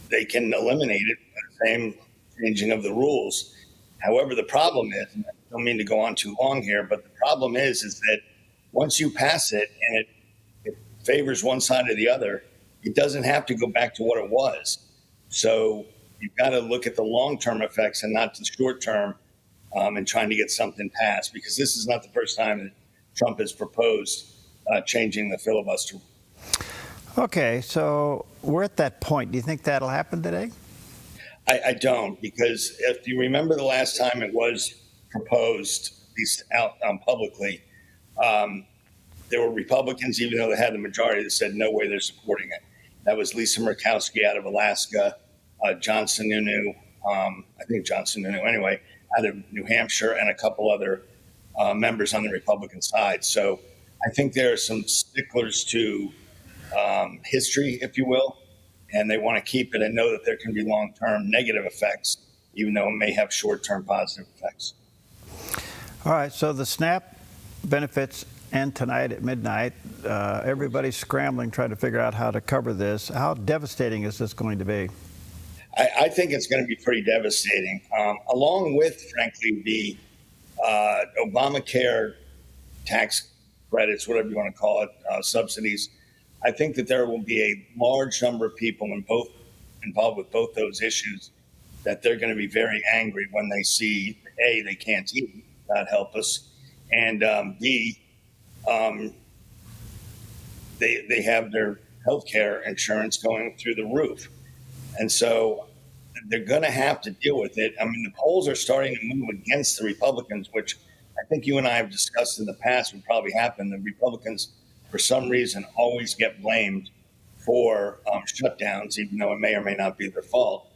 they can eliminate it by the same changing of the rules. However, the problem is, and I don't mean to go on too long here, but the problem is that once you pass it and it favors one side or the other, it doesn't have to go back to what it was. So you've got to look at the long-term effects and not the short-term. And trying to get something passed, because this is not the first time that Trump has proposed changing the filibuster. Okay, so we're at that point. Do you think that'll happen today? I don't, because if you remember the last time it was proposed, at least out publicly, there were Republicans, even though they had the majority, that said no way they're supporting it. That was Lisa Murkowski out of Alaska, John Sununu, I think John Sununu anyway, out of New Hampshire, and a couple other members on the Republican side. So I think there are some sticklers to history, if you will, and they want to keep it and know that there can be long-term negative effects, even though it may have short-term positive effects. All right, so the SNAP benefits end tonight at midnight. Everybody's scrambling, trying to figure out how to cover this. How devastating is this going to be? I think it's going to be pretty devastating, along with, frankly, the Obamacare tax credits, whatever you want to call it, subsidies. I think that there will be a large number of people involved with both those issues that they're going to be very angry when they see, A, they can't eat, God help us, and B, they have their health care insurance going through the roof. And so they're going to have to deal with it. I mean, the polls are starting to move against the Republicans, which I think you and I have discussed in the past would probably happen. The Republicans, for some reason, always get blamed for shutdowns, even though it may or may not be their fault.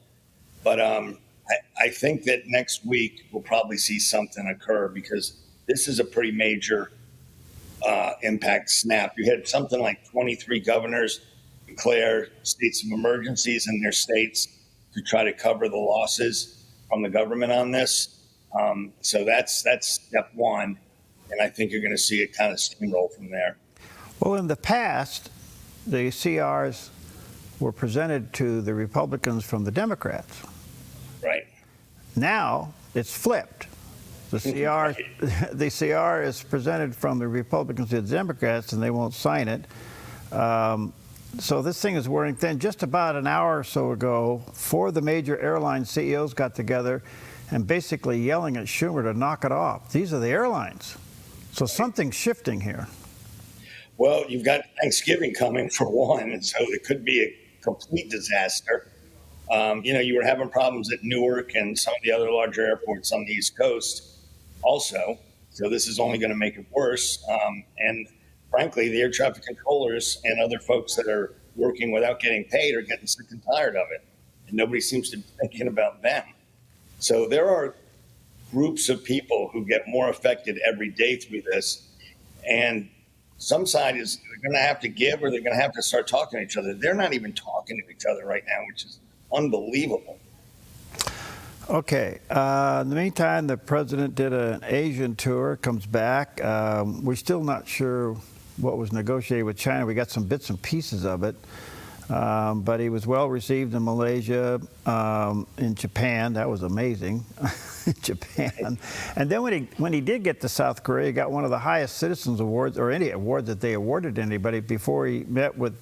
But I think that next week we'll probably see something occur, because this is a pretty major impact snap. You had something like 23 governors declare states of emergencies in their states to try to cover the losses from the government on this. So that's step one. And I think you're going to see it kind of steamroll from there. Well, in the past, the CRs were presented to the Republicans from the Democrats. Right. Now it's flipped. The CR is presented from the Republicans to the Democrats, and they won't sign it. So this thing is wearing thin. Just about an hour or so ago, 4 of the major airline CEOs got together and basically yelling at Schumer to knock it off. These are the airlines. So something's shifting here. Well, you've got Thanksgiving coming for one, and so it could be a complete disaster. You were having problems at Newark and some of the other larger airports on the East Coast also. So this is only going to make it worse. And frankly, the air traffic controllers and other folks that are working without getting paid are getting sick and tired of it. And nobody seems to be thinking about them. So there are groups of people who get more affected every day through this. And some side is they're going to have to give, or they're going to have to start talking to each other. They're not even talking to each other right now, which is unbelievable. Okay. In the meantime, the president did an Asian tour, comes back. We're still not sure what was negotiated with China. We got some bits and pieces of it. But he was well received in Malaysia, in Japan. That was amazing. Japan. And then when he did get to South Korea, he got one of the highest citizens awards, or any award that they awarded anybody, before he met with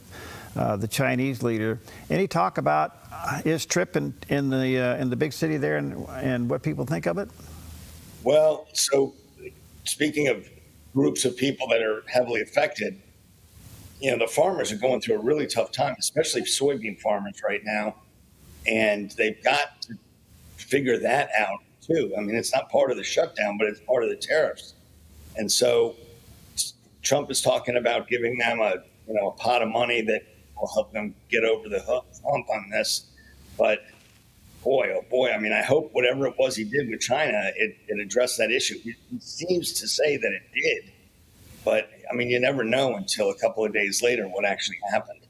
the Chinese leader. Any talk about his trip in the big city there, and what people think of it? Well, so speaking of groups of people that are heavily affected, the farmers are going through a really tough time, especially soybean farmers right now. And they've got to figure that out too. I mean, it's not part of the shutdown, but it's part of the tariffs. And so Trump is talking about giving them a pot of money that will help them get over the hump on this. But boy, oh boy, I mean, I hope whatever it was he did with China, it addressed that issue. He seems to say that it did. But, I mean, you never know until a couple of days later what actually happened.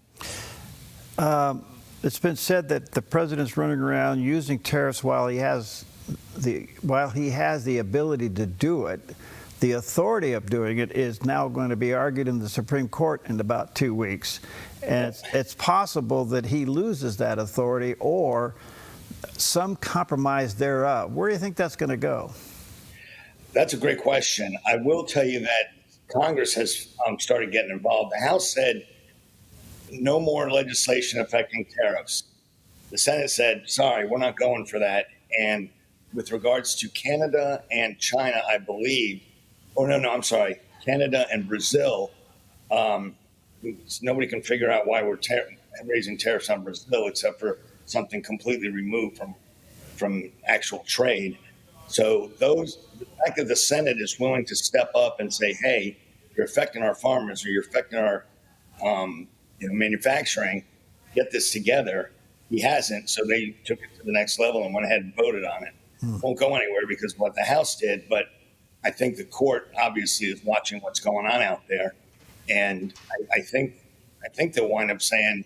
It's been said that the president's running around using tariffs while he has the ability to do it. The authority of doing it is now going to be argued in the Supreme Court in about 2 weeks. And it's possible that he loses that authority, or some compromise thereof. Where do you think that's going to go? That's a great question. I will tell you that Congress has started getting involved. The House said no more legislation affecting tariffs. The Senate said, sorry, we're not going for that. And with regards to Canada and China, I believe, Canada and Brazil, nobody can figure out why we're raising tariffs on Brazil, except for something completely removed from actual trade. So the fact that the Senate is willing to step up and say, hey, you're affecting our farmers, or you're affecting our manufacturing, get this together. He hasn't, so they took it to the next level and went ahead and voted on it. Won't go anywhere because of what the House did, but I think the court obviously is watching what's going on out there, and I think they'll wind up saying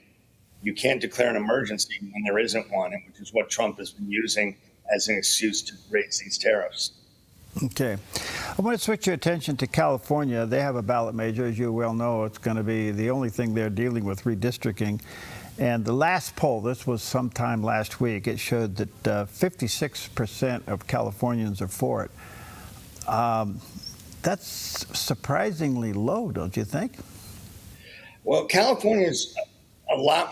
you can't declare an emergency when there isn't one, which is what Trump has been using as an excuse to raise these tariffs. Okay. I want to switch your attention to California. They have a ballot measure. As you well know, it's going to be the only thing they're dealing with, redistricting. And the last poll, this was sometime last week, it showed that 56% of Californians are for it. That's surprisingly low, don't you think? Well, California's a lot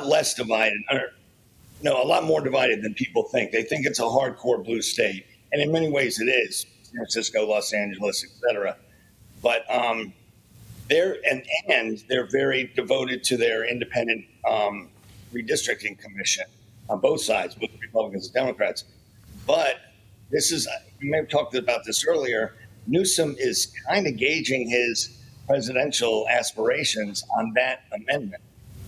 less divided, a lot more divided than people think. They think it's a hardcore blue state, and in many ways it is. San Francisco, Los Angeles, etc. But they're very devoted to their independent redistricting commission on both sides, both Republicans and Democrats. But we may have talked about this earlier, Newsom is kind of gauging his presidential aspirations on that amendment.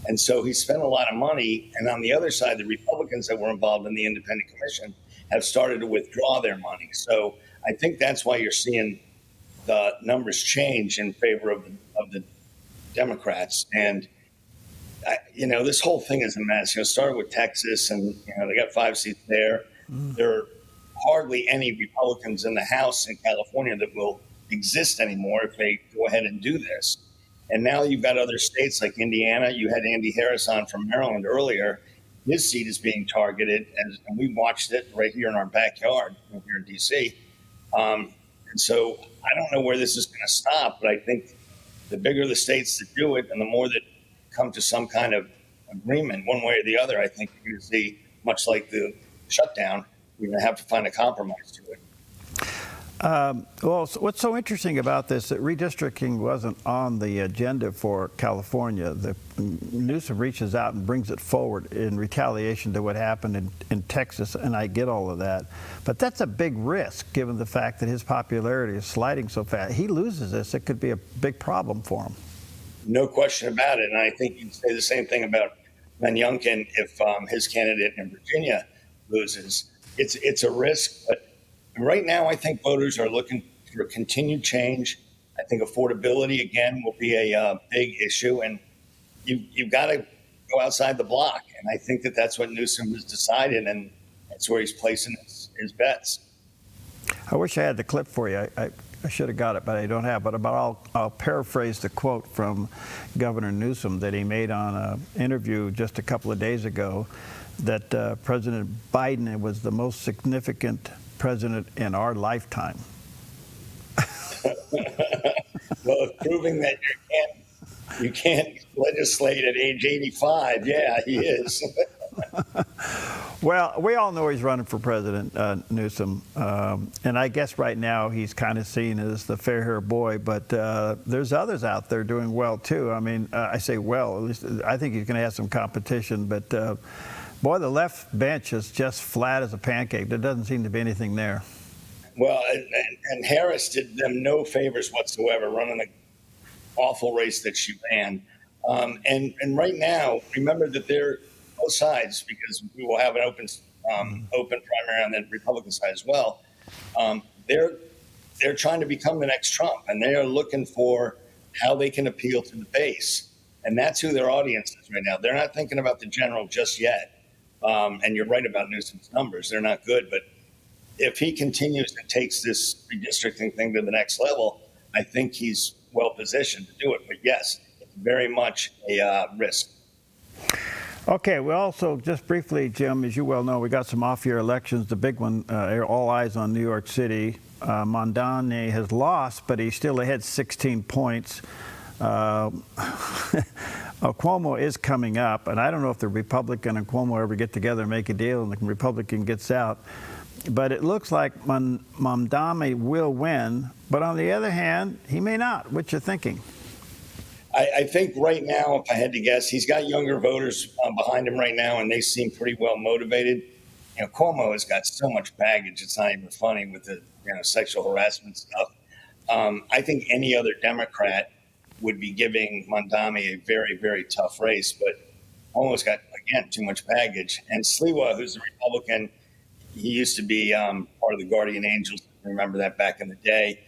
And so he spent a lot of money. And on the other side, the Republicans that were involved in the independent commission have started to withdraw their money. So I think that's why you're seeing the numbers change in favor of the Democrats. And, this whole thing is a mess. It started with Texas, and, they got 5 seats there. There are hardly any Republicans in the House in California that will exist anymore if they go ahead and do this. And now you've got other states like Indiana. You had Andy Harris on from Maryland earlier. His seat is being targeted, and we watched it right here in our backyard here in D.C. And so I don't know where this is going to stop, but I think the bigger the states that do it and the more that come to some kind of agreement one way or the other, I think you're going to see, much like the shutdown, we're going to have to find a compromise to it. Well, what's so interesting about this, that redistricting wasn't on the agenda for California. Newsom reaches out and brings it forward in retaliation to what happened in Texas, and I get all of that. But that's a big risk, given the fact that his popularity is sliding so fast. He loses this, it could be a big problem for him. No question about it. And I think you'd say the same thing about Glenn Youngkin if his candidate in Virginia loses. It's a risk, but right now, I think voters are looking for continued change. I think affordability, again, will be a big issue, and you've got to go outside the block. And I think that's what Newsom has decided, and that's where he's placing his bets. I wish I had the clip for you. I should have got it, but I don't have it. But I'll paraphrase the quote from Governor Newsom that he made on an interview just a couple of days ago, that President Biden was the most significant president in our lifetime. Well, proving that you can't legislate at age 85, yeah, he is. Well, we all know he's running for president, Newsom, and I guess right now he's kind of seen as the fair-haired boy, but there's others out there doing well, too. I mean, I say well, at least I think he's going to have some competition, but boy, the left bench is just flat as a pancake. There doesn't seem to be anything there. Well, and Harris did them no favors whatsoever, running an awful race that she ran. And right now, remember that they're both sides, because we will have an open primary on the Republican side as well. They're trying to become the next Trump, and they are looking for how they can appeal to the base. And that's who their audience is right now. They're not thinking about the general just yet. And you're right about Newsom's numbers. They're not good. But if he continues and takes this redistricting thing to the next level, I think he's well positioned to do it. But yes, it's very much a risk. Okay, we also, just briefly, Jim, as you well know, we got some off-year elections. The big one, all eyes on New York City. Mondani has lost, but he's still ahead 16 points. Cuomo is coming up, and I don't know if the Republican and Cuomo ever get together and make a deal and the Republican gets out. But it looks like Mondani will win, but on the other hand, he may not. What you thinking? I think right now, if I had to guess, he's got younger voters behind him right now, and they seem pretty well motivated. Cuomo has got so much baggage; it's not even funny with the sexual harassment stuff. I think any other Democrat would be giving Mondami a very, very tough race, but almost got, again, too much baggage. And Sliwa, who's a Republican, he used to be part of the Guardian Angels. Remember that back in the day.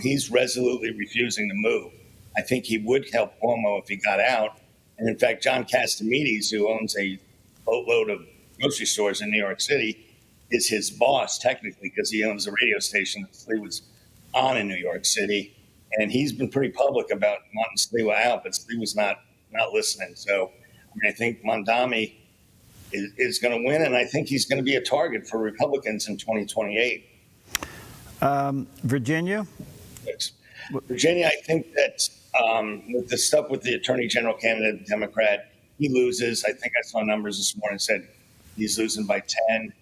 He's resolutely refusing to move. I think he would help Cuomo if he got out. And in fact, John Castimedes, who owns a boatload of grocery stores in New York City, is his boss technically because he owns a radio station that Sliwa's on in New York City. And he's been pretty public about wanting Sliwa out, but Sliwa's not listening. So I think Mondami is going to win, and I think he's going to be a target for Republicans in 2028. Virginia? Virginia, I think that with the stuff with the Attorney General candidate, Democrat, he loses. I think I saw numbers this morning said he's losing by 10.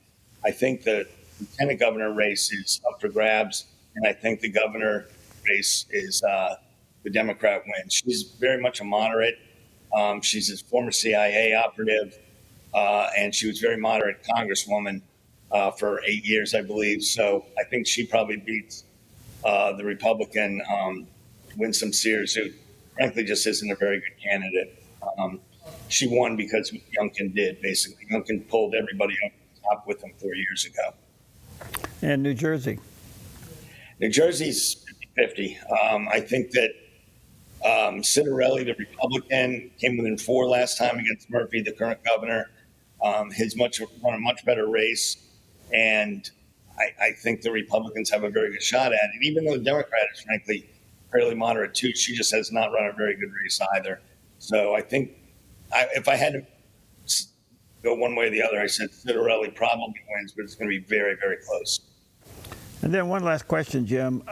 I think the lieutenant governor race is up for grabs, and I think the governor race is the Democrat wins. She's very much a moderate. She's a former CIA operative, and she was very moderate congresswoman for 8 years, I believe. So I think she probably beats the Republican Winsome Sears, who frankly just isn't a very good candidate. She won because Youngkin did, basically. Youngkin pulled everybody up top with him 4 years ago. And New Jersey? New Jersey's 50-50. I think that Citarelli, the Republican, came within 4 last time against Murphy, the current governor. He's run a much better race, and I think the Republicans have a very good shot at it. Even though the Democrat is frankly fairly moderate too, she just has not run a very good race either. So I think if I had to go one way or the other, I said Citarelli probably wins, but it's going to be very, very close. And then one last question, Jim.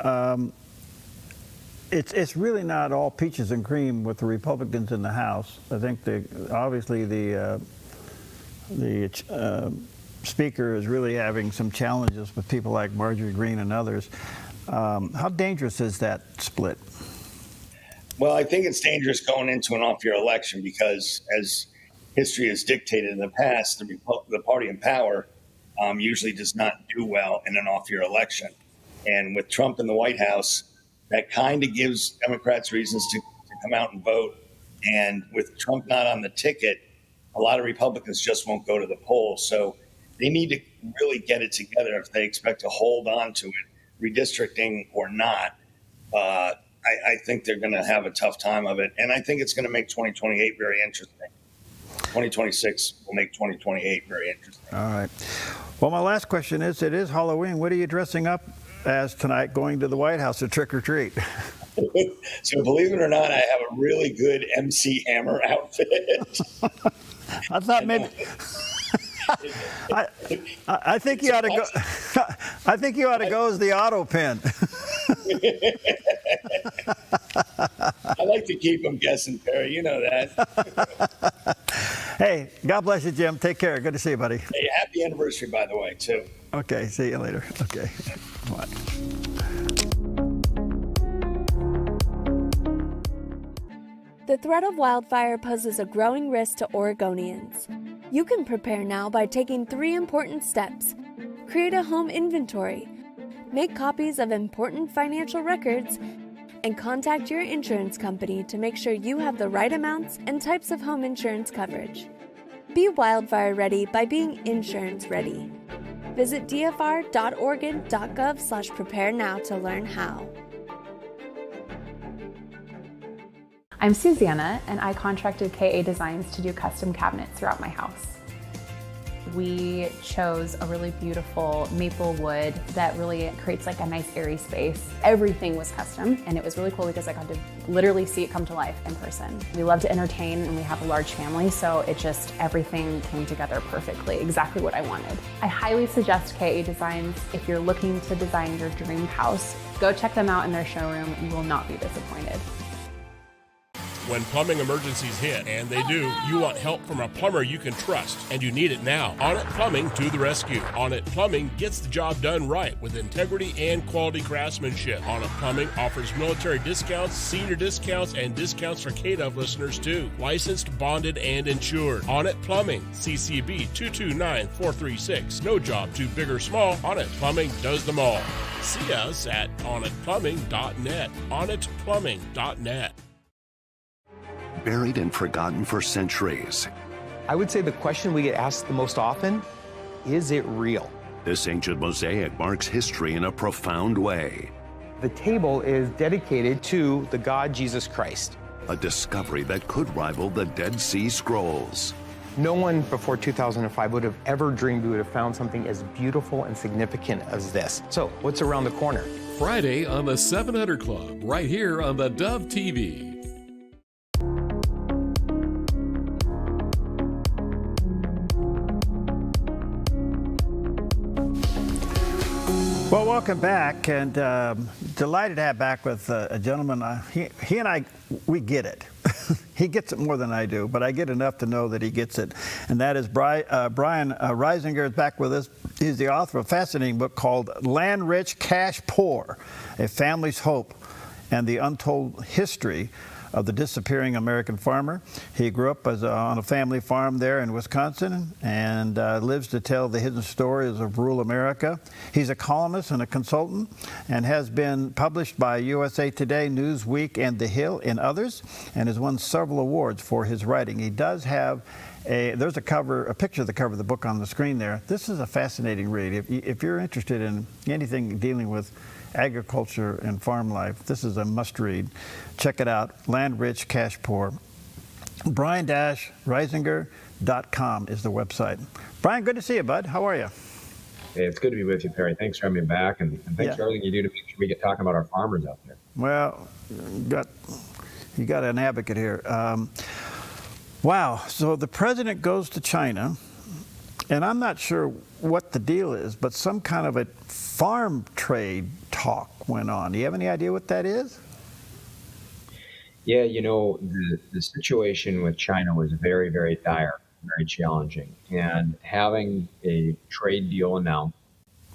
It's really not all peaches and cream with the Republicans in the House. I think obviously the Speaker is really having some challenges with people like Marjorie Greene and others. How dangerous is that split? Well, I think it's dangerous going into an off-year election because, as history has dictated in the past, the party in power usually does not do well in an off-year election. And with Trump in the White House, that kind of gives Democrats reasons to come out and vote. And with Trump not on the ticket, a lot of Republicans just won't go to the polls. So they need to really get it together if they expect to hold on to it, redistricting or not. I think they're going to have a tough time of it. And I think it's going to make 2028 very interesting. 2026 will make 2028 very interesting. All right. Well, my last question is, it is Halloween. What are you dressing up as tonight going to the White House to trick or treat? So believe it or not, I have a really good MC Hammer outfit. I thought maybe... I think you ought to go. I think you ought to go as the auto pen. I like to keep them guessing, Perry. You know that. Hey, God bless you, Jim. Take care. Good to see you, buddy. Hey, happy anniversary, by the way, too. Okay, see you later. Okay. Bye. The threat of wildfire poses a growing risk to Oregonians. You can prepare now by taking 3 important steps. Create a home inventory, make copies of important financial records, and contact your insurance company to make sure you have the right amounts and types of home insurance coverage. Be wildfire ready by being insurance ready. Visit dfr.oregon.gov/prepare now to learn how. I'm Susanna, and I contracted KA Designs to do custom cabinets throughout my house. We chose a really beautiful maple wood that really creates like a nice airy space. Everything was custom, and it was really cool because I got to literally see it come to life in person. We love to entertain, and we have a large family, so everything came together perfectly, exactly what I wanted. I highly suggest KA Designs if you're looking to design your dream house. Go check them out in their showroom. You will not be disappointed. When plumbing emergencies hit, and they do, you want help from a plumber you can trust, and you need it now. Onnit Plumbing to the rescue. Onnit Plumbing gets the job done right with integrity and quality craftsmanship. Onnit Plumbing offers military discounts, senior discounts, and discounts for KDOV listeners too. Licensed, bonded, and insured. Onnit Plumbing, CCB 229436. No job too big or small. Onnit Plumbing does them all. See us at onnitplumbing.net. onnitplumbing.net. buried and forgotten for centuries. I would say the question we get asked the most often, is it real? This ancient mosaic marks history in a profound way. The table is dedicated to the God Jesus Christ. A discovery that could rival the Dead Sea Scrolls. No one before 2005 would have ever dreamed we would have found something as beautiful and significant as this. So, what's around the corner? Friday on the 700 Club, right here on the Dove TV. Well, welcome back, and delighted to have back with a gentleman. He and I, we get it. He gets it more than I do, but I get enough to know that he gets it. And that is Brian Reisinger is back with us. He's the author of a fascinating book called Land Rich, Cash Poor, A Family's Hope and the Untold History of the Disappearing American Farmer. He grew up on a family farm there in Wisconsin and lives to tell the hidden stories of rural America. He's a columnist and a consultant and has been published by USA Today, Newsweek, and The Hill, and others, and has won several awards for his writing. He does have there's a picture of the cover of the book on the screen there. This is a fascinating read. If you're interested in anything dealing with agriculture and farm life, this is a must-read. Check it out, Land Rich, Cash Poor. Brian-Reisinger.com is the website. Brian, good to see you, bud. How are you? Hey, it's good to be with you, Perry. Thanks for having me back, and thanks for everything you do to make sure we get talking about our farmers out there. Well, you got an advocate here. Wow, so the president goes to China, and I'm not sure what the deal is, but some kind of a farm trade talk went on. Do you have any idea what that is? Yeah, the situation with China was very, very dire, very challenging. And having a trade deal announced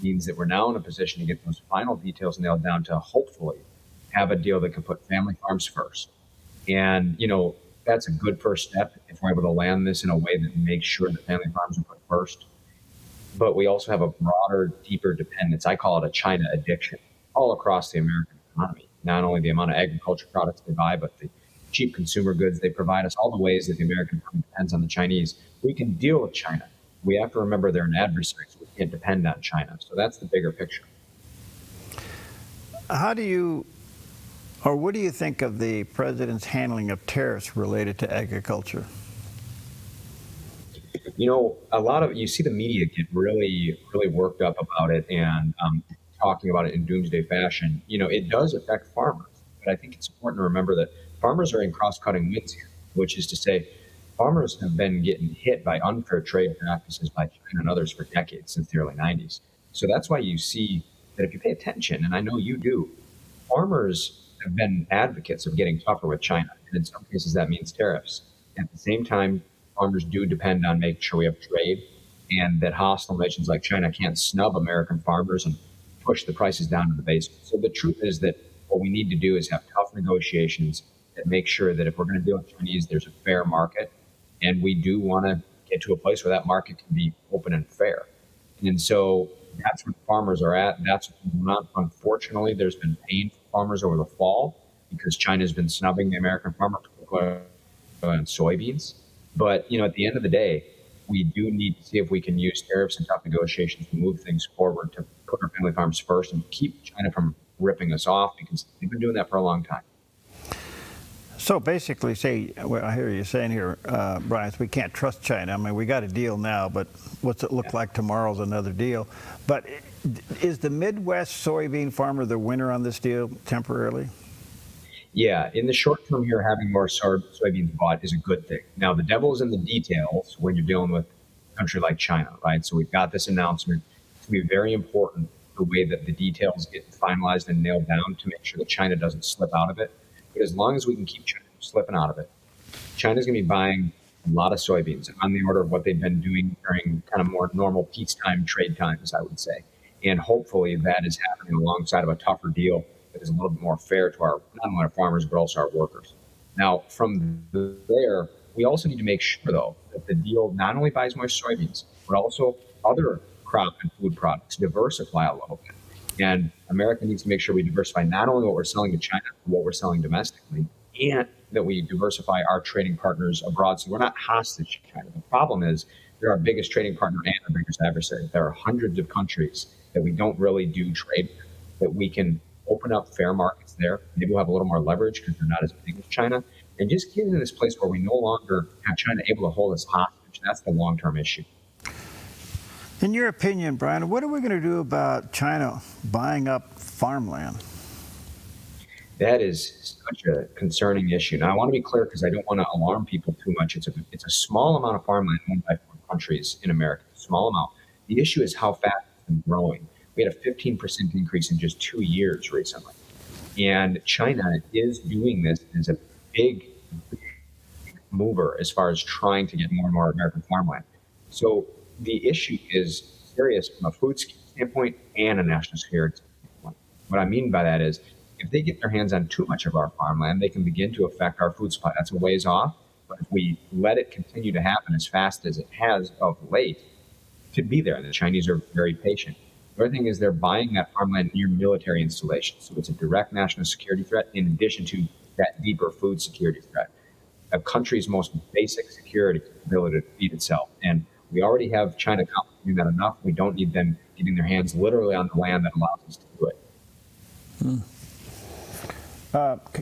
means that we're now in a position to get those final details nailed down to hopefully have a deal that can put family farms first. And, that's a good first step if we're able to land this in a way that makes sure that family farms are put first. But we also have a broader, deeper dependence. I call it a China addiction all across the American economy. Not only the amount of agriculture products they buy, but the cheap consumer goods they provide us, all the ways that the American economy depends on the Chinese. We can deal with China. We have to remember they're an adversary, so we can't depend on China. So that's the bigger picture. What do you think of the president's handling of tariffs related to agriculture? You see the media get really, really worked up about it and talking about it in doomsday fashion. It does affect farmers, but I think it's important to remember that farmers are in cross-cutting winds here, which is to say farmers have been getting hit by unfair trade practices by China and others for decades, since the early 90s. So that's why you see that if you pay attention, and I know you do, farmers have been advocates of getting tougher with China. And in some cases, that means tariffs. At the same time, farmers do depend on making sure we have trade and that hostile nations like China can't snub American farmers and push the prices down to the basement. So the truth is that what we need to do is have tough negotiations that make sure that if we're going to deal with Chinese, there's a fair market. And we do want to get to a place where that market can be open and fair. And so that's where farmers are at. That's not, unfortunately, there's been pain for farmers over the fall because China's been snubbing the American farmer, particularly on soybeans. But, at the end of the day, we do need to see if we can use tariffs and tough negotiations to move things forward to put our family farms first and keep China from ripping us off because they've been doing that for a long time. So basically, I hear you saying here, Brian, we can't trust China. I mean, we got a deal now, but what's it look like tomorrow's another deal. But is the Midwest soybean farmer the winner on this deal temporarily? Yeah, in the short term here, having more soybeans bought is a good thing. Now, the devil is in the details when you're dealing with a country like China, right? So we've got this announcement. It's going to be very important the way that the details get finalized and nailed down to make sure that China doesn't slip out of it. But as long as we can keep China from slipping out of it, China's going to be buying a lot of soybeans on the order of what they've been doing during kind of more normal peacetime trade times, I would say. And hopefully that is happening alongside of a tougher deal that is a little bit more fair to not only our farmers, but also our workers. Now, from there, we also need to make sure, though, that the deal not only buys more soybeans, but also other crop and food products, diversify a little bit. And America needs to make sure we diversify not only what we're selling to China, but what we're selling domestically. And that we diversify our trading partners abroad so we're not hostage to China. The problem is they're our biggest trading partner and our biggest adversary. There are hundreds of countries that we don't really do trade with, that we can open up fair markets there. Maybe we'll have a little more leverage because they're not as big as China. And just get into this place where we no longer have China able to hold us hostage. That's the long-term issue. In your opinion, Brian, what are we going to do about China buying up farmland? That is such a concerning issue. Now, I want to be clear because I don't want to alarm people too much. It's a small amount of farmland owned by foreign countries in America, a small amount. The issue is how fast it's been growing. We had a 15% increase in just 2 years recently. And China is doing this as a big mover as far as trying to get more and more American farmland. So the issue is serious from a food standpoint and a national security standpoint. What I mean by that is if they get their hands on too much of our farmland, they can begin to affect our food supply. That's a ways off. But if we let it continue to happen as fast as it has of late, it could be there. And the Chinese are very patient. The other thing is they're buying that farmland near military installations. So it's a direct national security threat in addition to that deeper food security threat. A country's most basic security is the ability to feed itself. And we already have China doing that enough. We don't need them getting their hands literally on the land that allows us to do it.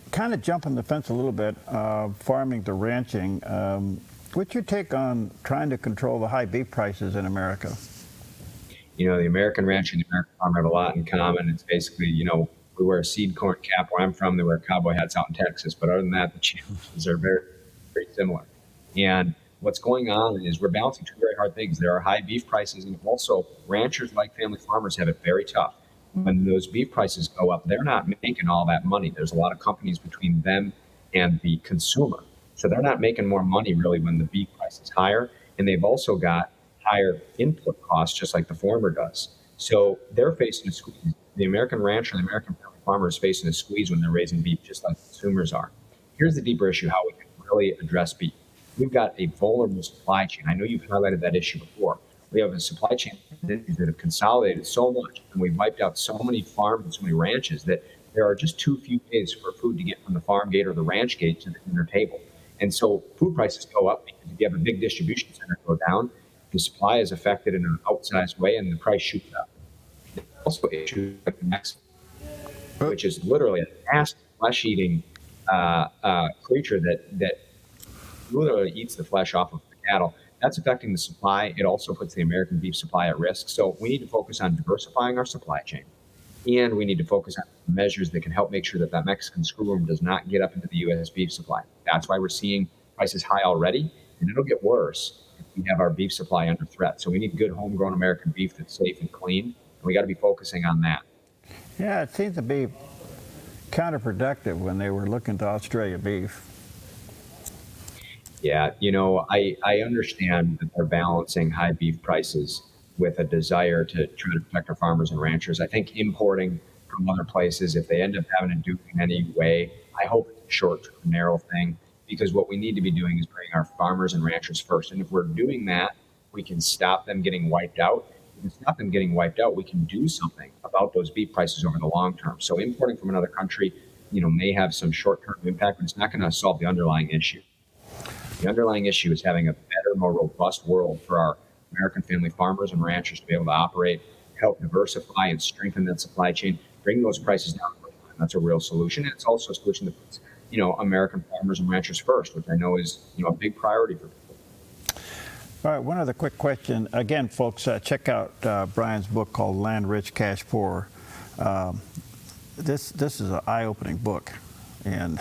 Kind of jumping the fence a little bit, farming to ranching. What's your take on trying to control the high beef prices in America? You know, the American rancher and the American farmer have a lot in common. It's basically, you know, we wear a seed corn cap where I'm from. They wear cowboy hats out in Texas. But other than that, the challenges are very, very similar. And what's going on is we're balancing two very hard things. There are high beef prices, and also ranchers like family farmers have it very tough. When those beef prices go up, they're not making all that money. There's a lot of companies between them and the consumer. So they're not making more money really when the beef price is higher. And they've also got higher input costs, just like the farmer does. So they're facing a squeeze. The American rancher and the American farmer is facing a squeeze when they're raising beef, just like consumers are. Here's the deeper issue, how we can really address beef. We've got a vulnerable supply chain. I know you've highlighted that issue before. We have a supply chain that have consolidated so much, and we've wiped out so many farms and so many ranches that there are just too few ways for food to get from the farm gate or the ranch gate to the dinner table. And so food prices go up because if you have a big distribution center go down, the supply is affected in an outsized way and the price shoots up. There's also issues like the Mexican, which is literally a nasty flesh-eating creature that literally eats the flesh off of the cattle. That's affecting the supply. It also puts the American beef supply at risk. So we need to focus on diversifying our supply chain. And we need to focus on measures that can help make sure that that Mexican screwworm does not get up into the U.S. beef supply. That's why we're seeing prices high already, and it'll get worse if we have our beef supply under threat. So we need good homegrown American beef that's safe and clean, and we got to be focusing on that. Yeah, it seems to be counterproductive when they were looking to Australia beef. Yeah, you know, I understand that they're balancing high beef prices with a desire to try to protect our farmers and ranchers. I think importing from other places, if they end up having to do it in any way, I hope it's a short-term, narrow thing, because what we need to be doing is bringing our farmers and ranchers first. And if we're doing that, we can stop them getting wiped out. If we stop them getting wiped out, we can do something about those beef prices over the long term. So importing from another country, you know, may have some short-term impact, but it's not going to solve the underlying issue. The underlying issue is having a better, more robust world for our American family farmers and ranchers to be able to operate, help diversify and strengthen that supply chain, bring those prices down. That's a real solution. And it's also a solution that puts, you know, American farmers and ranchers first, which I know is, you know, a big priority for people. All right, one other quick question. Again, folks, check out Brian's book called Land Rich, Cash Poor. This is an eye-opening book, and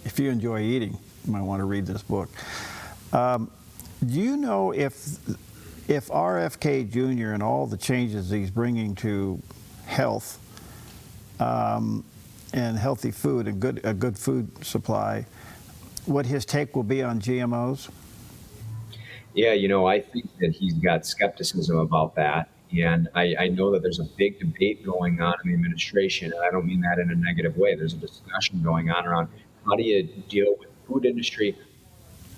if you enjoy eating, you might want to read this book. Do you know if RFK Jr. and all the changes he's bringing to health and healthy food and a good food supply, what his take will be on GMOs? Yeah, you know, I think that he's got skepticism about that. And I know that there's a big debate going on in the administration, and I don't mean that in a negative way. There's a discussion going on around how do you deal with the food industry,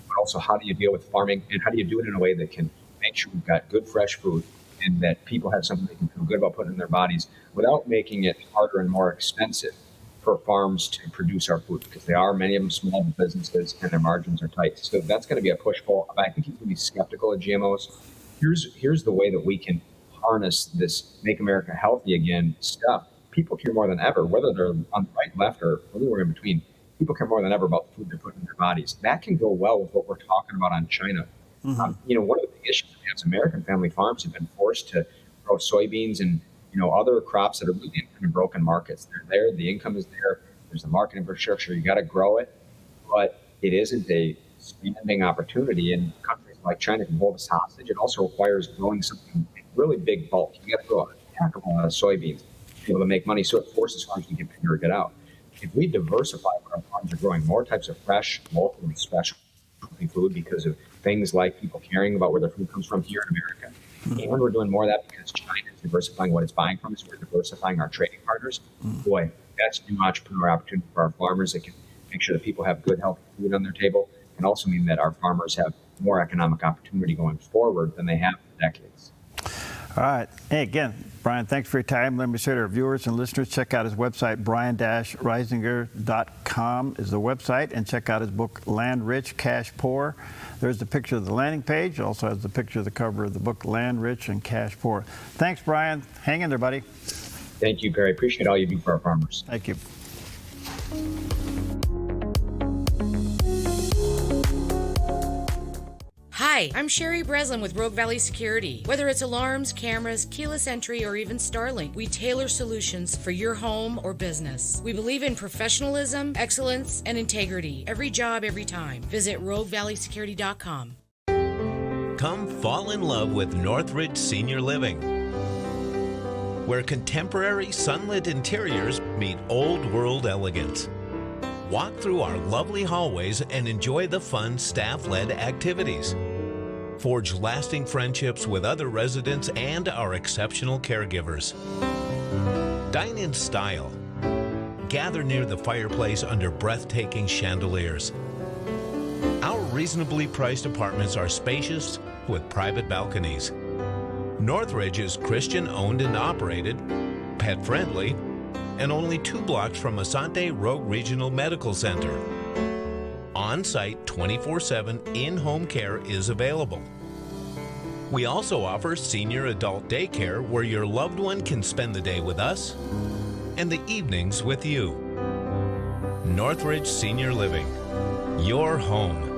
but also how do you deal with farming, and how do you do it in a way that can make sure we've got good, fresh food and that people have something they can feel good about putting in their bodies without making it harder and more expensive for farms to produce our food, because they are, many of them, small businesses, and their margins are tight. So that's going to be a push-pull. I think he's going to be skeptical of GMOs. Here's the way that we can harness this Make America Healthy Again stuff. People care more than ever, whether they're on the right, left, or anywhere in between. People care more than ever about the food they're putting in their bodies. That can go well with what we're talking about on China. One of the big issues is American family farms have been forced to grow soybeans and other crops that are really in kind of broken markets. They're there, the income is there, there's the market infrastructure, you got to grow it, but it isn't a standing opportunity, and countries like China can hold us hostage. It also requires growing something in really big bulk. You got to grow a heck of a lot of soybeans to be able to make money, so it forces farms to get bigger or get out. If we diversify what our farms are growing, more types of fresh, local, and specialty food because of things like people caring about where their food comes from here in America, and we're doing more of that because China is diversifying what it's buying from us. We're diversifying our trading partners. Boy, that's new entrepreneur opportunity for our farmers that can make sure that people have good, healthy food on their table, and also mean that our farmers have more economic opportunity going forward than they have for decades. All right. Hey, again, Brian, thanks for your time. Let me say to our viewers and listeners, check out his website, brian-reisinger.com is the website, and check out his book, Land Rich, Cash Poor. There's the picture of the landing page. Also has the picture of the cover of the book, Land Rich and Cash Poor. Thanks, Brian. Hang in there, buddy. Thank you, Gary. Appreciate all you do for our farmers. Thank you. Hi, I'm Sherry Breslin with Rogue Valley Security. Whether it's alarms, cameras, keyless entry, or even Starlink, we tailor solutions for your home or business. We believe in professionalism, excellence, and integrity. Every job, every time. Visit RogueValleySecurity.com. Come fall in love with Northridge Senior Living, where contemporary sunlit interiors meet old world elegance. Walk through our lovely hallways and enjoy the fun staff-led activities. Forge lasting friendships with other residents and our exceptional caregivers. Dine in style. Gather near the fireplace under breathtaking chandeliers. Our reasonably priced apartments are spacious with private balconies. Northridge is Christian-owned and operated, pet-friendly, and only 2 blocks from Asante Rogue Regional Medical Center. On-site 24/7 in-home care is available. We also offer senior adult daycare where your loved one can spend the day with us and the evenings with you. Northridge Senior Living, your home.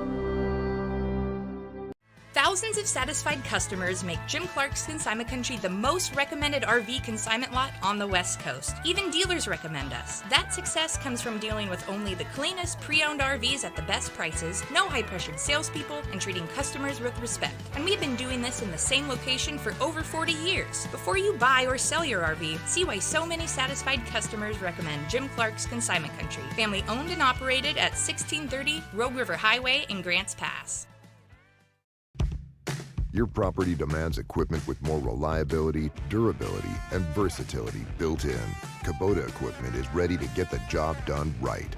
Thousands of satisfied customers make Jim Clark's Consignment Country the most recommended RV consignment lot on the West Coast. Even dealers recommend us. That success comes from dealing with only the cleanest pre-owned RVs at the best prices, no high-pressured salespeople, and treating customers with respect. And we've been doing this in the same location for over 40 years. Before you buy or sell your RV, see why so many satisfied customers recommend Jim Clark's Consignment Country. Family owned and operated at 1630 Rogue River Highway in Grants Pass. Your property demands equipment with more reliability, durability, and versatility built in. Kubota equipment is ready to get the job done right.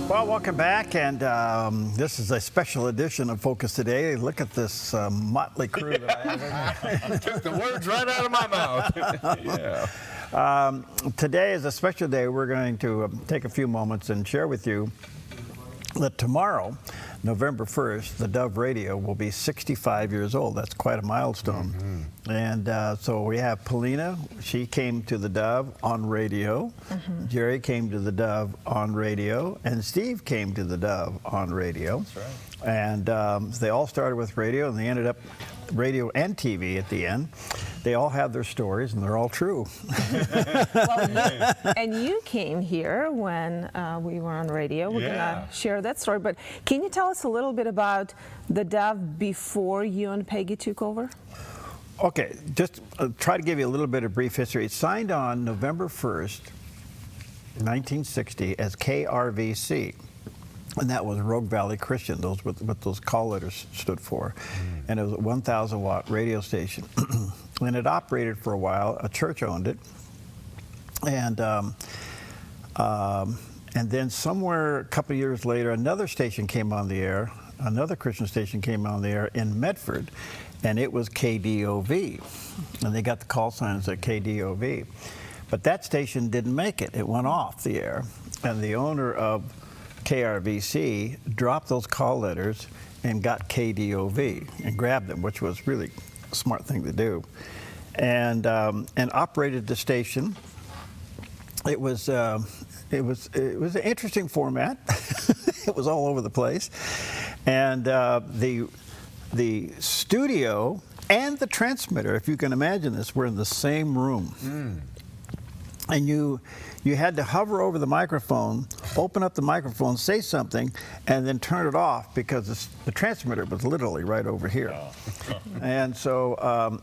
Well, welcome back, and this is a special edition of Focus Today. Look at this motley crew that I have. Took the words right out of my mouth. Yeah. Today is a special day. We're going to take a few moments and share with you that tomorrow, November 1st, the Dove Radio will be 65 years old. That's quite a milestone. And so we have Paulina. She came to the Dove on radio. Jerry came to the Dove on radio. And Steve came to the Dove on radio. That's right. And they all started with radio, and they ended up radio and TV at the end. they all have their stories, and they're all true. And you came here when we were on radio. We're going to share that story. But can you tell us a little bit about the Dove before you and Peggy took over? Okay, just try to give you a little bit of brief history. It signed on November 1st, 1960 as KRVC. And that was Rogue Valley Christian, those what those call letters stood for. And it was a 1,000-watt radio station. And it operated for a while. A church owned it. And then somewhere a couple of years later, another station came on the air. Another Christian station came on the air in Medford, and it was KDOV. And they got the call signs at KDOV. But that station didn't make it. It went off the air. And the owner of KRVC dropped those call letters and got KDOV and grabbed them, which was really a smart thing to do, and operated the station. It was an interesting format. It was all over the place, and the studio and the transmitter, if you can imagine this, were in the same room. And you had to hover over the microphone, open up the microphone, say something, and then turn it off because the transmitter was literally right over here. And so,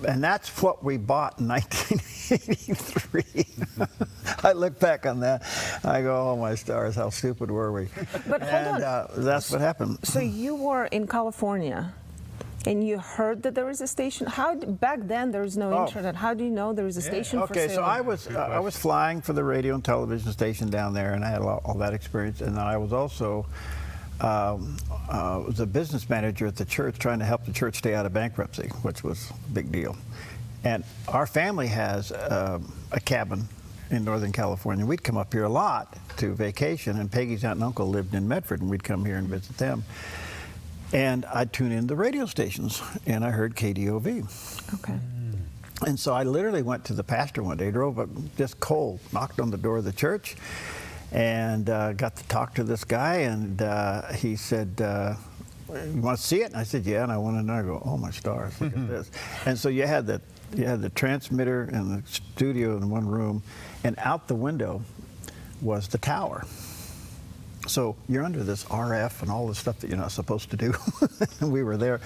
and that's what we bought in 1983. I look back on that, I go, oh my stars, how stupid were we? But hold on. That's what happened. So you were in California. And you heard that there was a station. Back then there was no internet. How do you know there was a station for sale? Okay, so I was flying for the radio and television station down there, and I had all that experience. And then I was also was a business manager at the church, trying to help the church stay out of bankruptcy, which was a big deal. And our family has a cabin in Northern California. We'd come up here a lot to vacation, and Peggy's aunt and uncle lived in Medford, and we'd come here and visit them. And I'd tune in the radio stations, and I heard KDOV. Okay. And so I literally went to the pastor one day, drove up just cold, knocked on the door of the church, and got to talk to this guy, and he said, you want to see it? And I said, yeah, and I went in there, I go, oh my stars, look at this. And so you had the transmitter and the studio in one room, and out the window was the tower. So you're under this RF and all the stuff that you're not supposed to do. And we were there.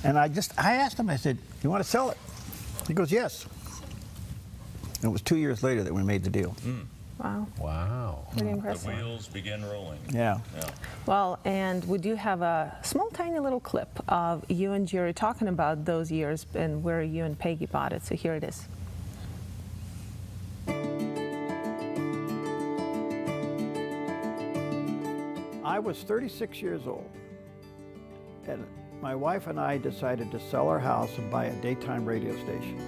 And I asked him, I said, you want to sell it? He goes, yes. And it was 2 years later that we made the deal. Wow. Wow. Pretty impressive. The wheels begin rolling. Yeah. Well, and we do have a small, tiny little clip of you and Jerry talking about those years and where you and Peggy bought it. So here it is. I was 36 years old, and my wife and I decided to sell our house and buy a daytime radio station.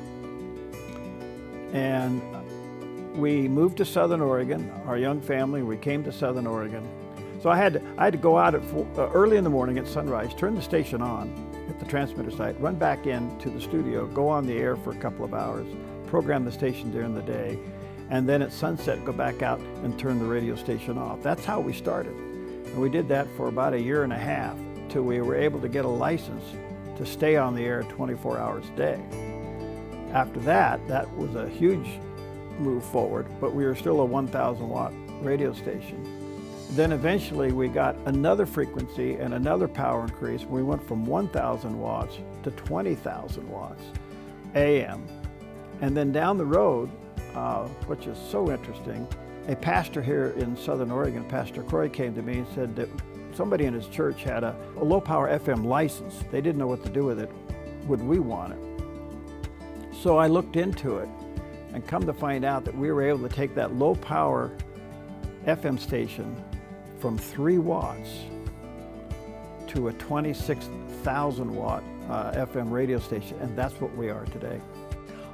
And we moved to Southern Oregon, our young family, we came to Southern Oregon. So I had to go out at early in the morning at sunrise, turn the station on at the transmitter site, run back into the studio, go on the air for a couple of hours, program the station during the day, and then at sunset go back out and turn the radio station off. That's how we started. And we did that for about 1.5 years till we were able to get a license to stay on the air 24 hours a day. After that was a huge move forward, but we were still a 1,000-watt radio station. Then eventually we got another frequency and another power increase. We went from 1,000 watts to 20,000 watts AM. And then down the road, which is so interesting, a pastor here in Southern Oregon, Pastor Croy, came to me and said that somebody in his church had a low-power FM license. They didn't know what to do with it. Would we want it? So I looked into it and come to find out that we were able to take that low-power FM station from 3 watts to a 26,000-watt FM radio station, and that's what we are today.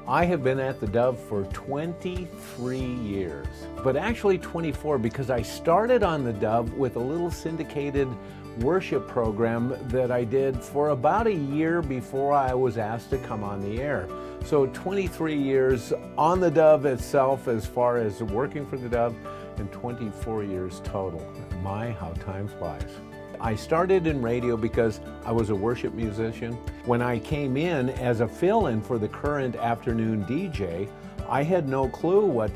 I have been at the Dove for 23 years, but actually 24 because I started on the Dove with a little syndicated worship program that I did for about 1 year before I was asked to come on the air. So 23 years on the Dove itself as far as working for the Dove, and 24 years total. My, how time flies. I started in radio because I was a worship musician. When I came in as a fill-in for the current afternoon DJ, I had no clue what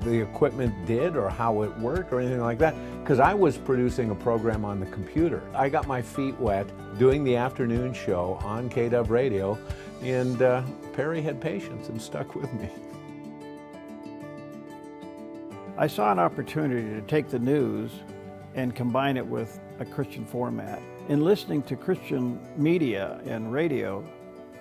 the equipment did or how it worked or anything like that, because I was producing a program on the computer. I got my feet wet doing the afternoon show on KDove Radio, and Perry had patience and stuck with me. I saw an opportunity to take the news and combine it with a Christian format. In listening to Christian media and radio,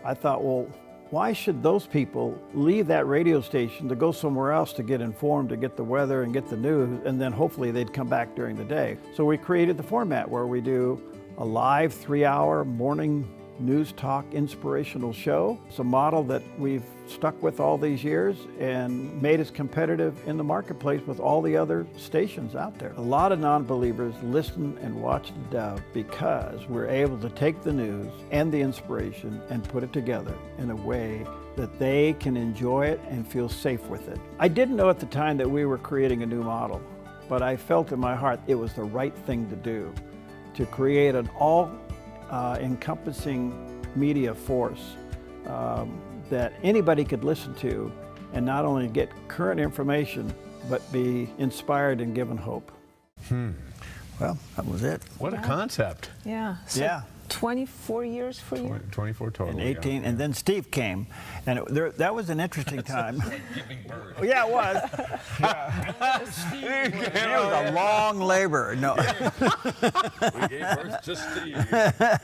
I thought, well, why should those people leave that radio station to go somewhere else to get informed, to get the weather and get the news, and then hopefully they'd come back during the day? So we created the format where we do a live 3-hour morning news talk inspirational show. It's a model that we've stuck with all these years and made us competitive in the marketplace with all the other stations out there. A lot of non-believers listen and watch the Dove because we're able to take the news and the inspiration and put it together in a way that they can enjoy it and feel safe with it. I didn't know at the time that we were creating a new model, but I felt in my heart it was the right thing to do, to create an all-encompassing media force that anybody could listen to and not only get current information, but be inspired and given hope. Well, that was it. What a concept. Yeah. So Yeah. 24 years for you? 24 total. And 18, and then Steve came, and that was an interesting time. Like giving birth. Yeah, it was. It was a long labor. No. We gave birth to Steve.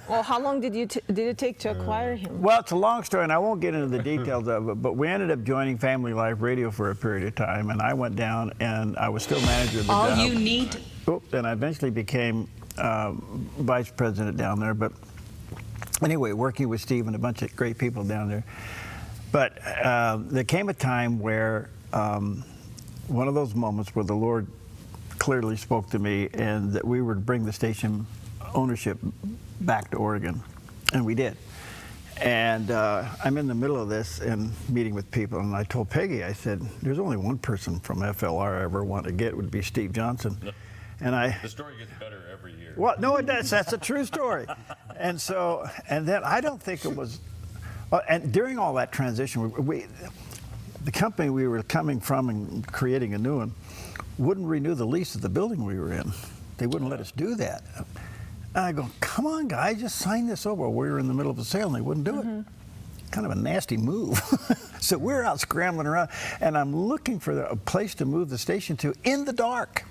Well, how long did it take to acquire him? Well, it's a long story, and I won't get into the details of it, but we ended up joining Family Life Radio for a period of time, and I went down, and I was still manager of the All Dove. you need. And I eventually became vice president down there, but anyway, working with Steve and a bunch of great people down there. But there came a time where one of those moments where the Lord clearly spoke to me and that we were to bring the station ownership back to Oregon, and we did. And I'm in the middle of this and meeting with people, and I told Peggy, I said, there's only one person from FLR I ever want to get, would be Steve Johnson. And the story gets better every year. Well, no, it does. That's a true story. And so, and then I don't think it was, and during all that transition, the company we were coming from and creating a new one wouldn't renew the lease of the building we were in. They wouldn't let us do that. And I go, come on, guys, just sign this over. We were in the middle of a sale and they wouldn't do it. Kind of a nasty move. So we're out scrambling around, and I'm looking for a place to move the station to in the dark.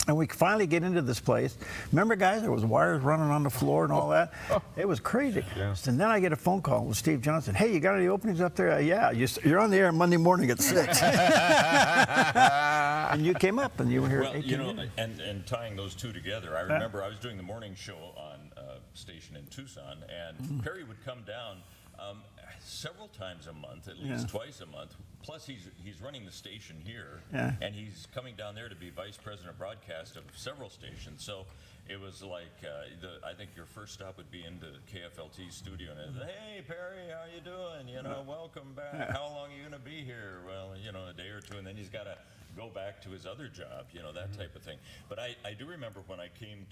And we finally get into this place. Remember, guys, there was wires running on the floor and all that? It was crazy. Yeah. And then I get a phone call with Steve Johnson. Hey, you got any openings up there? Yeah, you're on the air Monday morning at 6. And you came up and you were here at 18 minutes. And tying those two together, I remember I was doing the morning show on a station in Tucson, and Perry would come down several times a month, at least twice a month. Plus, he's running the station here, and he's coming down there to be vice president of broadcast of several stations. So it was like, I think your first stop would be into KFLT studio, and hey, Perry, how you doing? You know, welcome back. How long are you going to be here? Well, you know, a day or two, and then he's got to go back to his other job, you know, that type of thing. But I do remember when I came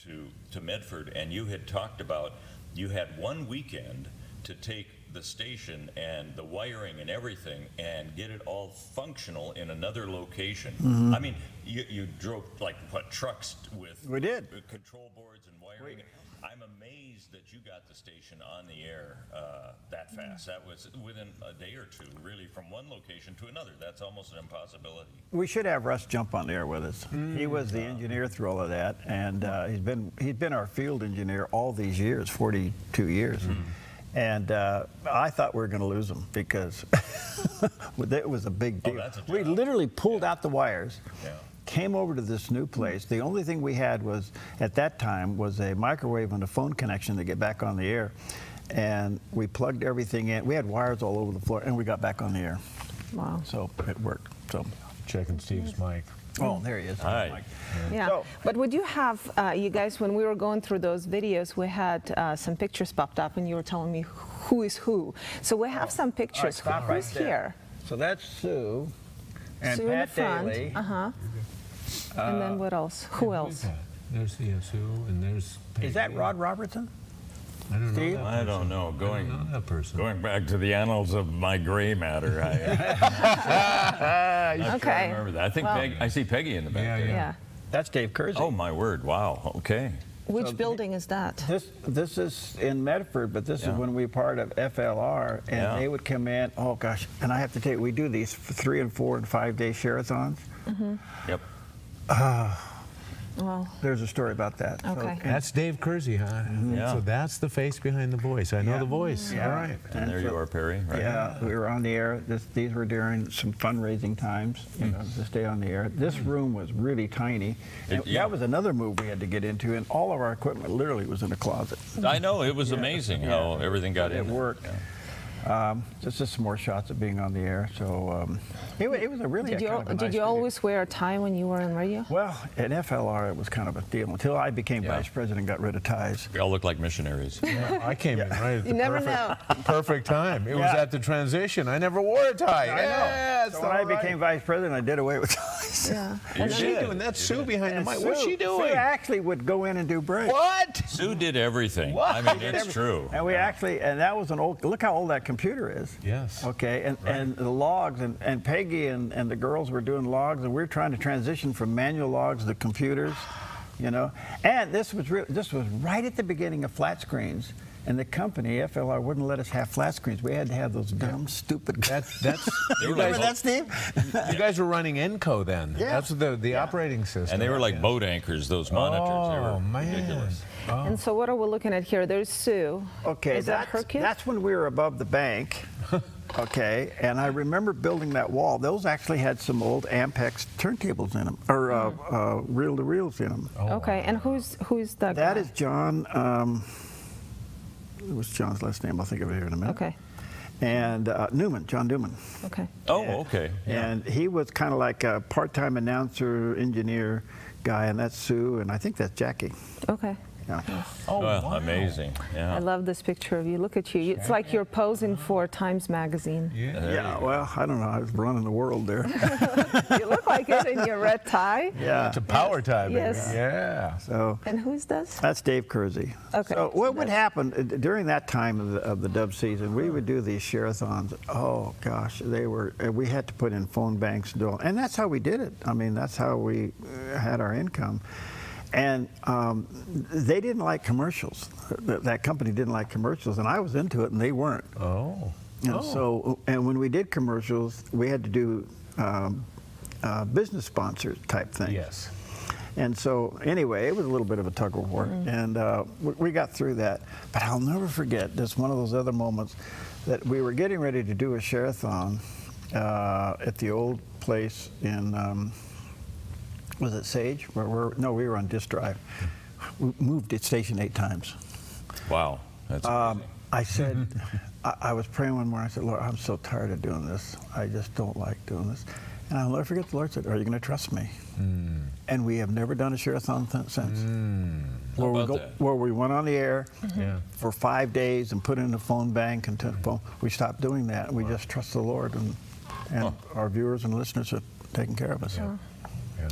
to Medford, and you had talked about you had one weekend to take the station and the wiring and everything and get it all functional in another location. I mean, you drove like what, trucks with control boards and wiring. I'm amazed that you got the station on the air that fast. That was within a day or two, really, from one location to another. That's almost an impossibility. We should have Russ jump on the air with us. He was the engineer through all of that, and he's been our field engineer all these years, 42 years. And I thought we were going to lose him because it was a big deal. We literally pulled out the wires, came over to this new place. The only thing we had was, at that time, was a microwave and a phone connection to get back on the air. And we plugged everything in. We had wires all over the floor, and we got back on the air. Wow. So it worked. So checking Steve's mic. Oh, there he is. Hi. Yeah, so, but would you have, you guys, when we were going through those videos, we had some pictures popped up, and you were telling me who is who. So we have some pictures. Who's here? So that's Sue and Sue Pat in the front. Daly. And then what else? Who else? There's the Sue, and there's Peggy. Is that Rod Robertson? I don't Steve? know. I don't know. I don't know that person. Going back to the annals of my gray matter, I Okay. remember that. I think I see Peggy in the back there. Yeah. That's Dave Kersey. Oh, my word. Wow. Okay. Which building is that? This is in Medford, but this is when we were part of FLR, and they would come in. Oh gosh! And I have to tell you, we do these 3 and 4 and 5 day share-a-thons. Yep. Well, there's a story about that. Okay. That's Dave Kersey, huh? So that's the face behind the voice. I know the voice. Yeah. All right. And there you are, Perry. Right? Yeah, we were on the air. These were during some fundraising times, you know, to stay on the air. This room was really tiny. That was another move we had to get into, and all of our equipment literally was in a closet. I know. It was amazing how everything got in. It worked. Just some more shots of being on the air. So it was a really Did you always wear a tie when you were in radio? Well, at FLR it was kind of a deal until I became vice president and got rid of ties. We all look like missionaries. Yeah, I came in right at the never know. perfect time. It was at the transition. I never wore a tie. I know. So when I became vice president, I did away with ties. Yeah. What's she doing? That's Sue behind the mic. What's she doing? Sue actually would go in and do breaks. What? Sue did everything. I mean, it's true. And we actually, and that was an old, look how old that computer is. Yes. Okay, and the logs, and Peggy and the girls were doing logs, and we were trying to transition from manual logs to computers, you know. And this was right at the beginning of flat screens. And the company, FLR, wouldn't let us have flat screens. We had to have those dumb, stupid. That's. You remember that, Steve? You guys were running Enco then. Yeah. That's the operating system. And they were like boat anchors, those monitors. They were ridiculous. And so what are we looking at here? There's Sue. Okay, is that her kid? That's when we were above the bank. Okay, and I remember building that wall. Those actually had some old Ampex turntables in them, or reel-to-reels in them. Okay, and who's that? That is John. It was John's last name. I'll think of it here in a minute. Okay. And Newman, John Newman. Okay. Oh, okay. And he was kind of like a part-time engineer guy, and that's Sue, and I think that's Jackie. Okay. Yeah. Oh, well, wow. Amazing. Yeah. I love this picture of you. Look at you. It's like you're posing for Times Magazine. Yeah, well, I don't know. I was running the world there. You look like it in your red tie. Yeah. It's a power tie, baby. Yes. Yeah. So. And who's this? That's Dave Kersey. Okay. So what would happen during that time of the Dove season? We would do these share-a-thons. Oh gosh, we had to put in phone banks and that's how we did it. I mean, that's how we had our income. And they didn't like commercials. That company didn't like commercials, and I was into it, and they weren't. Oh. And so, and when we did commercials, we had to do business sponsor type things. Yes. And so, anyway, it was a little bit of a tug of war, and we got through that. But I'll never forget this one of those other moments that we were getting ready to do a share-a-thon at the old place in. Was it Sage? No, we were on Disk Drive. We moved it station 8 times. Wow. That's amazing. I said, I was praying one morning. I said, Lord, I'm so tired of doing this. I just don't like doing this. And I'll never forget the Lord said, are you going to trust me? And we have never done a share-a-thon since. Where we went on the air for 5 days and put in a phone bank and we stopped doing that. We just trust the Lord, and our viewers and listeners are taking care of us. Yeah.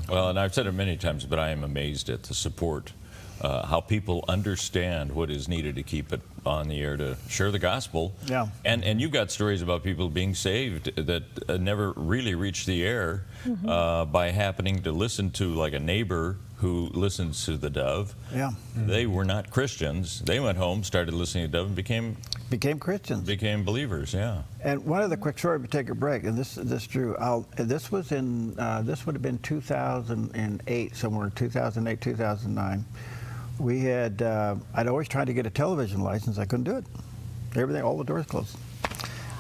Well, and I've said it many times, but I am amazed at the support, how people understand what is needed to keep it on the air, to share the gospel. Yeah. And you've got stories about people being saved that never really reached the air by happening to listen to like a neighbor who listens to the Dove. Yeah. They were not Christians. They went home, started listening to Dove, and became Christians. Became believers, yeah. And one other quick story, we take a break, and this Drew, this was in, this would have been 2008, somewhere 2008, 2009. We had, I'd always tried to get a television license. I couldn't do it. Everything, all the doors closed.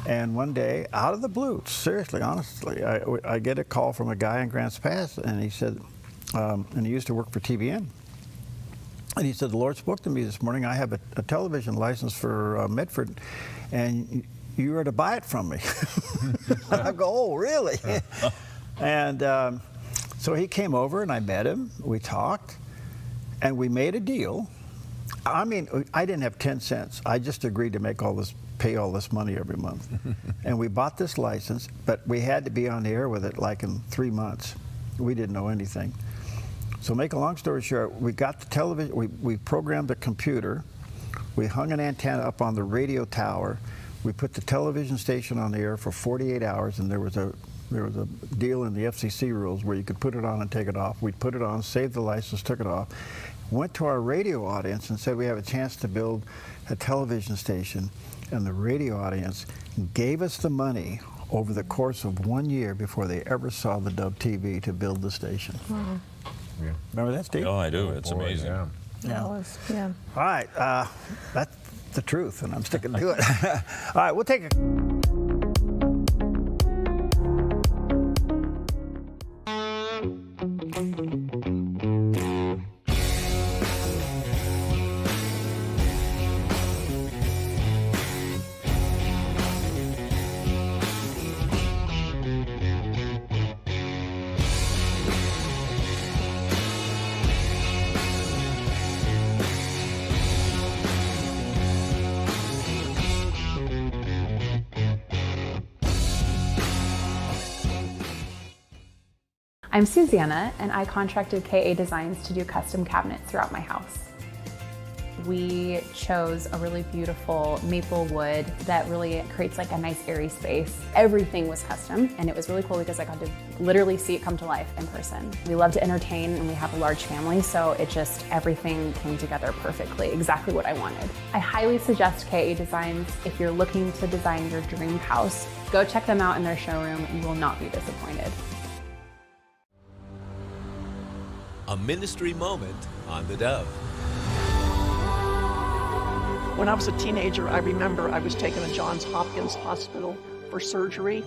And one day, out of the blue, seriously, honestly, I get a call from a guy in Grants Pass, and he said, and he used to work for TBN. And he said, the Lord spoke to me this morning. I have a television license for Medford, and you are to buy it from me. I go, oh, really? And so he came over, and I met him. We talked, and we made a deal. I mean, I didn't have 10 cents. I just agreed to pay all this money every month. And we bought this license, but we had to be on the air with it like in 3 months. We didn't know anything. So make a long story short, we got the television, we programmed the computer, we hung an antenna up on the radio tower, we put the television station on the air for 48 hours, and there was a deal in the FCC rules where you could put it on and take it off. We'd put it on, saved the license, took it off, went to our radio audience and said we have a chance to build a television station, and the radio audience gave us the money over the course of 1 year before they ever saw the Dove TV to build the station. Wow. Yeah. Remember that, Steve? Oh, I do. It's amazing. Yeah. That was, yeah. All right, that's the truth, and I'm sticking to it. All right, we'll take a... I'm Susanna, and I contracted KA Designs to do custom cabinets throughout my house. We chose a really beautiful maple wood that really creates like a nice airy space. Everything was custom, and it was really cool because I got to literally see it come to life in person. We love to entertain, and we have a large family, so everything came together perfectly, exactly what I wanted. I highly suggest KA Designs if you're looking to design your dream house. Go check them out in their showroom. You will not be disappointed. A ministry moment on the Dove. When I was a teenager, I remember I was taken to Johns Hopkins Hospital for surgery.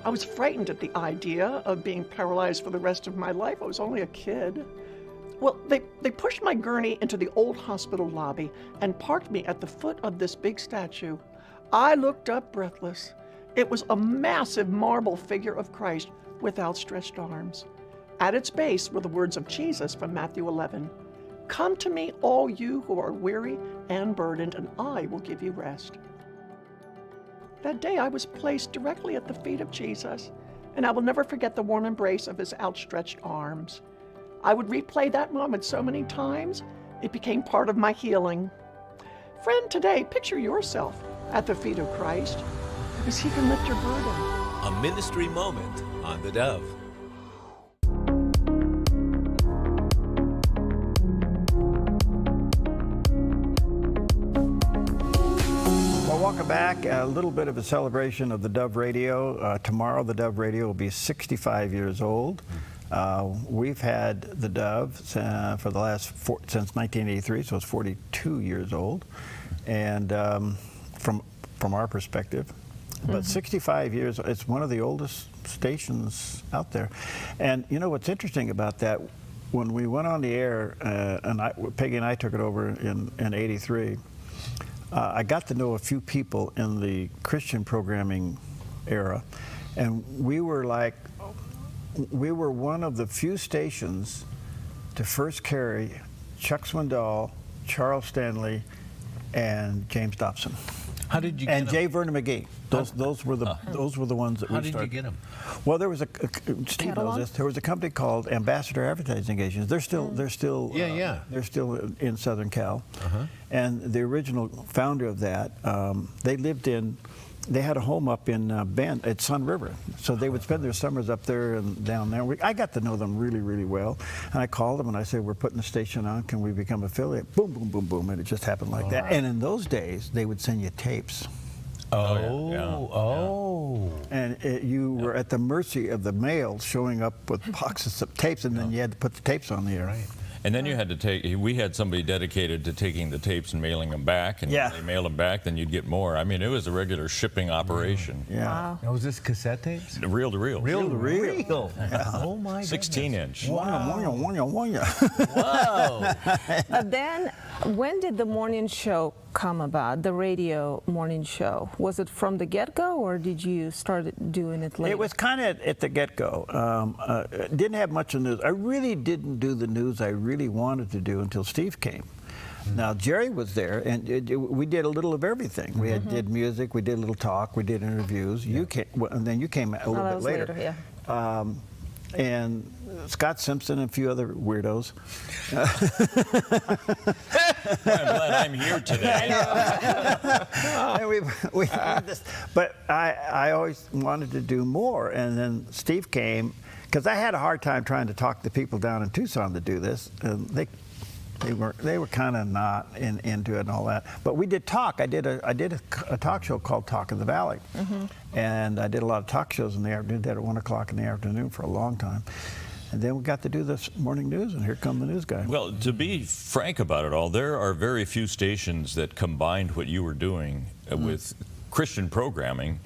I was frightened at the idea of being paralyzed for the rest of my life. I was only a kid. Well, they pushed my gurney into the old hospital lobby and parked me at the foot of this big statue. I looked up breathless. It was a massive marble figure of Christ with outstretched arms. At its base were the words of Jesus from Matthew 11. Come to me, all you who are weary and burdened, and I will give you rest. That day I was placed directly at the feet of Jesus, and I will never forget the warm embrace of his outstretched arms. I would replay that moment so many times, it became part of my healing. Friend, today, picture yourself at the feet of Christ, because he can lift your burden. A ministry moment on the Dove. Welcome back. A little bit of a celebration of the Dove Radio. Tomorrow, the Dove Radio will be 65 years old. We've had the Dove for the last since 1983, so it's 42 years old, and from our perspective. But 65 years, it's one of the oldest stations out there. And you know what's interesting about that? When we went on the air, Peggy and I took it over in '83. I got to know a few people in the Christian programming era, and we were one of the few stations to first carry Chuck Swindoll, Charles Stanley, and James Dobson. How did you get and them? J. Vernon McGee. Those were the ones that we started. How did you get them? Well, there was Steve knows this. There was a company called Ambassador Advertising Agency. They're still they're still in Southern Cal. And the original founder of that, they had a home up in Bend at Sun River, so they would spend their summers up there and down there. I got to know them really, really well, and I called them and I said, "We're putting the station on. Can we become affiliate?" Boom, boom, boom, boom, and it just happened like that. And in those days, they would send you tapes. And you were at the mercy of the mail showing up with boxes of tapes, and then you had to put the tapes on the air. Right. And then you had to we had somebody dedicated to taking the tapes and mailing them back, and when they mailed them back, then you'd get more. I mean, it was a regular shipping operation. Wow. Now, was this cassette tapes? Reel to reel. Reel to reel. Oh my 16-inch. Wow. But then, when did the morning show come about, the radio morning show? Was it from the get-go, or did you start doing it later? It was kind of at the get-go. Didn't have much of news. I really didn't do the news I really wanted to do until Steve came. Now, Jerry was there, and we did a little of everything. We did music, we did a little talk, we did interviews. You came, and then you came a little bit later. and Scott Simpson and a few other weirdos. I'm glad I'm here today. But I always wanted to do more, and then Steve came, because I had a hard time trying to talk the people down in Tucson to do this, and they were kind of not into it and all that. But we did talk. I did a talk show called Talk of the Valley, and I did a lot of talk shows in the afternoon. Did at 1 o'clock in the afternoon for a long time. And then we got to do this morning news, and here come the news guy. Well, to be frank about it all, there are very few stations that combined what you were doing with Christian programming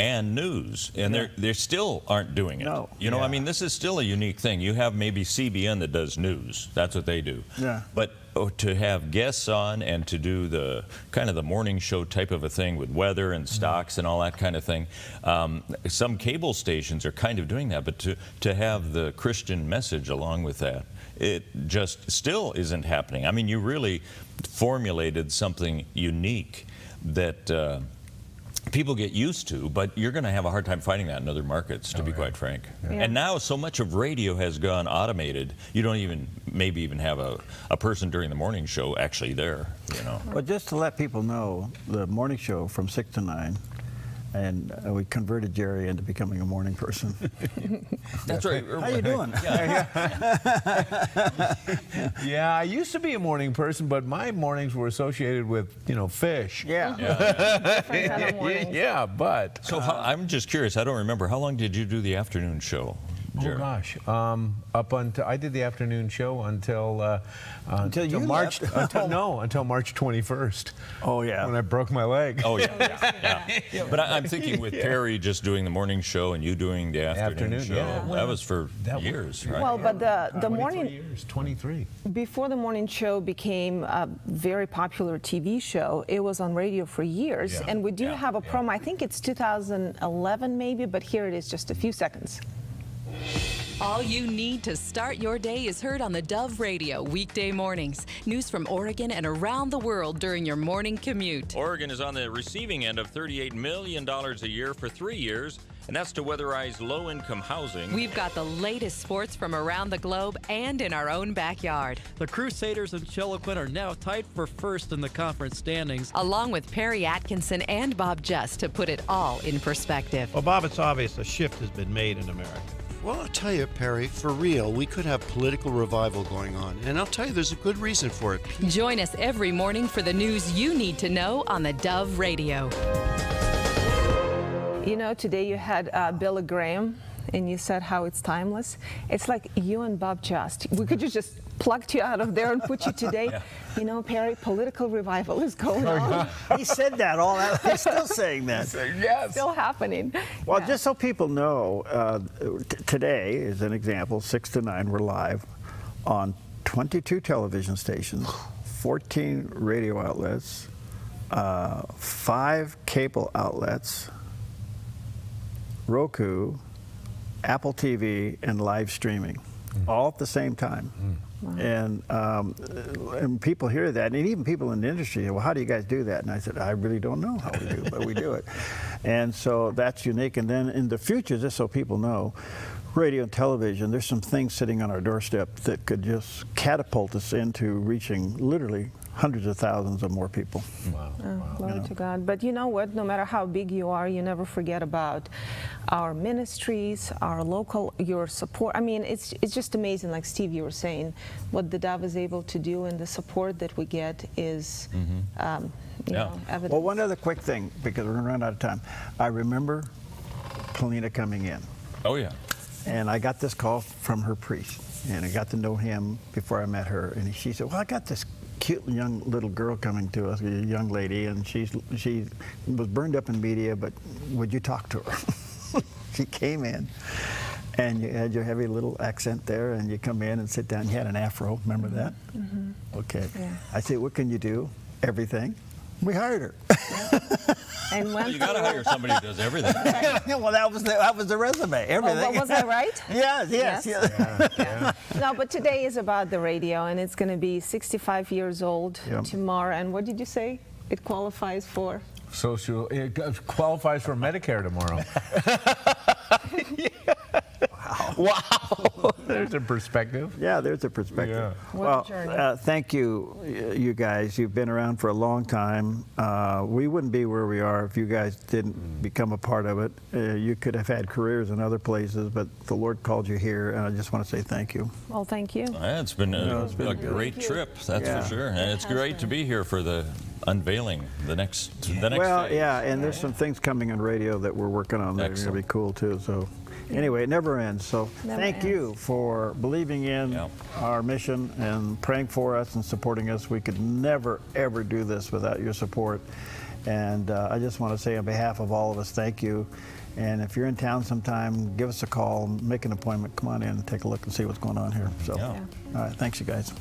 and news, and they still aren't doing it. No. You know, I mean, this is still a unique thing. You have maybe CBN that does news. That's what they do. Yeah. But to have guests on and to do the kind of the morning show type of a thing with weather and stocks and all that kind of thing, some cable stations are kind of doing that, but to have the Christian message along with that, it just still isn't happening. I mean, you really formulated something unique that people get used to, but you're going to have a hard time finding that in other markets, to be quite frank. Yeah. And now so much of radio has gone automated, you don't maybe even have a person during the morning show actually there, you know. Well, just to let people know, the morning show from 6 to 9, and we converted Jerry into becoming a morning person. That's right. How you doing? Yeah, I used to be a morning person, but my mornings were associated with, fish. Yeah. Different kind of mornings. Yeah, but. So I'm just curious, I don't remember, how long did you do the afternoon show? Oh gosh, up until I did the afternoon show until March 21st. Oh yeah, when I broke my leg. Oh yeah. But I'm thinking with Perry just doing the morning show and you doing the afternoon show. Yeah. That was for years, right? Well, but the morning 23. Before the morning show became a very popular TV show, it was on radio for years, and we do have a promo. I think it's 2011 maybe, but here it is, just a few seconds. All you need to start your day is heard on the Dove Radio weekday mornings. News from Oregon and around the world during your morning commute. Oregon is on the receiving end of $38 million a year for 3 years, and that's to weatherize low-income housing. We've got the latest sports from around the globe and in our own backyard. The Crusaders and Chiloquin are now tied for first in the conference standings. Along with Perry Atkinson and Bob Just to put it all in perspective. Well, Bob, it's obvious a shift has been made in America. Well, I'll tell you, Perry, for real, we could have political revival going on. And I'll tell you, there's a good reason for it. Join us every morning for the news you need to know on the Dove Radio. You know, today you had Billy Graham, and you said how it's timeless. It's like you and Bob Just. We could just plucked you out of there and put you today. You know, Perry, political revival is going on. He said that all that. He's still saying that. Yes. Still happening. Well, just so people know, today, as an example, 6 to 9, we're live on 22 television stations, 14 radio outlets, 5 cable outlets, Roku, Apple TV, and live streaming, all at the same time. Wow. And people hear that, and even people in the industry say, well, how do you guys do that? And I said, I really don't know how we do, but we do it. And so that's unique. And then in the future, just so people know, radio and television, there's some things sitting on our doorstep that could just catapult us into reaching literally hundreds of thousands of more people. Wow. Glory to God. But you know what? No matter how big you are, you never forget about our ministries, our local, your support. I mean, it's just amazing, like Steve, you were saying, what the Dove is able to do, and the support that we get is, you know, evident. Well, one other quick thing, because we're going to run out of time. I remember Polina coming in. Oh, yeah. And I got this call from her priest, and I got to know him before I met her, and she said, well, I got this cute young little girl coming to us, a young lady, and she was burned up in media, but would you talk to her? She came in, and you had your heavy little accent there, and you come in and sit down. You had an afro, remember that? Okay. Yeah. I said, what can you do? Everything. We hired her. And well, you got to hire somebody who does everything. Well, that was the resume. Everything. Oh, was I right? Yes. Yeah. No, but today is about the radio, and it's going to be 65 years old tomorrow. And what did you say? It qualifies for? It qualifies for Medicare tomorrow. Wow. There's a perspective. Yeah, there's a perspective. Yeah. What a journey. Thank you, you guys. You've been around for a long time. We wouldn't be where we are if you guys didn't become a part of it. You could have had careers in other places, but the Lord called you here, and I just want to say thank you. Well, thank you. It's been a great trip, that's for sure. And it's great to be here for the unveiling the next well, phase. yeah, and there's some things coming on radio that we're working on that are going to be cool too. So anyway, it never ends. So thank you for believing in our mission and praying for us and supporting us. We could never, ever do this without your support. And I just want to say on behalf of all of us, thank you. And if you're in town sometime, give us a call, make an appointment, come on in and take a look and see what's going on here. So, all right, thanks you guys.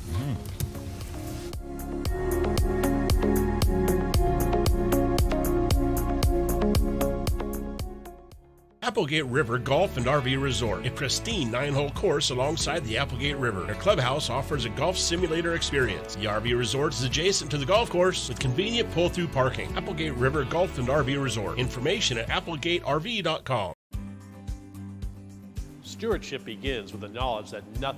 Applegate River Golf and RV Resort, a pristine 9-hole course alongside the Applegate River. Their clubhouse offers a golf simulator experience. The RV Resort is adjacent to the golf course with convenient pull-through parking. Applegate River Golf and RV Resort. Information at applegaterv.com. Stewardship begins with the knowledge that nothing